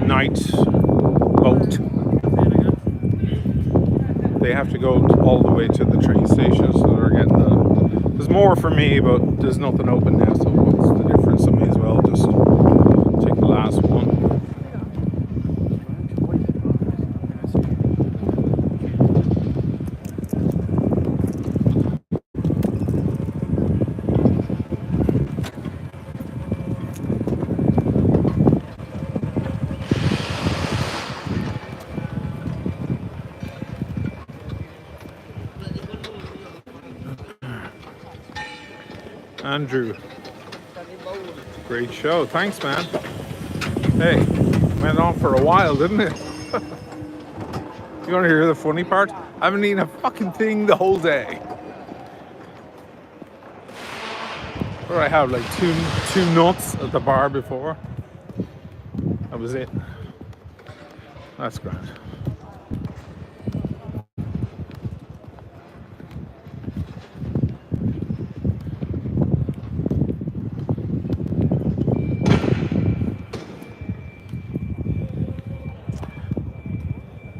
Speaker 1: night boat. They have to go all the way to the train station, so they're getting there's more for me, but there's nothing open now, so what's the difference? I may as well just take the last one. Andrew, great show. Thanks, man. Hey, went on for a while, didn't it? You want to hear the funny part? I haven't eaten a fucking thing the whole day. Or I have like two nuts at the bar before. That was it. That's grand.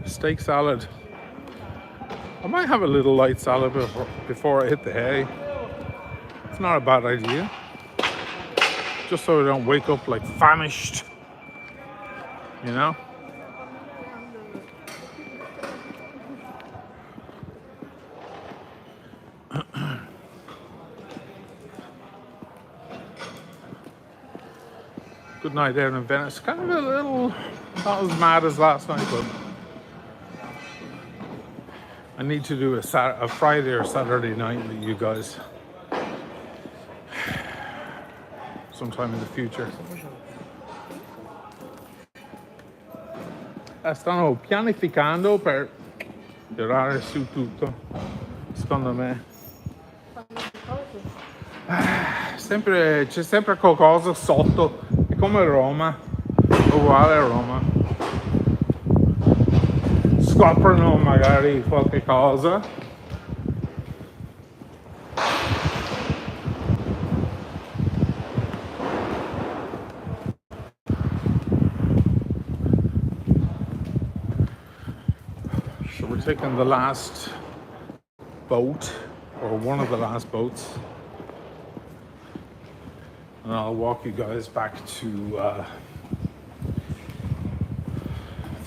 Speaker 1: Steak salad. I might have a little light salad before I hit the hay. It's not a bad idea. Just so I don't wake up like famished. You know? Good night down in Venice. Kind of a little, not as mad as last night, but I need to do a Friday or Saturday night with you guys sometime in the future. Stanno pianificando per tirare su tutto, secondo me. C'è sempre qualcosa sotto, è come Roma, uguale a Roma. Scoprono magari qualche cosa. So we're taking the last boat, or one of the last boats, and I'll walk you guys back to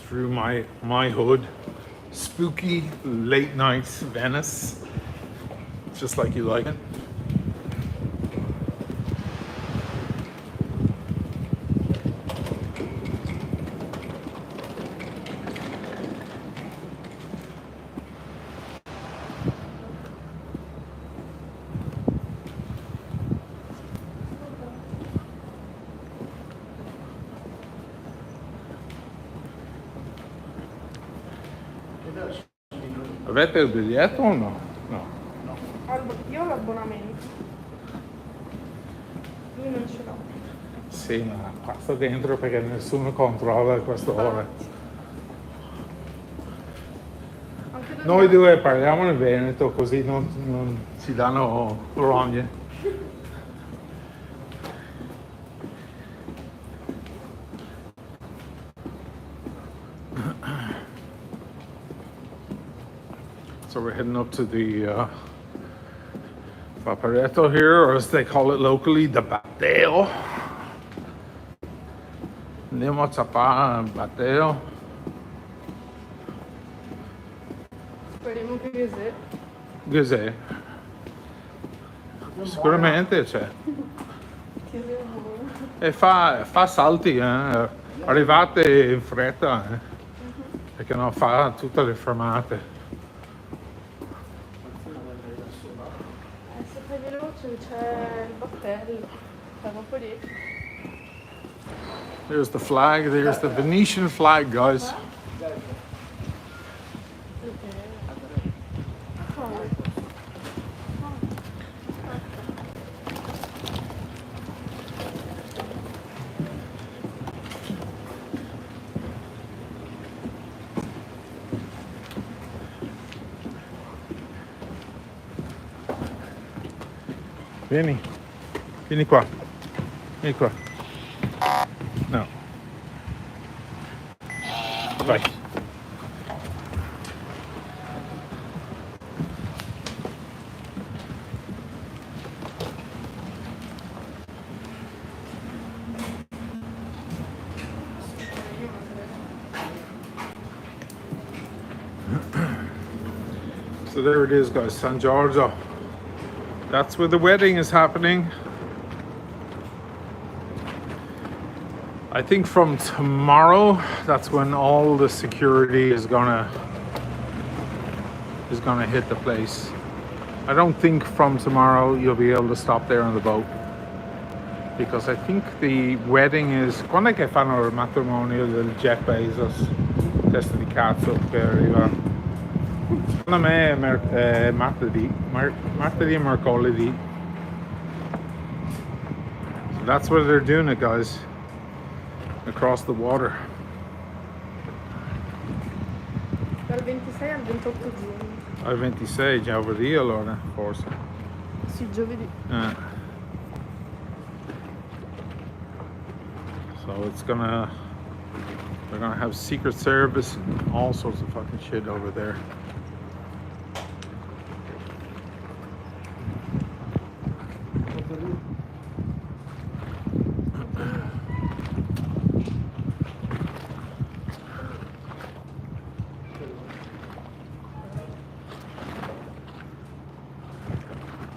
Speaker 1: through my hood. Spooky late night Venice, just like you like it. Avete il biglietto o no? No.
Speaker 10: Io ho l'abbonamento. Lui non ce l'ho.
Speaker 1: Sì, ma passa dentro perché nessuno controlla a quest'ora. Noi due parliamo in Veneto così non ci danno rogne. So we're heading up to the Vaporetto here, or as they call it locally, the Bateo. Andiamo a zappare Bateo.
Speaker 10: Speriamo che sì.
Speaker 1: Cos'è? Sicuramente c'è. E fa salti, arrivate in fretta, perché non fa tutte le fermate.
Speaker 10: Se fai veloce c'è il battello. Stavo un po' lì.
Speaker 1: There's the flag, there's the Venetian flag, guys. Vieni qua. Vieni qua. No. Vai. So there it is, guys, San Giorgio. That's where the wedding is happening. I think from tomorrow, that's when all the security is gonna hit the place. I don't think from tomorrow you'll be able to stop there on the boat, because I think the wedding is quando è che fanno il matrimonio del Jeff Bezos, testa di cazzo che arriva. Secondo me è martedì e mercoledì. So that's where they're doing it, guys. Across the water.
Speaker 10: Dal 26 al 28 giugno.
Speaker 1: Al 26 giovedì allora, forse.
Speaker 10: Sì, giovedì.
Speaker 1: So they're gonna have Secret Service and all sorts of fucking shit over there.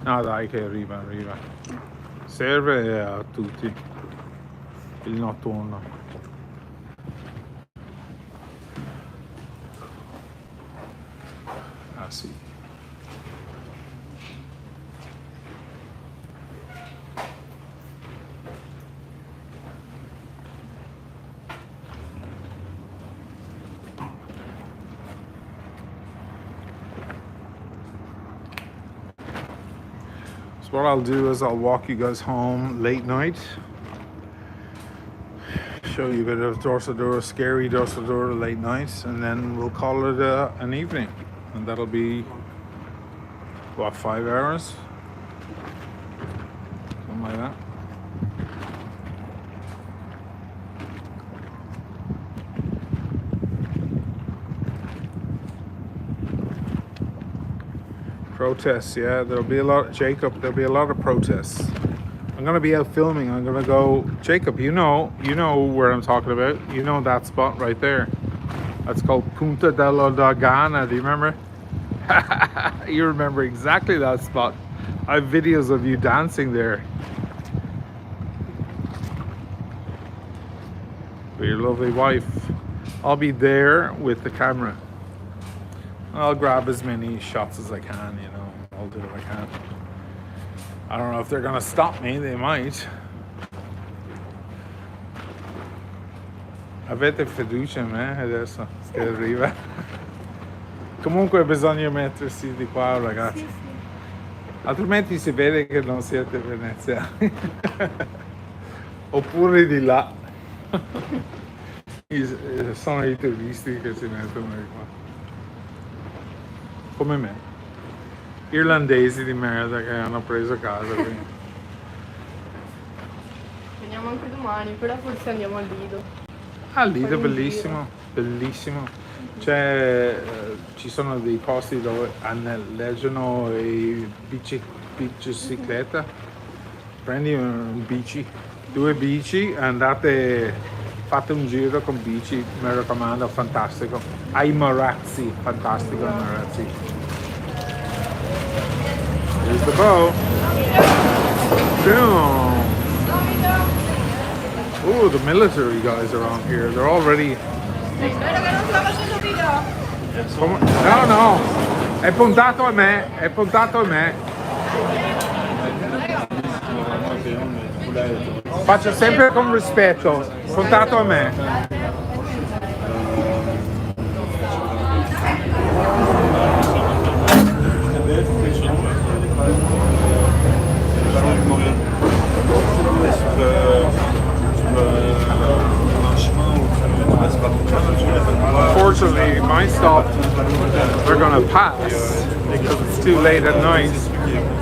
Speaker 1: No dai che arriva. Serve a tutti il notturno. Ah sì. What I'll do is I'll walk you guys home late night, show you a bit of door-to-door, scary door-to-door late nights, and then we'll call it an evening, and that'll be what, 5 hours, something like that. Protests, yeah, there'll be a lot, Jacob, there'll be a lot of protests. I'm gonna be out filming, I'm gonna go, Jacob, you know where I'm talking about, you know that spot right there. That's called Punta della Dogana, do you remember? You remember exactly that spot. I have videos of you dancing there. With your lovely wife. I'll be there with the camera. I'll grab as many shots as I can, you know. I'll do what I can. I don't know if they're gonna stop me, they might. Avete fiducia in me adesso che arriva? Comunque bisogna mettersi di qua, ragazzi.
Speaker 10: Sì.
Speaker 1: Altrimenti si vede che non siete veneziani. Oppure di là. Sono i turisti che si mettono di qua. Come me, irlandesi di merda che hanno preso casa qui.
Speaker 10: Veniamo anche domani, però forse andiamo al Lido.
Speaker 1: Lido, bellissimo, bellissimo. ci sono dei posti dove anneggiano e bicicletta. Prendi un bici, 2 bici, andate, fate un giro con bici, mi raccomando, fantastico. Ai Marazzi, fantastico ai Marazzi. Here's the boat. Boom. Ooh, the military guys are on here. They're already. No, no, è puntato a me, è puntato a me. Faccio sempre con rispetto, puntato a me. Unfortunately, my stop, they're gonna pass because it's too late at night.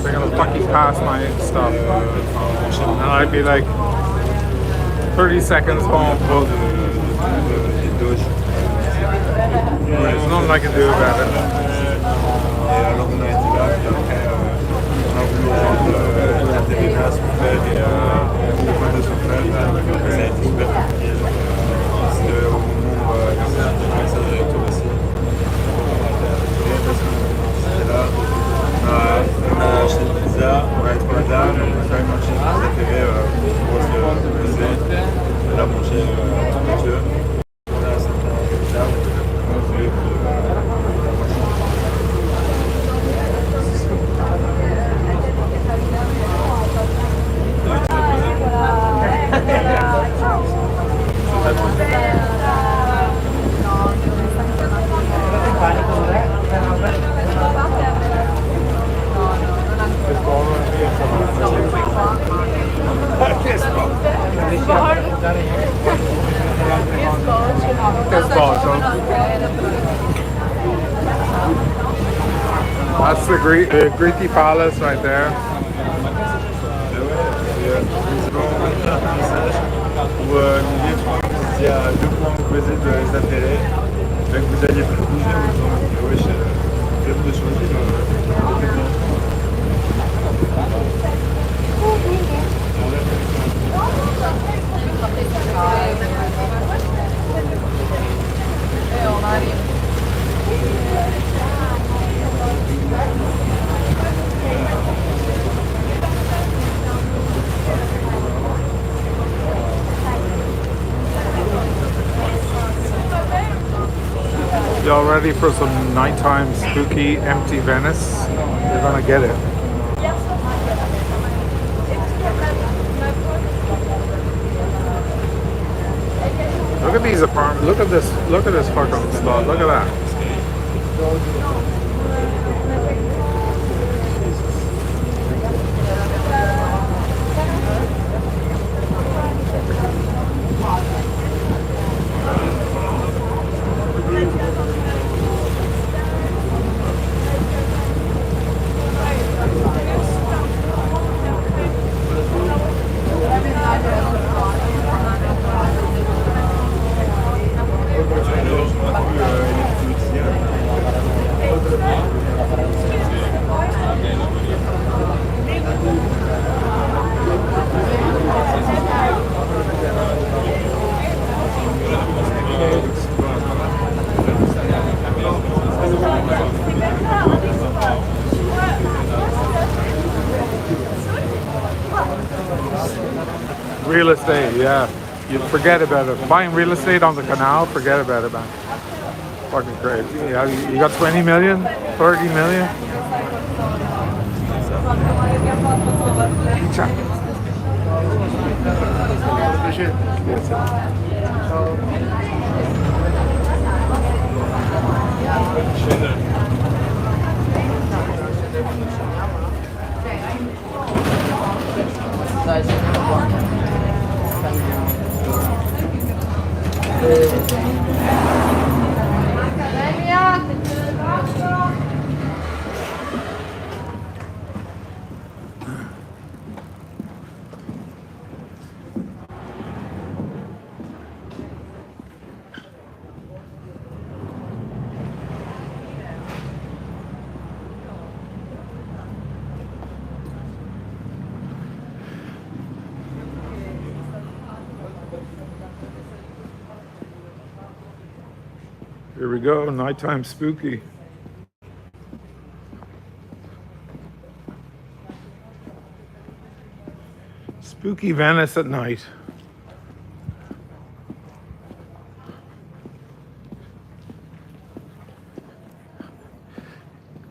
Speaker 1: They're gonna fucking pass my stop, and I'd be like 30 seconds home. There's nothing I can do about it.
Speaker 11: On a acheté une pizza, on a trouvé là, on a quand même mangé une préférée, grosse pesée. On a mangé avec eux. On a cette pizza, on a voulu
Speaker 1: That's the Greedy Palace right there.
Speaker 11: Pour Olivier, il y a 2 points opposés de les appeler. Donc vous alliez pas bouger en disant wesh, je viens de changer.
Speaker 1: Y'all ready for some nighttime spooky empty Venice? You're gonna get it. Look at these apartments. Look at this fucking spot. Look at that. Real estate, yeah. You forget about it. Buying real estate on the canal, forget about it, man. Fucking crazy. Yeah, you got 20 million, 30 million. Here we go, nighttime spooky. Spooky Venice at night.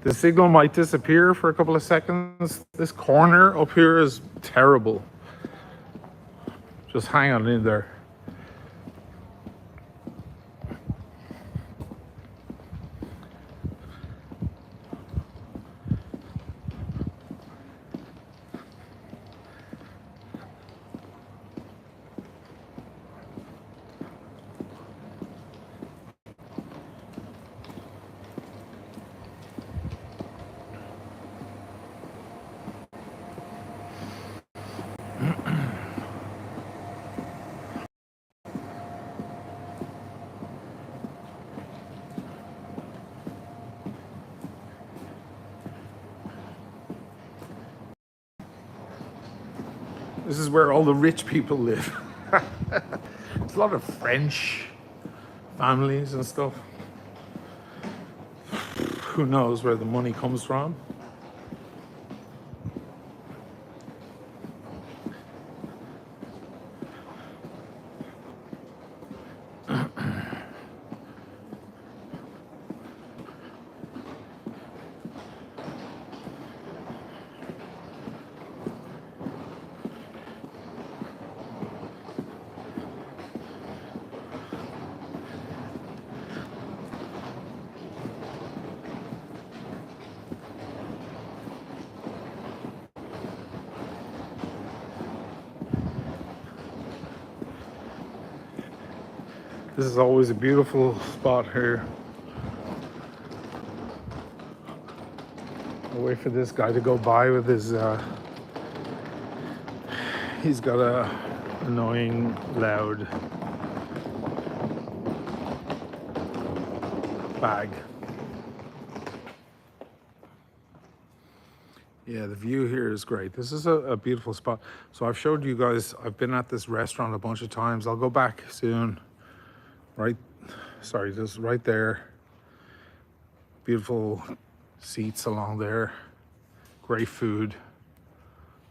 Speaker 1: The signal might disappear for a couple of seconds. This corner up here is terrible. Just hang on in there. This is where all the rich people live. There's a lot of French families and stuff. Who knows where the money comes from? This is always a beautiful spot here. I'll wait for this guy to go by with his, he's got a annoying, loud bag. Yeah, the view here is great. This is a beautiful spot. So I've showed you guys, I've been at this restaurant a bunch of times. I'll go back soon. Right, sorry, just right there. Beautiful seats along there. Great food.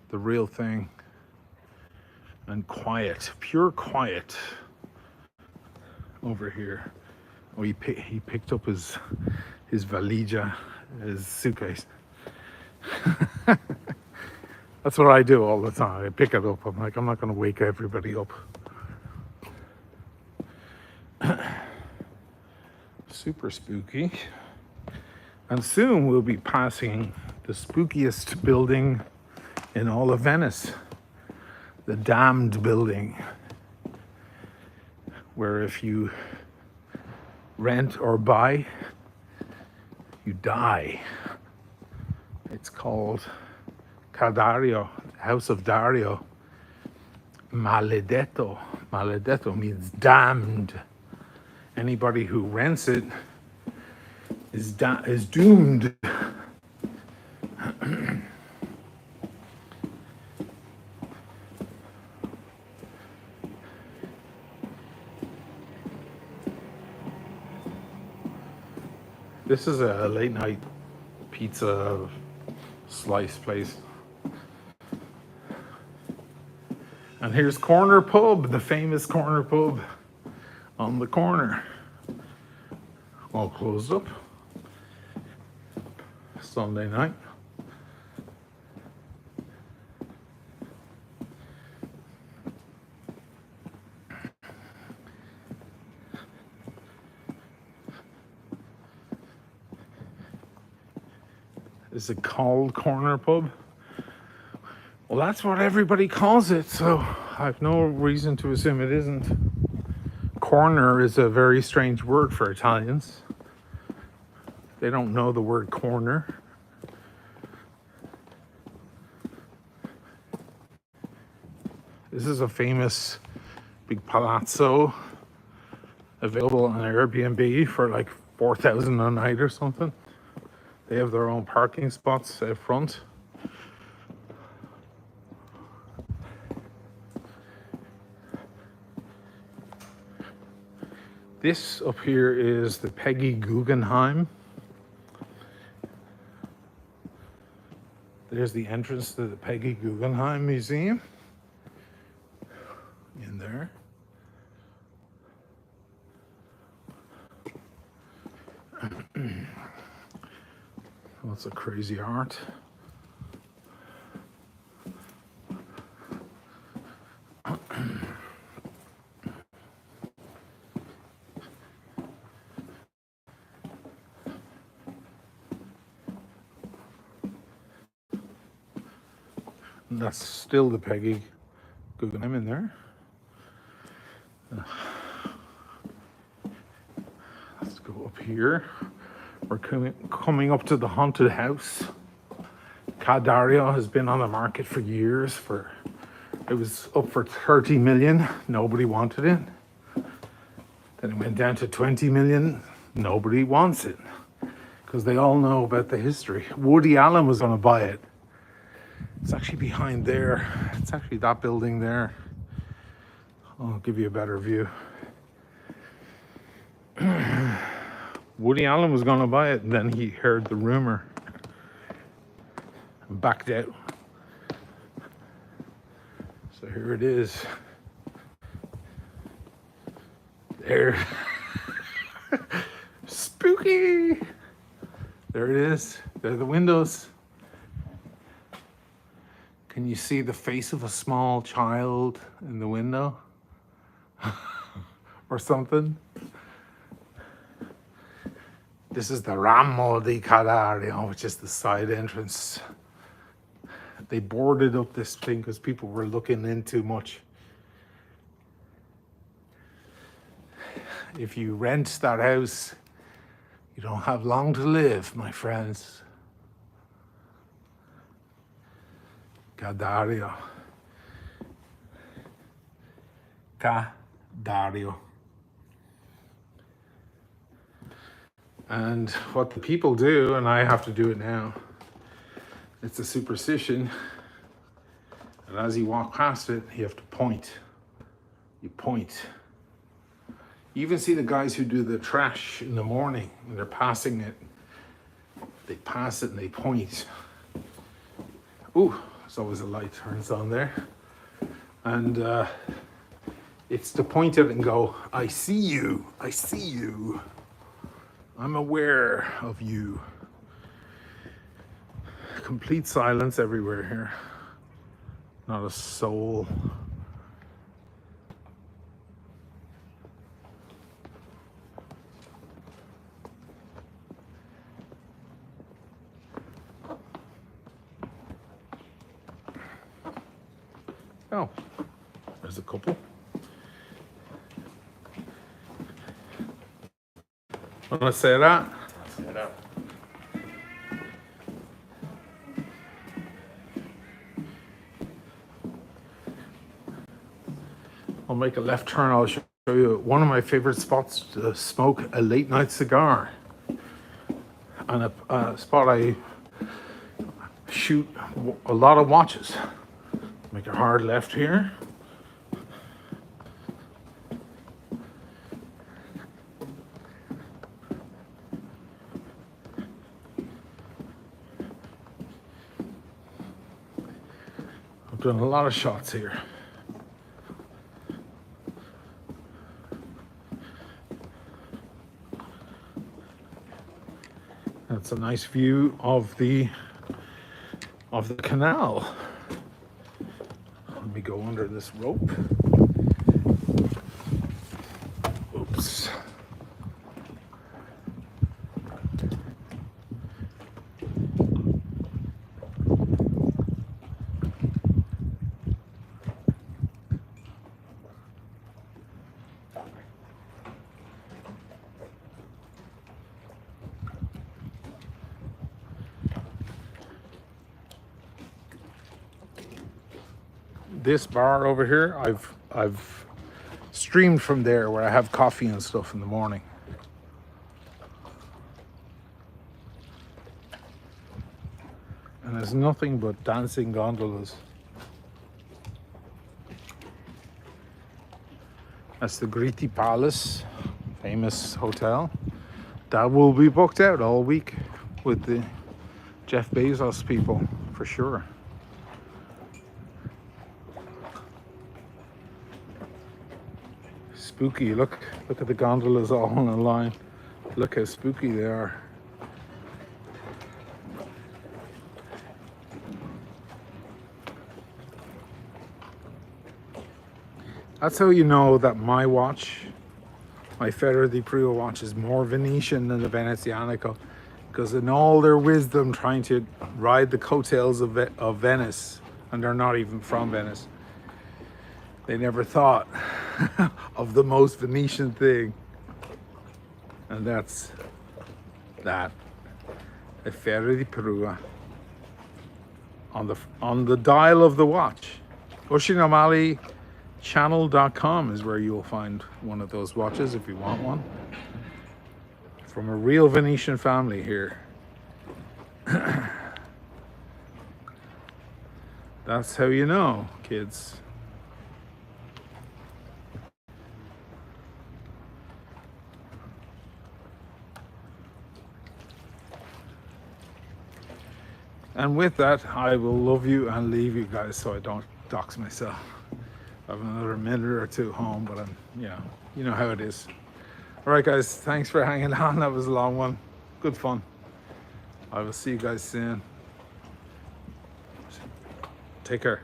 Speaker 1: The real thing. And quiet, pure quiet over here. Oh, he picked up his valija, his suitcase. That's what I do all the time. I pick it up. I'm like, I'm not going to wake everybody up. Super spooky. And soon we'll be passing the spookiest building in all of Venice, the Damned Building, where if you rent or buy, you die. It's called Cardario, House of Dario. Maledetto. Maledetto means damned. Anybody who rents it is doomed. This is a late night pizza slice place. And here's Corner Pub, the famous Corner Pub on the corner. All closed up. Sunday night. Is it called Corner Pub? Well, that's what everybody calls it, so I've no reason to assume it isn't. Corner is a very strange word for Italians. They don't know the word corner. This is a famous big palazzo available on Airbnb for like $4,000 a night or something. They have their own parking spots out front. This up here is the Peggy Guggenheim. There's the entrance to the Peggy Guggenheim Museum. In there. Lots of crazy art. And that's still the Peggy Guggenheim in there. Let's go up here. We're coming up to the haunted house. Dario has been on the market for years. It was up for 30 million. Nobody wanted it. Then it went down to 20 million. Nobody wants it because they all know about the history. Woody Allen was going to buy it. It's actually behind there. It's actually that building there. I'll give you a better view. Woody Allen was going to buy it, and then he heard the rumor and backed out. So here it is. There. Spooky. There it is. There are the windows. Can you see the face of a small child in the window? Or something? This is the Ramo di Cadario, which is the side entrance. They boarded up this thing because people were looking in too much. If you rent that house, you don't have long to live, my friends. Cadario. Cadario. And what the people do, and I have to do it now, it's a superstition. And as you walk past it, you have to point. You point. You even see the guys who do the trash in the morning when they're passing it. They pass it and they point. Ooh, there's always a light turns on there. And it's to point it and go, I see you, I see you. I'm aware of you. Complete silence everywhere here. Not a soul. Oh, there's a couple. Buonasera.
Speaker 11: Buonasera.
Speaker 1: I'll make a left turn. I'll show you one of my favorite spots to smoke a late night cigar. And a spot I shoot a lot of watches. Make a hard left here. I've done a lot of shots here. That's a nice view of the canal. Let me go under this rope. Oops. This bar over here, I've streamed from there where I have coffee and stuff in the morning. And there's nothing but dancing gondolas. That's the Gritti Palace famous hotel. That will be booked out all week with the Jeff Bezos people, for sure. Spooky, look at the gondolas all on a line. Look how spooky they are. That's how you know that my watch, my Ferro di Prua watch, is more Venetian than the Venezianico, because in all their wisdom trying to ride the coattails of Venice, and they're not even from Venice, they never thought of the most Venetian thing, and that's that, a Ferro di Prua on the dial of the watch. Ushinamali channel.com is where you'll find one of those watches if you want one, from a real Venetian family here. That's how you know, kids. And with that, I will love you and leave you guys so I don't dox myself. I have another minute or two home, but you know how it is. All right, guys, thanks for hanging on. That was a long one. Good fun. I will see you guys soon. Take care.